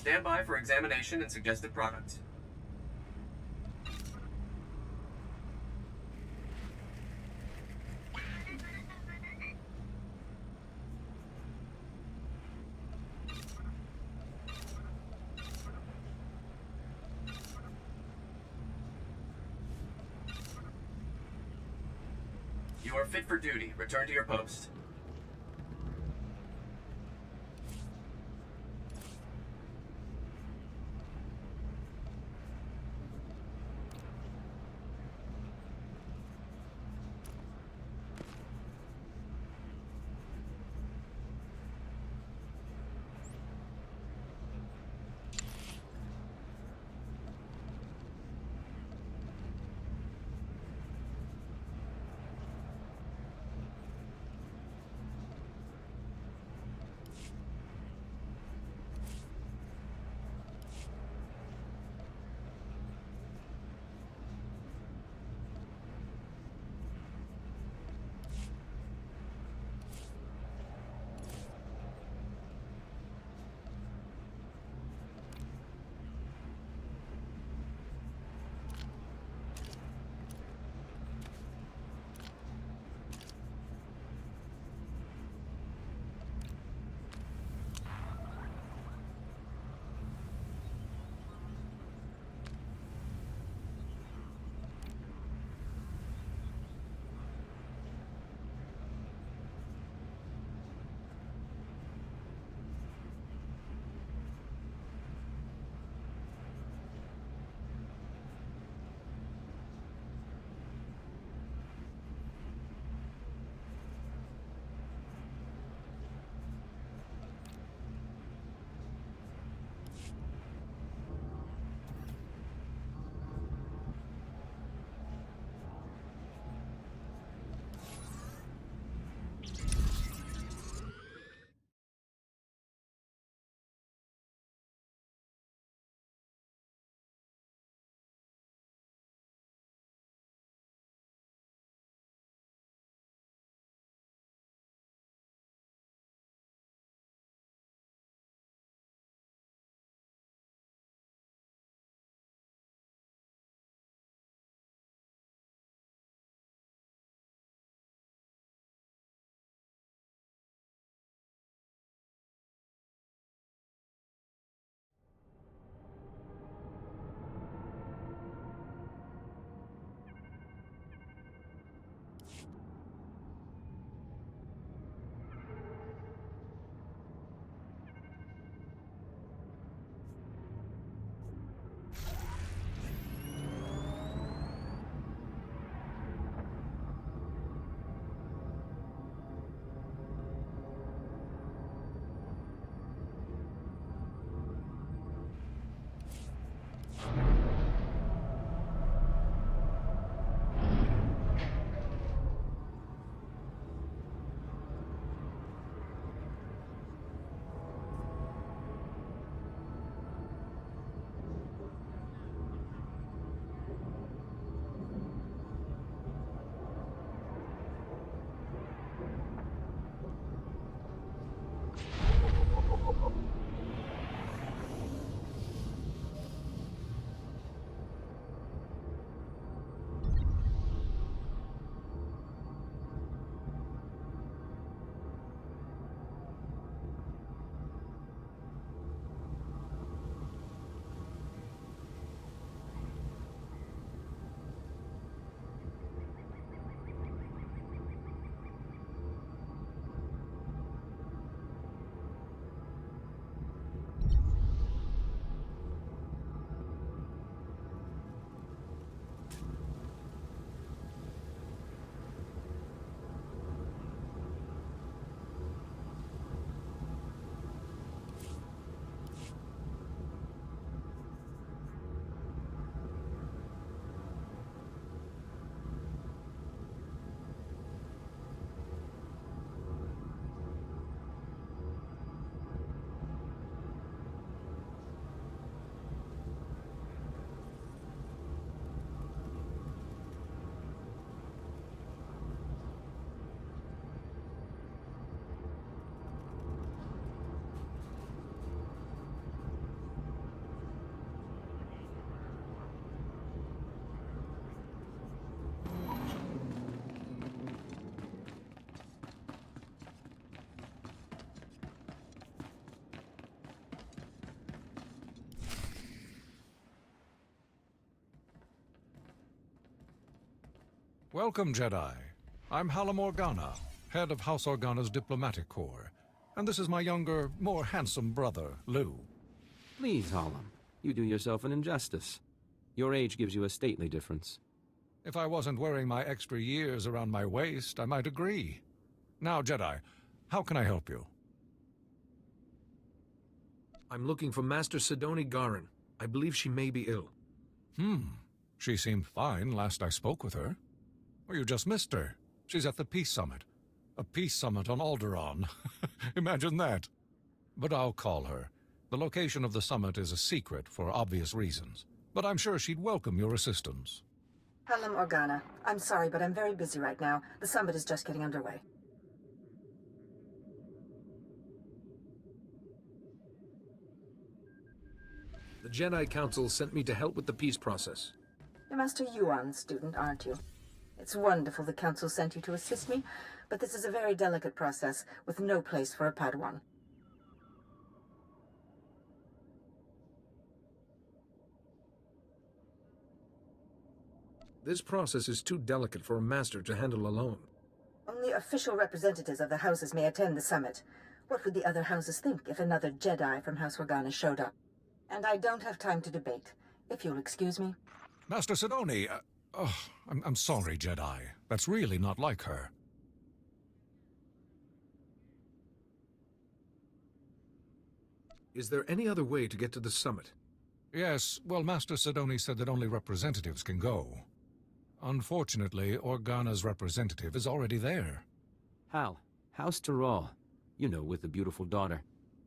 Stand by for examination and suggested product. You are fit for duty. Return to your post. Welcome, Jedi. I'm Hallam Organa, head of House Organa's diplomatic corps. And this is my younger, more handsome brother, Lou. Please, Hallam. You do yourself an injustice. Your age gives you a stately difference. If I wasn't wearing my extra years around my waist, I might agree. Now, Jedi, how can I help you? I'm looking for Master Sidoni Garin. I believe she may be ill. She seemed fine last I spoke with her. Or you just missed her. She's at the Peace Summit. A peace summit on Alderaan. Imagine that. But I'll call her. The location of the summit is a secret for obvious reasons. But I'm sure she'd welcome your assistance. Hallam Organa. I'm sorry, but I'm very busy right now. The summit is just getting underway. The Jedi Council sent me to help with the peace process. You're Master Yuan's student, aren't you? It's wonderful the Council sent you to assist me, but this is a very delicate process with no place for a Padawan. This process is too delicate for a master to handle alone. Only official representatives of the houses may attend the summit. What would the other houses think if another Jedi from House Organa showed up? And I don't have time to debate. If you'll excuse me. Master Sidoni, I'm sorry, Jedi. That's really not like her. Is there any other way to get to the summit? Yes, well, Master Sidoni said that only representatives can go. Unfortunately, Organa's representative is already there. Hal, House Tyrrell. You know, with the beautiful daughter.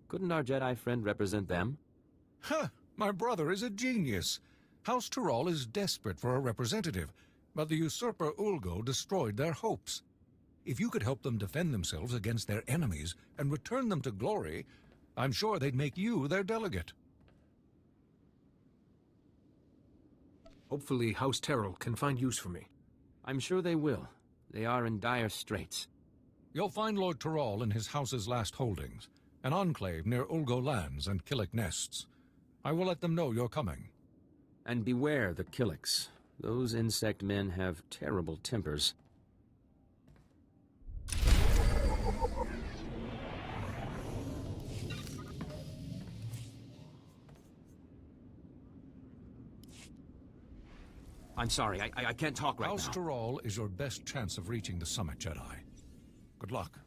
Couldn't our Jedi friend represent them? Huh! My brother is a genius. House Tyrrell is desperate for a representative, but the usurper Ulgo destroyed their hopes. If you could help them defend themselves against their enemies and return them to glory, I'm sure they'd make you their delegate. Hopefully House Tyrrell can find use for me. I'm sure they will. They are in dire straits. You'll find Lord Tyrrell in his house's last holdings, an enclave near Ulgo lands and Killik nests. I will let them know you're coming. And beware the Killiks. Those insect men have terrible tempers. I'm sorry, I can't talk right now. House Tyrrell is your best chance of reaching the summit, Jedi. Good luck.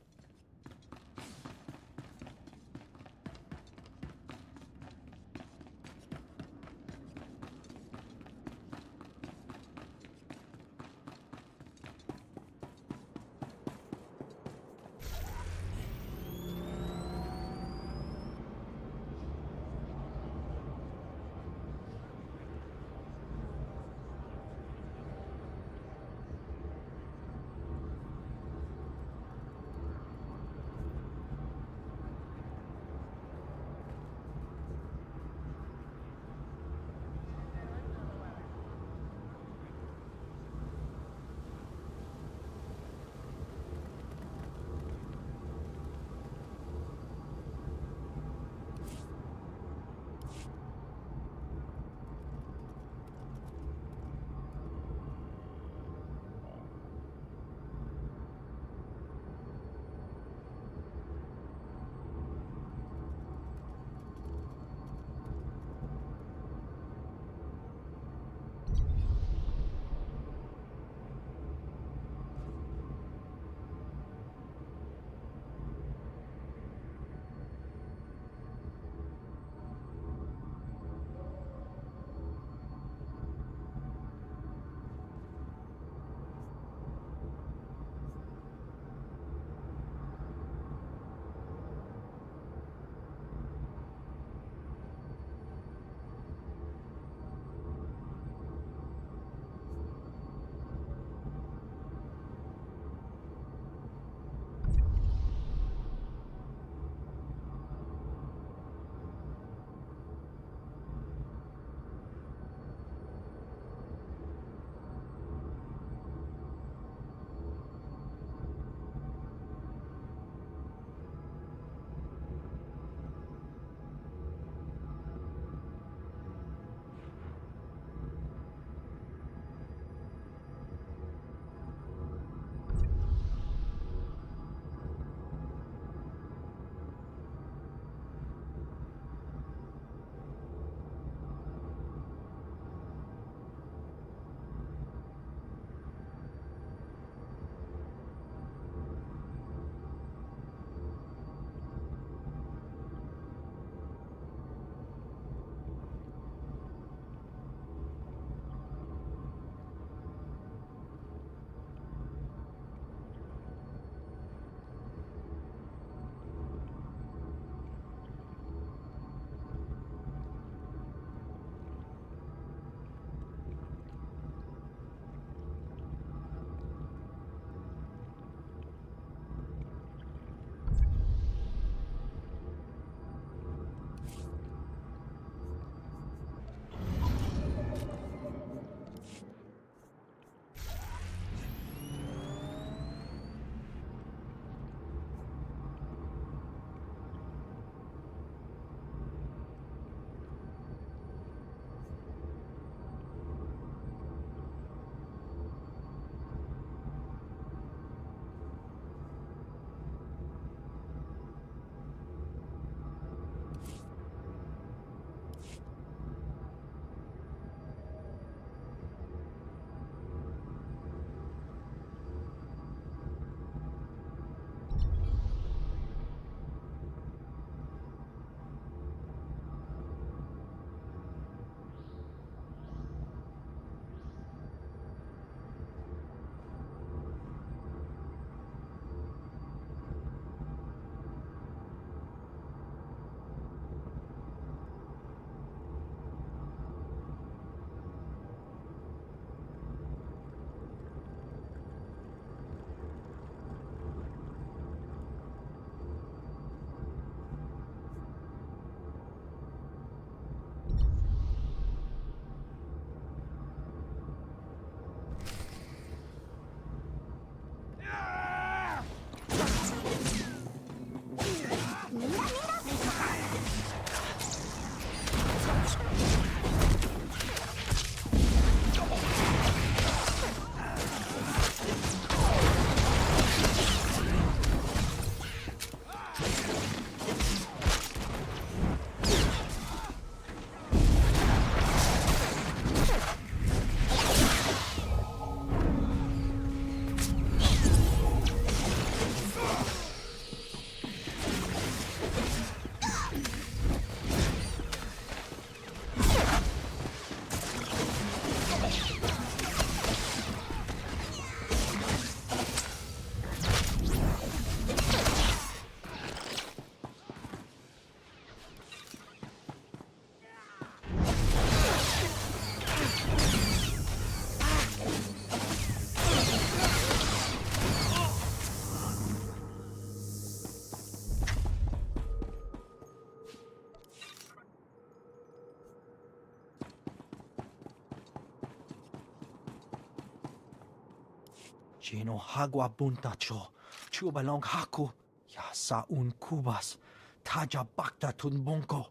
Jeno hagwa buntacho, chubalong haku, ya saun kubas, taja bakta tunbonko.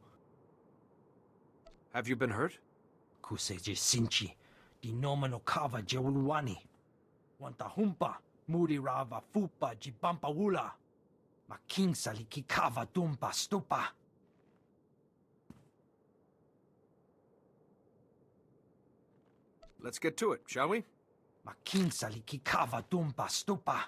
Have you been hurt? Kuseje sinchi, di nomano kava jeulwani. Wanta humpa, muri rava fupa jibampa wula. Making saliki kava dumpa stupa. Let's get to it, shall we? Making saliki kava dumpa stupa.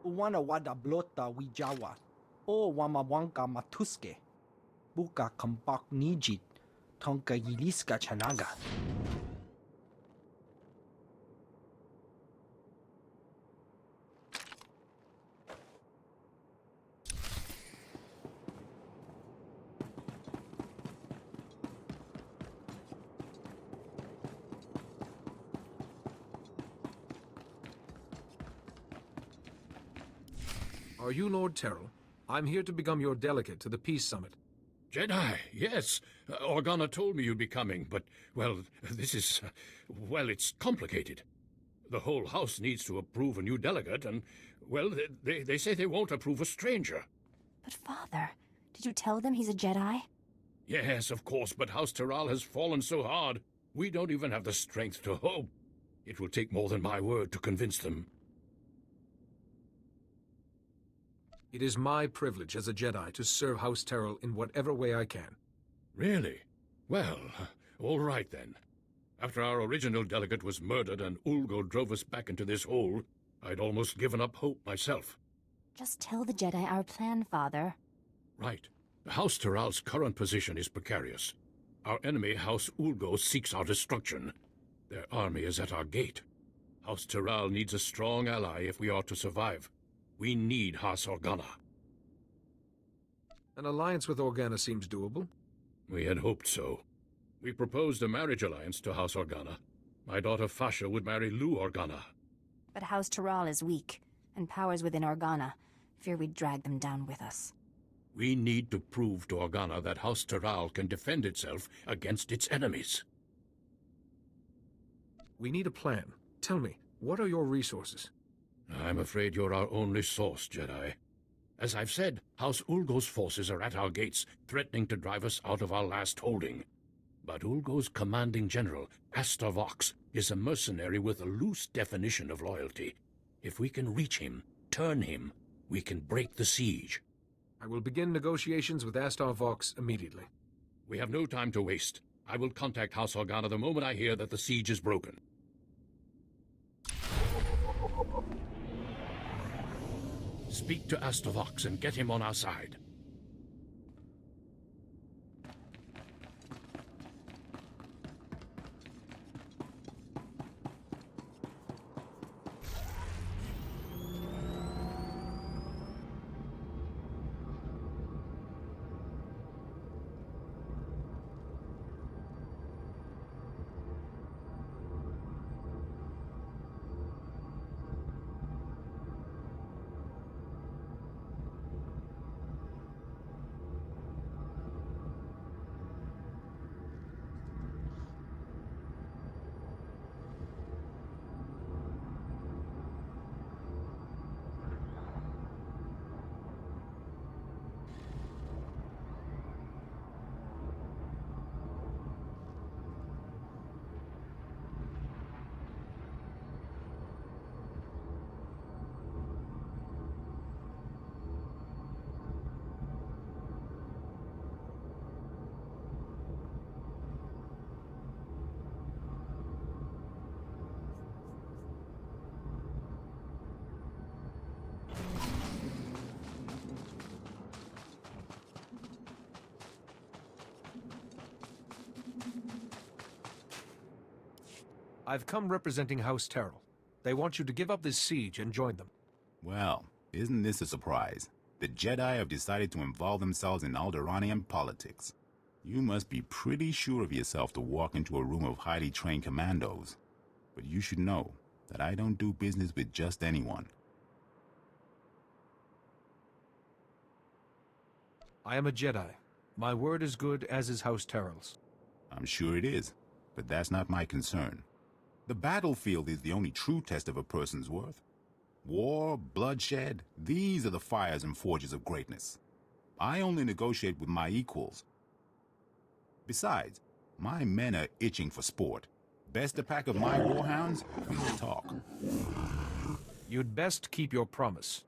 Wana wada blota wijawa, o wamawanka matuske, buka kambak nijit, tonka yiliska chanaga. Are you Lord Terrell? I'm here to become your delegate to the Peace Summit. Jedi, yes. Organa told me you'd be coming, but, well, this is... well, it's complicated. The whole house needs to approve a new delegate, and, well, they say they won't approve a stranger. But, Father, did you tell them he's a Jedi? Yes, of course, but House Terral has fallen so hard, we don't even have the strength to hope. It will take more than my word to convince them. It is my privilege as a Jedi to serve House Terrell in whatever way I can. Really? Well, all right then. After our original delegate was murdered and Ulgo drove us back into this hole, I'd almost given up hope myself. Just tell the Jedi our plan, Father. Right. House Terral's current position is precarious. Our enemy, House Ulgo, seeks our destruction. Their army is at our gate. House Terral needs a strong ally if we are to survive. We need House Organa. An alliance with Organa seems doable. We had hoped so. We proposed a marriage alliance to House Organa. My daughter Fasha would marry Lou Organa. But House Terral is weak, and powers within Organa fear we'd drag them down with us. We need to prove to Organa that House Terral can defend itself against its enemies. We need a plan. Tell me, what are your resources? I'm afraid you're our only source, Jedi. As I've said, House Ulgo's forces are at our gates, threatening to drive us out of our last holding. But Ulgo's commanding general, Astar Vox, is a mercenary with a loose definition of loyalty. If we can reach him, turn him, we can break the siege. I will begin negotiations with Astar Vox immediately. We have no time to waste. I will contact House Organa the moment I hear that the siege is broken. Speak to Astar Vox and get him on our side. I've come representing House Terrell. They want you to give up this siege and join them. Well, isn't this a surprise? The Jedi have decided to involve themselves in Alderaanian politics. You must be pretty sure of yourself to walk into a room of highly trained commandos. But you should know that I don't do business with just anyone. I am a Jedi. My word is good, as is House Terrell's. I'm sure it is, but that's not my concern. The battlefield is the only true test of a person's worth. War, bloodshed, these are the fires and forges of greatness. I only negotiate with my equals. Besides, my men are itching for sport. Best a pack of my warhounds, we will talk. You'd best keep your promise.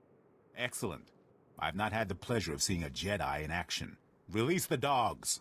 Excellent. I've not had the pleasure of seeing a Jedi in action. Release the dogs.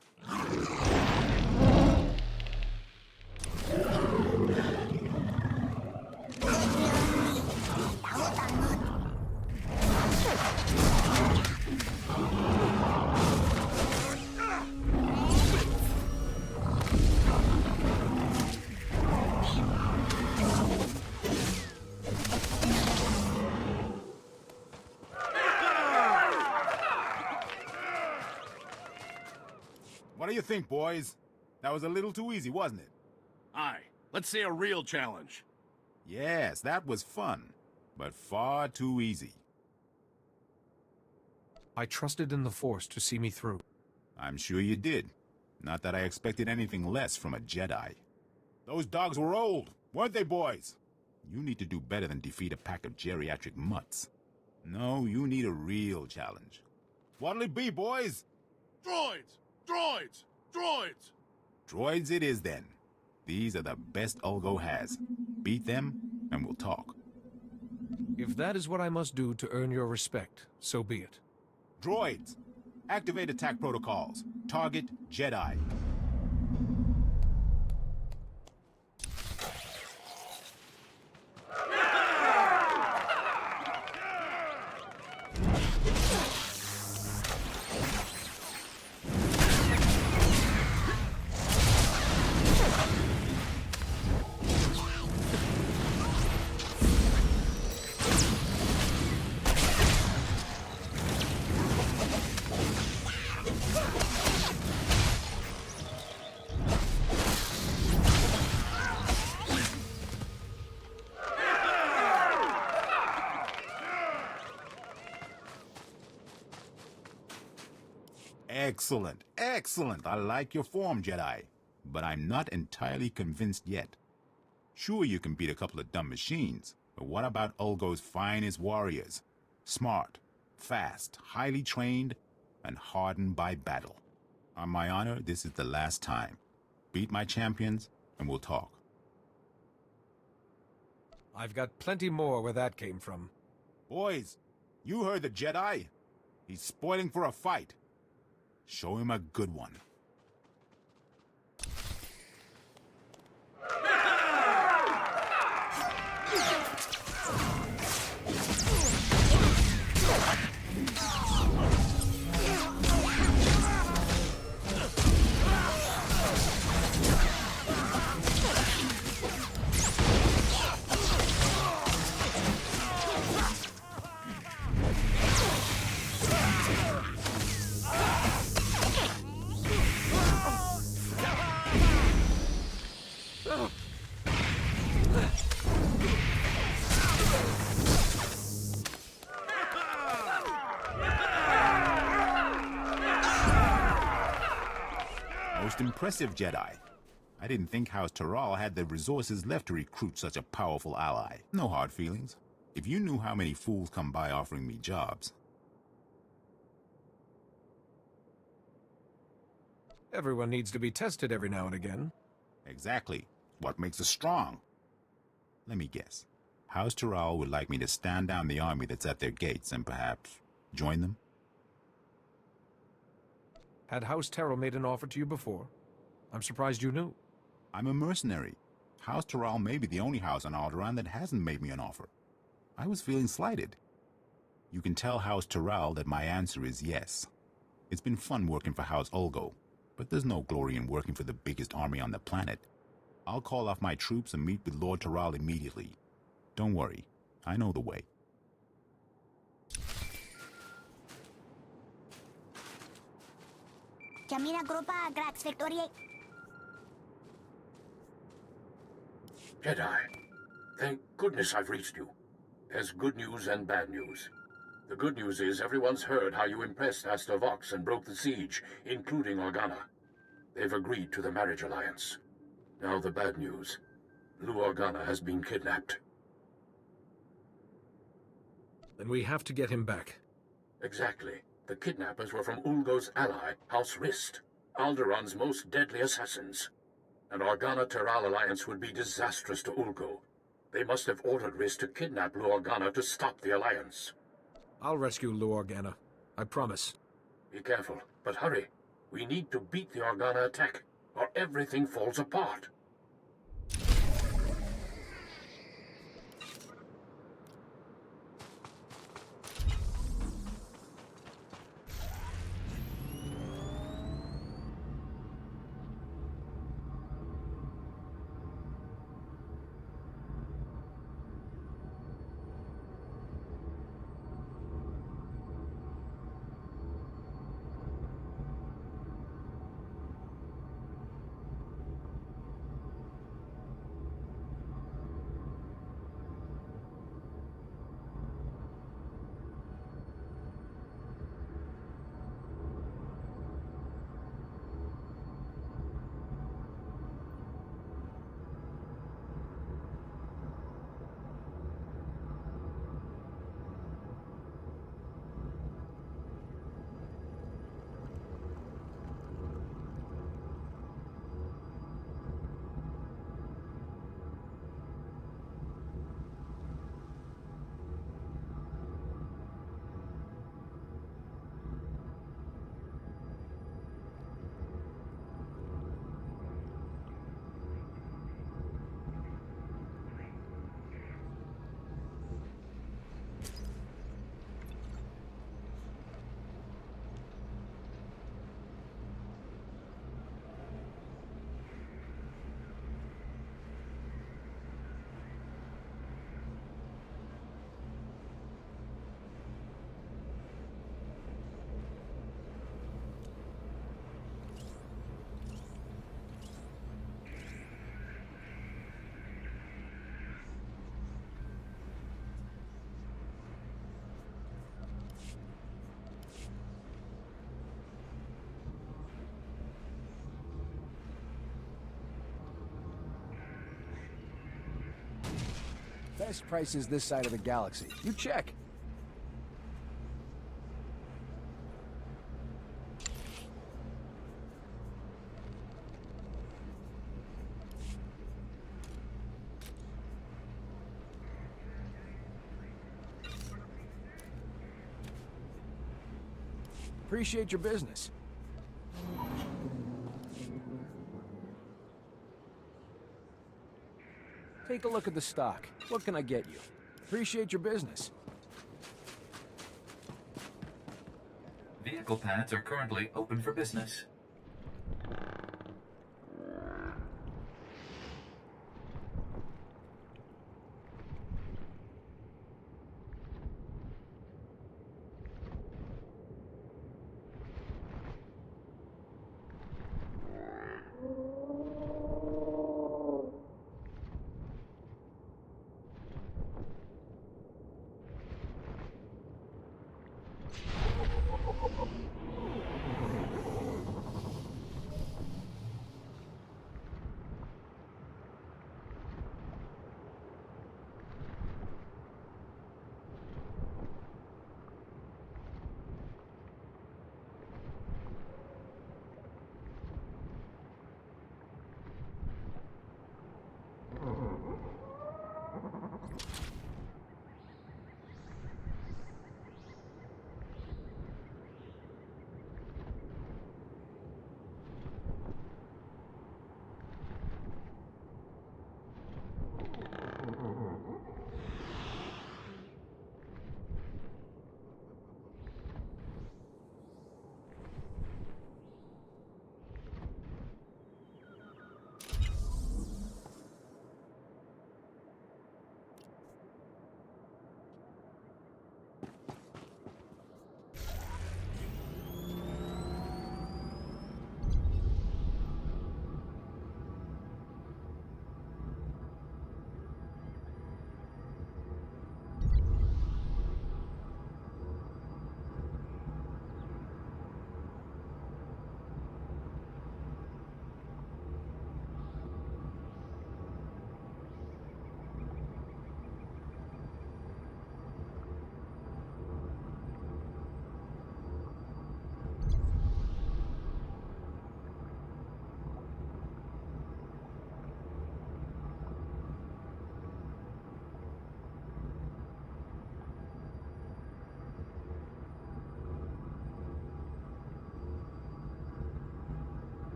What do you think, boys? That was a little too easy, wasn't it? Aye. Let's see a real challenge. Yes, that was fun, but far too easy. I trusted in the Force to see me through. I'm sure you did. Not that I expected anything less from a Jedi. Those dogs were old, weren't they, boys? You need to do better than defeat a pack of geriatric mutts. No, you need a real challenge. What'll it be, boys? Droids! Droids! Droids! Droids it is, then. These are the best Ulgo has. Beat them, and we'll talk. If that is what I must do to earn your respect, so be it. Droids! Activate attack protocols. Target Jedi. Excellent, excellent. I like your form, Jedi. But I'm not entirely convinced yet. Sure, you can beat a couple of dumb machines, but what about Ulgo's finest warriors? Smart, fast, highly trained, and hardened by battle. On my honor, this is the last time. Beat my champions, and we'll talk. I've got plenty more where that came from. Boys, you heard the Jedi. He's spoiling for a fight. Show him a good one. Most impressive, Jedi. I didn't think House Terrell had the resources left to recruit such a powerful ally. No hard feelings. If you knew how many fools come by offering me jobs. Everyone needs to be tested every now and again. Exactly. What makes us strong? Let me guess. House Terrell would like me to stand down the army that's at their gates and perhaps join them? Had House Terrell made an offer to you before? I'm surprised you knew. I'm a mercenary. House Terrell may be the only house on Alderaan that hasn't made me an offer. I was feeling slighted. You can tell House Terrell that my answer is yes. It's been fun working for House Ulgo, but there's no glory in working for the biggest army on the planet. I'll call off my troops and meet with Lord Taral immediately. Don't worry, I know the way. Jamina Grupa, Grax Victoria. Jedi, thank goodness I've reached you. There's good news and bad news. The good news is everyone's heard how you impressed Astor Vox and broke the siege, including Organa. They've agreed to the marriage alliance. Now the bad news. Lou Organa has been kidnapped. Then we have to get him back. Exactly. The kidnappers were from Ulgo's ally, House Rist, Alderaan's most deadly assassins. An Organa-Taral alliance would be disastrous to Ulgo. They must have ordered Rist to kidnap Lou Organa to stop the alliance. I'll rescue Lou Organa. I promise. Be careful, but hurry. We need to beat the Organa attack, or everything falls apart. Best prices this side of the galaxy. You check. Appreciate your business. Take a look at the stock. What can I get you? Appreciate your business. Vehicle pads are currently open for business.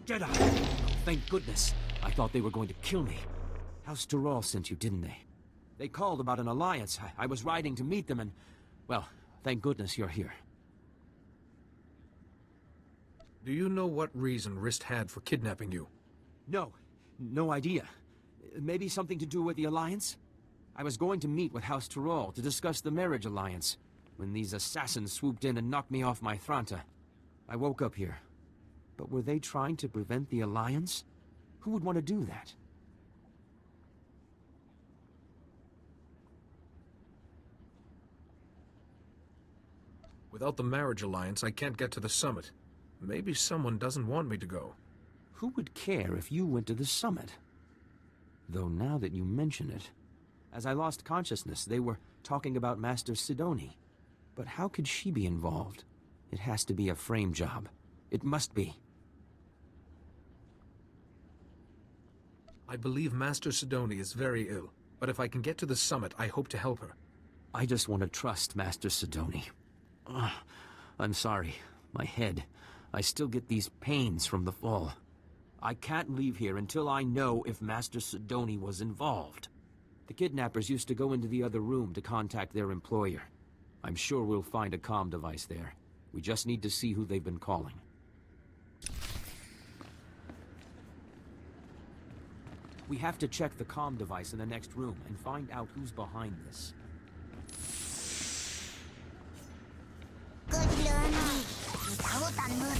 Jedi! Thank goodness. I thought they were going to kill me. House Tyrrell sent you, didn't they? They called about an alliance. I was riding to meet them and... well, thank goodness you're here. Do you know what reason Rist had for kidnapping you? No. No idea. Maybe something to do with the alliance? I was going to meet with House Tyrrell to discuss the marriage alliance, when these assassins swooped in and knocked me off my Thranta. I woke up here. But were they trying to prevent the alliance? Who would want to do that? Without the marriage alliance, I can't get to the summit. Maybe someone doesn't want me to go. Who would care if you went to the summit? Though now that you mention it, as I lost consciousness, they were talking about Master Sidoni. But how could she be involved? It has to be a frame job. It must be. I believe Master Sidoni is very ill, but if I can get to the summit, I hope to help her. I just want to trust Master Sidoni. I'm sorry. My head. I still get these pains from the fall. I can't leave here until I know if Master Sidoni was involved. The kidnappers used to go into the other room to contact their employer. I'm sure we'll find a comm device there. We just need to see who they've been calling. We have to check the comm device in the next room and find out who's behind this. Good learning. Tahutan mo.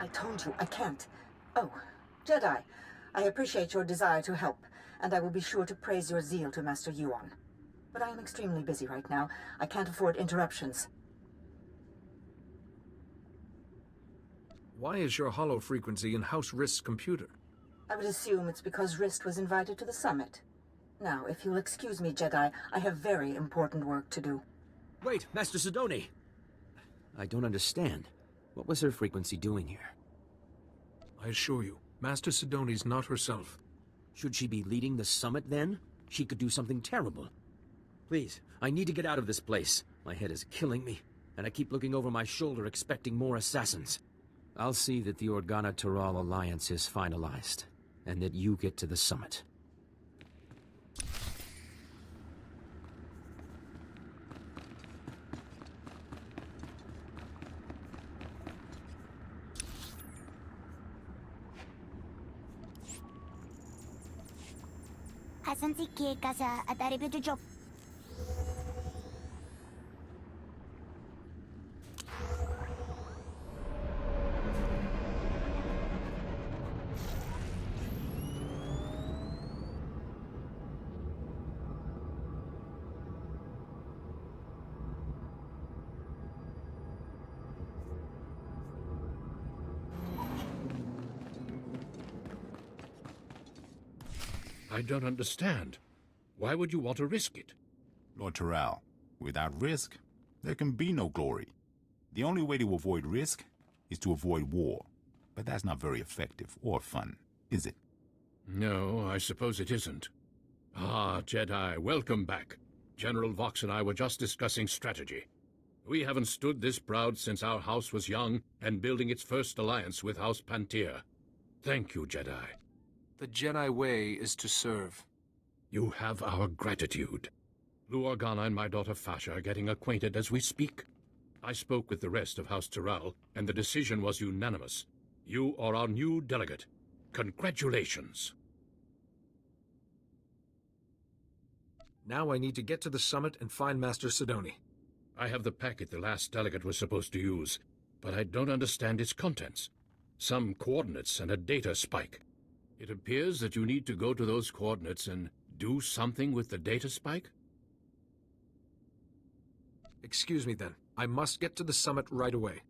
I told you, I can't. Oh, Jedi, I appreciate your desire to help, and I will be sure to praise your zeal to Master Yuan. But I am extremely busy right now. I can't afford interruptions. Why is your hollow frequency in House Rist's computer? I would assume it's because Rist was invited to the summit. Now, if you'll excuse me, Jedi, I have very important work to do. Wait, Master Sidoni! I don't understand. What was her frequency doing here? I assure you, Master Sidoni's not herself. Should she be leading the summit, then? She could do something terrible. Please, I need to get out of this place. My head is killing me, and I keep looking over my shoulder expecting more assassins. I'll see that the Organa-Tyrrell alliance is finalized, and that you get to the summit. Hasan si Kika sa atari bito job. I don't understand. Why would you want to risk it? Lord Terral, without risk, there can be no glory. The only way to avoid risk is to avoid war. But that's not very effective or fun, is it? No, I suppose it isn't. Ah, Jedi, welcome back. General Vox and I were just discussing strategy. We haven't stood this proud since our house was young and building its first alliance with House Pantir. Thank you, Jedi. The Jedi way is to serve. You have our gratitude. Lou Organa and my daughter Fasha are getting acquainted as we speak. I spoke with the rest of House Terral, and the decision was unanimous. You are our new delegate. Congratulations. Now I need to get to the summit and find Master Sidoni. I have the packet the last delegate was supposed to use, but I don't understand its contents. Some coordinates and a data spike. It appears that you need to go to those coordinates and do something with the data spike? Excuse me then. I must get to the summit right away.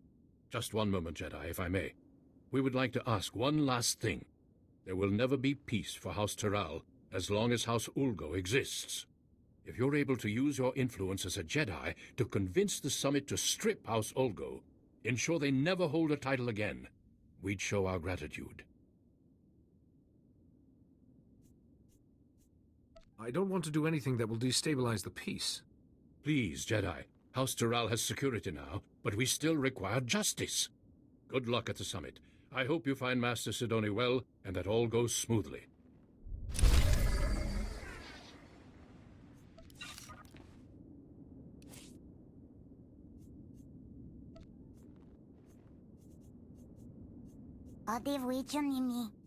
Just one moment, Jedi, if I may. We would like to ask one last thing. There will never be peace for House Terral as long as House Ulgo exists. If you're able to use your influence as a Jedi to convince the summit to strip House Ulgo, ensure they never hold a title again, we'd show our gratitude. I don't want to do anything that will destabilize the peace. Please, Jedi. House Terral has security now, but we still require justice. Good luck at the summit. I hope you find Master Sidoni well, and that all goes smoothly. 어디 위주님이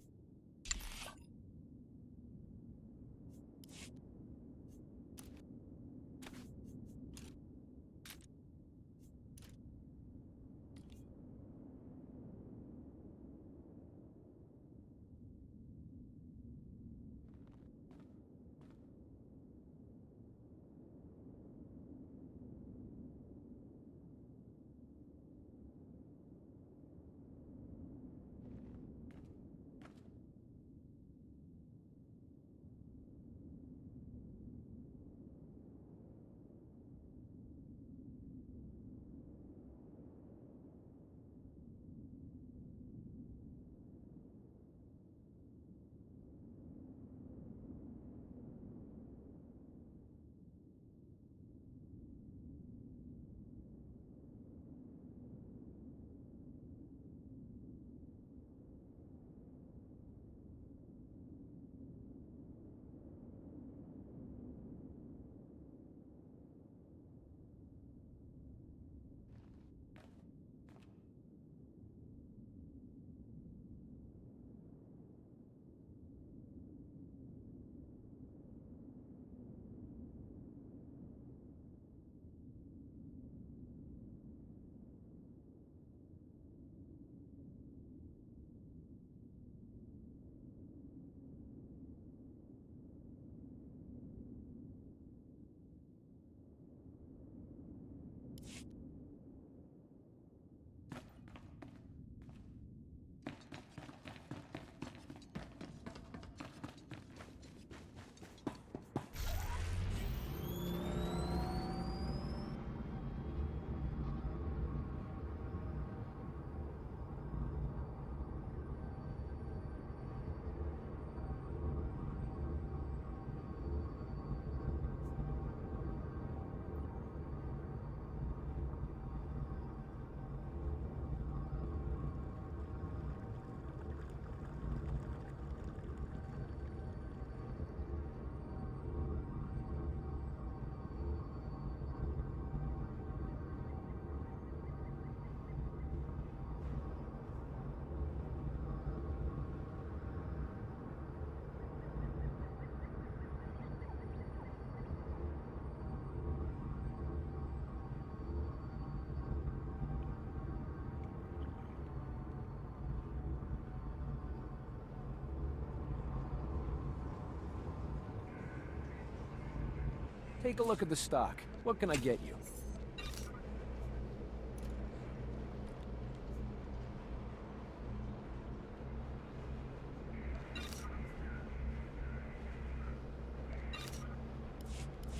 Take a look at the stock. What can I get you?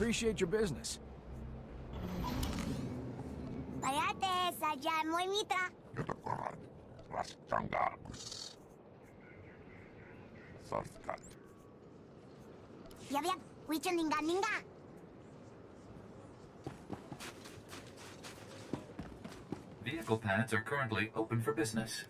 appreciate your business. Kayate, sadyan mo'y mitra. Katakoran. Rastangagus. Saskat. Yab, wichon ninga. Vehicle pads are currently open for business.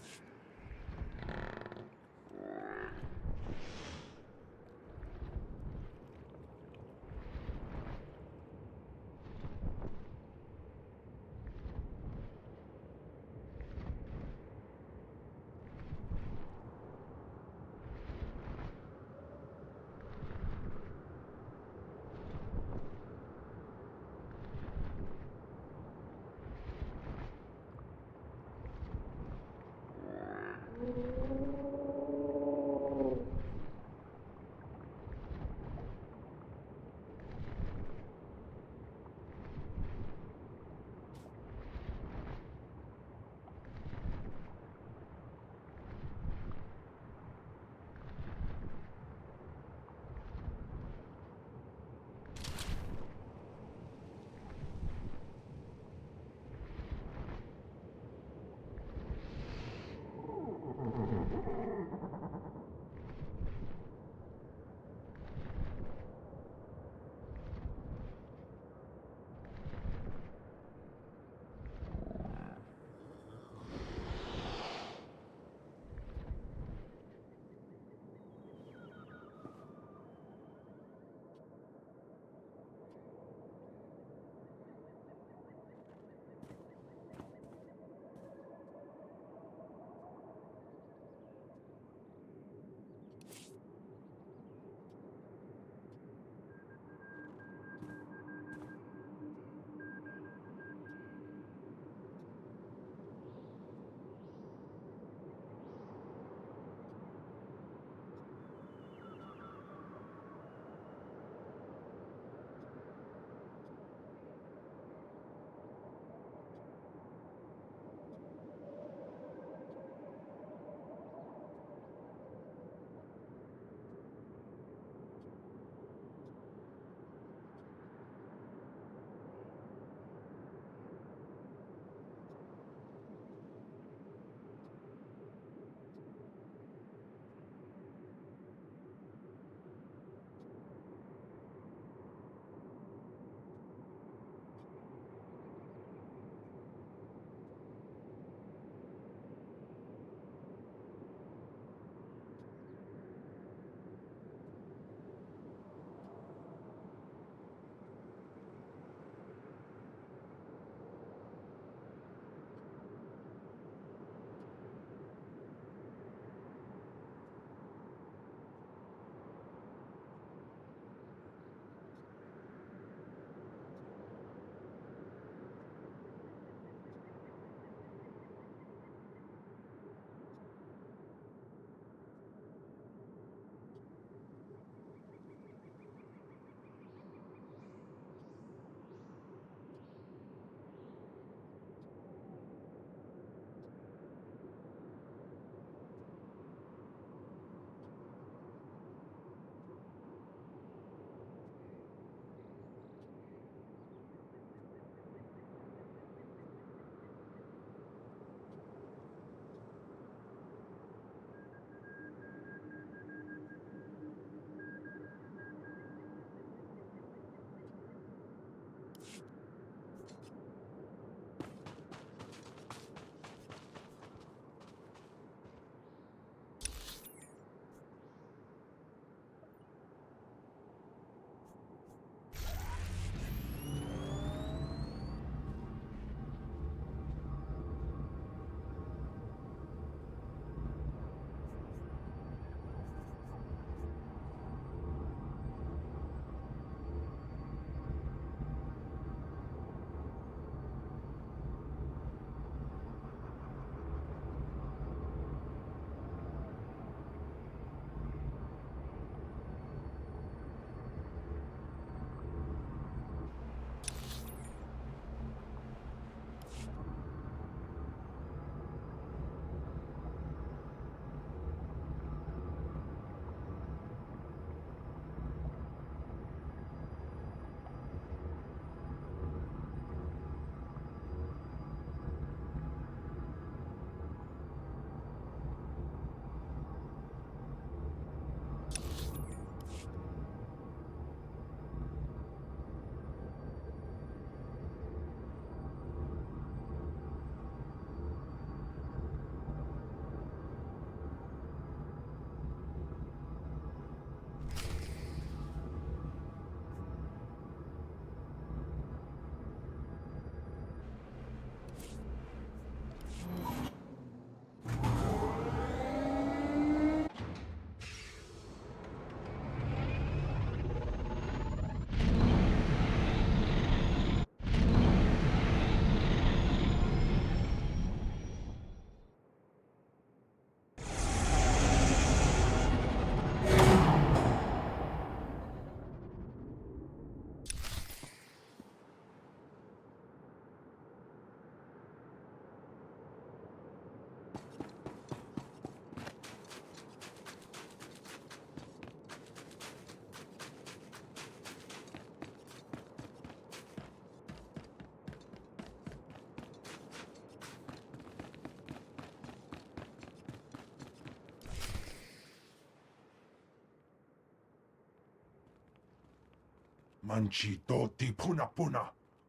Manchito ti puna,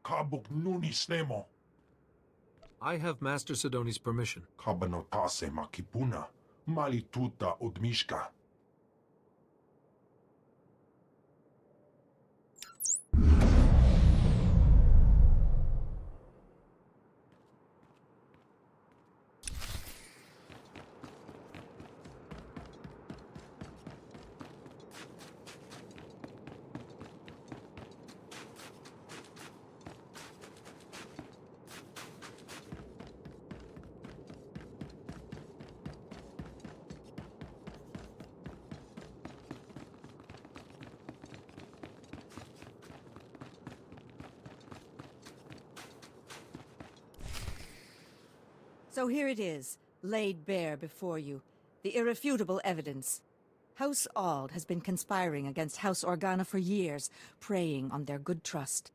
kabuk nuni snemo. I have Master Sidoni's permission. Kabanotase makipuna, malituta udmishka. So here it is, laid bare before you, the irrefutable evidence. House Ald has been conspiring against House Organa for years, preying on their good trust.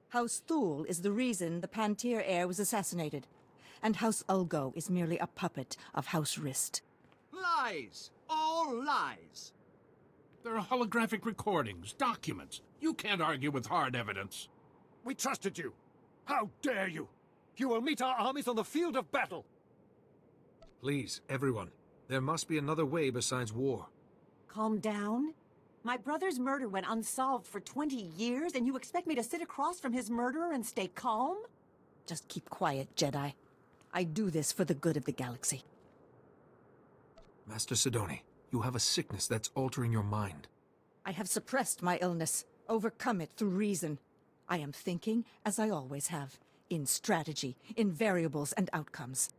House Thule is the reason the Pantir heir was assassinated, and House Ulgo is merely a puppet of House Rist. Lies! All lies! There are holographic recordings, documents. You can't argue with hard evidence. We trusted you. How dare you? You will meet our armies on the field of battle. Please, everyone. There must be another way besides war. Calm down. My brother's murder went unsolved for 20 years, and you expect me to sit across from his murderer and stay calm? Just keep quiet, Jedi. I do this for the good of the galaxy. Master Sidoni, you have a sickness that's altering your mind. I have suppressed my illness, overcome it through reason. I am thinking as I always have, in strategy, in variables and outcomes.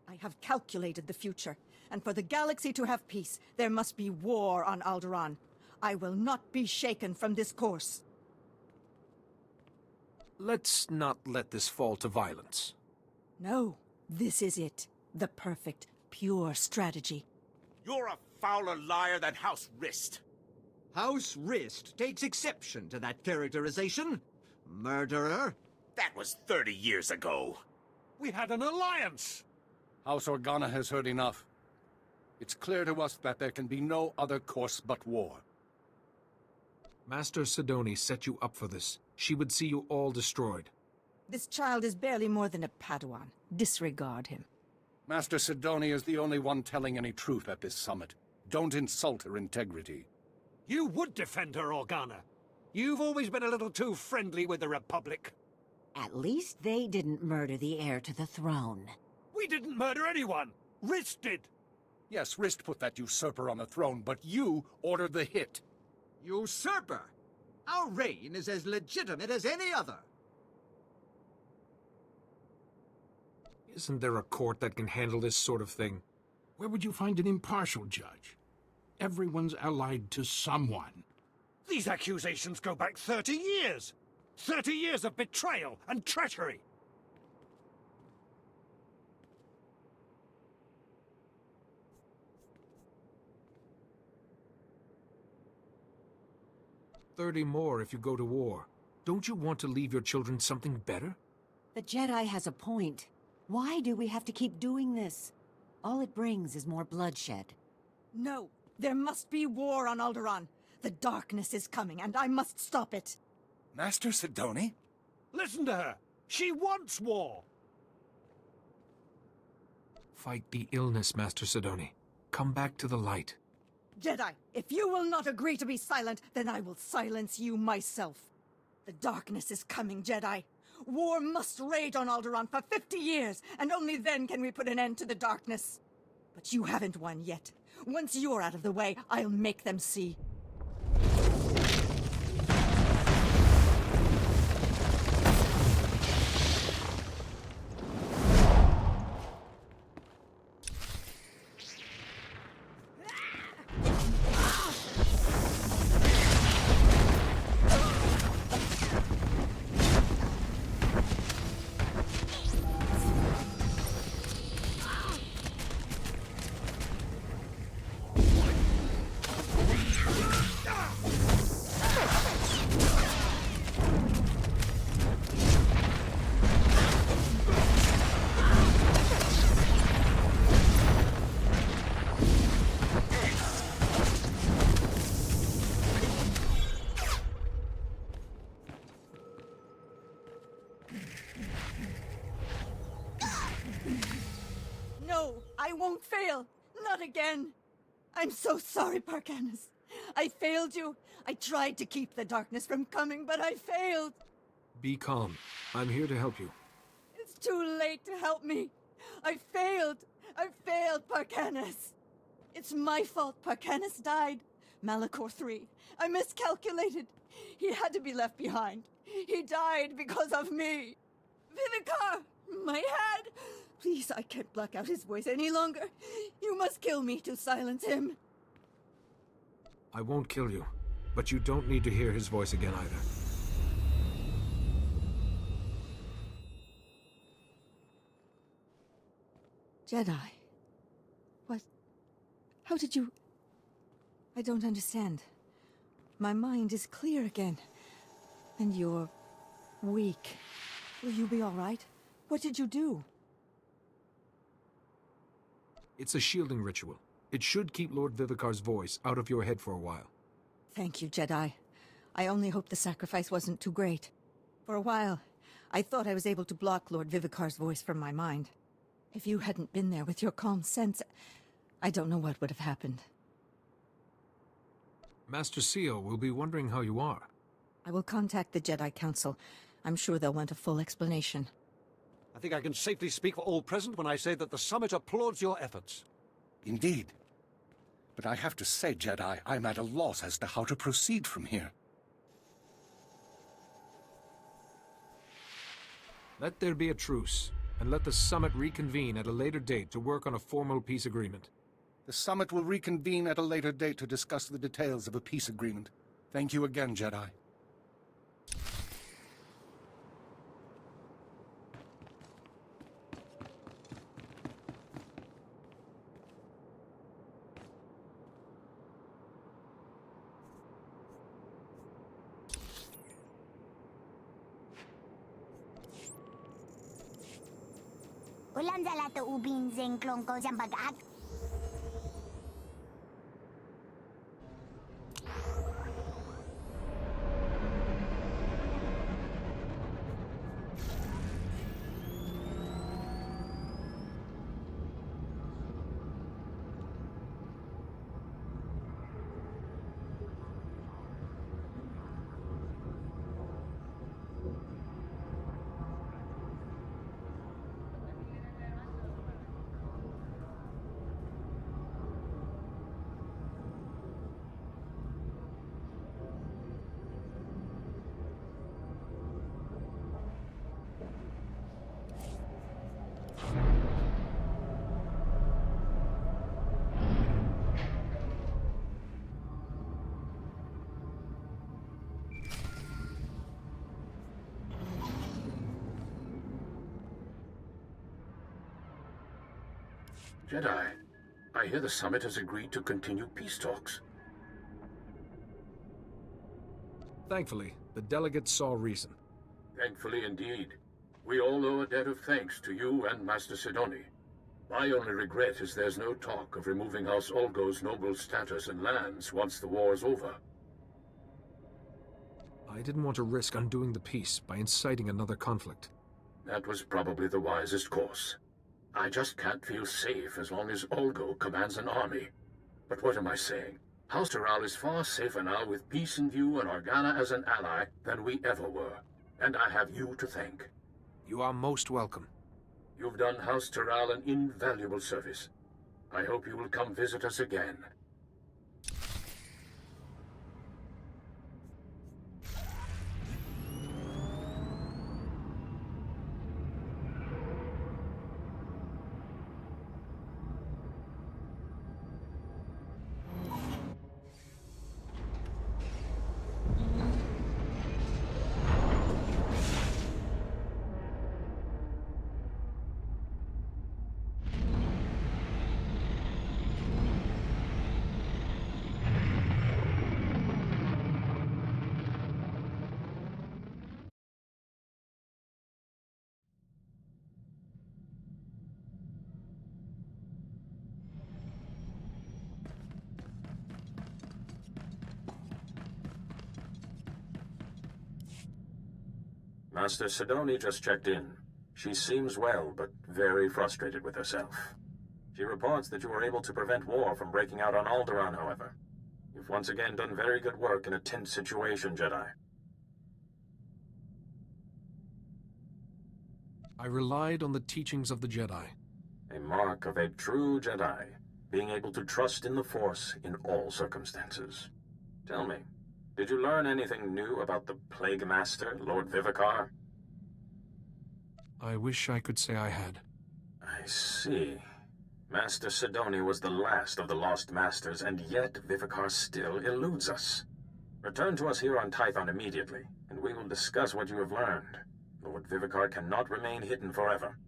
I have calculated the future, and for the galaxy to have peace, there must be war on Alderaan. I will not be shaken from this course. Let's not let this fall to violence. No, this is it. The perfect, pure strategy. You're a fouler liar than House Rist. House Rist takes exception to that characterization. Murderer. That was 30 years ago. We had an alliance. House Organa has heard enough. It's clear to us that there can be no other course but war. Master Sidoni set you up for this. She would see you all destroyed. This child is barely more than a Padawan. Disregard him. Master Sidoni is the only one telling any truth at this summit. Don't insult her integrity. You would defend her, Organa. You've always been a little too friendly with the Republic. At least they didn't murder the heir to the throne. We didn't murder anyone. Rist did. Yes, Rist put that usurper on the throne, but you ordered the hit. Usurper? Our reign is as legitimate as any other. Isn't there a court that can handle this sort of thing? Where would you find an impartial judge? Everyone's allied to someone. These accusations go back 30 years. 30 years of betrayal and treachery. $30 more if you go to war. Don't you want to leave your children something better? The Jedi has a point. Why do we have to keep doing this? All it brings is more bloodshed. No, there must be war on Alderaan. The darkness is coming, and I must stop it. Master Sidoni? Listen to her. She wants war. Fight the illness, Master Sidoni. Come back to the light. Jedi, if you will not agree to be silent, then I will silence you myself. The darkness is coming, Jedi. War must rage on Alderaan for 50 years, and only then can we put an end to the darkness. But you haven't won yet. Once you're out of the way, I'll make them see. Not again! I'm so sorry, Parkanis. I failed you. I tried to keep the darkness from coming, but I failed. Be calm. I'm here to help you. It's too late to help me. I failed. I failed, Parkanis. It's my fault Parkanis died. Malachor III. I miscalculated. He had to be left behind. He died because of me. Vivicar! My head! Please, I can't block out his voice any longer. You must kill me to silence him. I won't kill you, but you don't need to hear his voice again either. Jedi. What? How did you... I don't understand. My mind is clear again. And you're... weak. Will you be all right? What did you do? It's a shielding ritual. It should keep Lord Vivicar's voice out of your head for a while. Thank you, Jedi. I only hope the sacrifice wasn't too great. For a while, I thought I was able to block Lord Vivicar's voice from my mind. If you hadn't been there with your calm sense, I don't know what would have happened. Master Seal will be wondering how you are. I will contact the Jedi Council. I'm sure they'll want a full explanation. I think I can safely speak for all present when I say that the Summit applauds your efforts. Indeed. But I have to say, Jedi, I'm at a loss as to how to proceed from here. Let there be a truce, and let the Summit reconvene at a later date to work on a formal peace agreement. The Summit will reconvene at a later date to discuss the details of a peace agreement. Thank you again, Jedi. Ulan sa lato ubin zeng klong ko sa pag-at. Jedi, I hear the Summit has agreed to continue peace talks. Thankfully, the delegates saw reason. Thankfully indeed. We all owe a debt of thanks to you and Master Sidoni. My only regret is there's no talk of removing House Olgo's noble status and lands once the war is over. I didn't want to risk undoing the peace by inciting another conflict. That was probably the wisest course. I just can't feel safe as long as Olgo commands an army. But what am I saying? House Taral is far safer now with peace in view and Organa as an ally than we ever were. And I have you to thank. You are most welcome. You've done House Taral an invaluable service. I hope you will come visit us again. Master Sidoni just checked in. She seems well, but very frustrated with herself. She reports that you were able to prevent war from breaking out on Alderaan, however. You've once again done very good work in a tense situation, Jedi. I relied on the teachings of the Jedi. A mark of a true Jedi, being able to trust in the Force in all circumstances. Tell me, did you learn anything new about the Plague Master, Lord Vivicar? I wish I could say I had. I see. Master Sidoni was the last of the Lost Masters, and yet Vivicar still eludes us. Return to us here on Tython immediately, and we will discuss what you have learned. Lord Vivicar cannot remain hidden forever.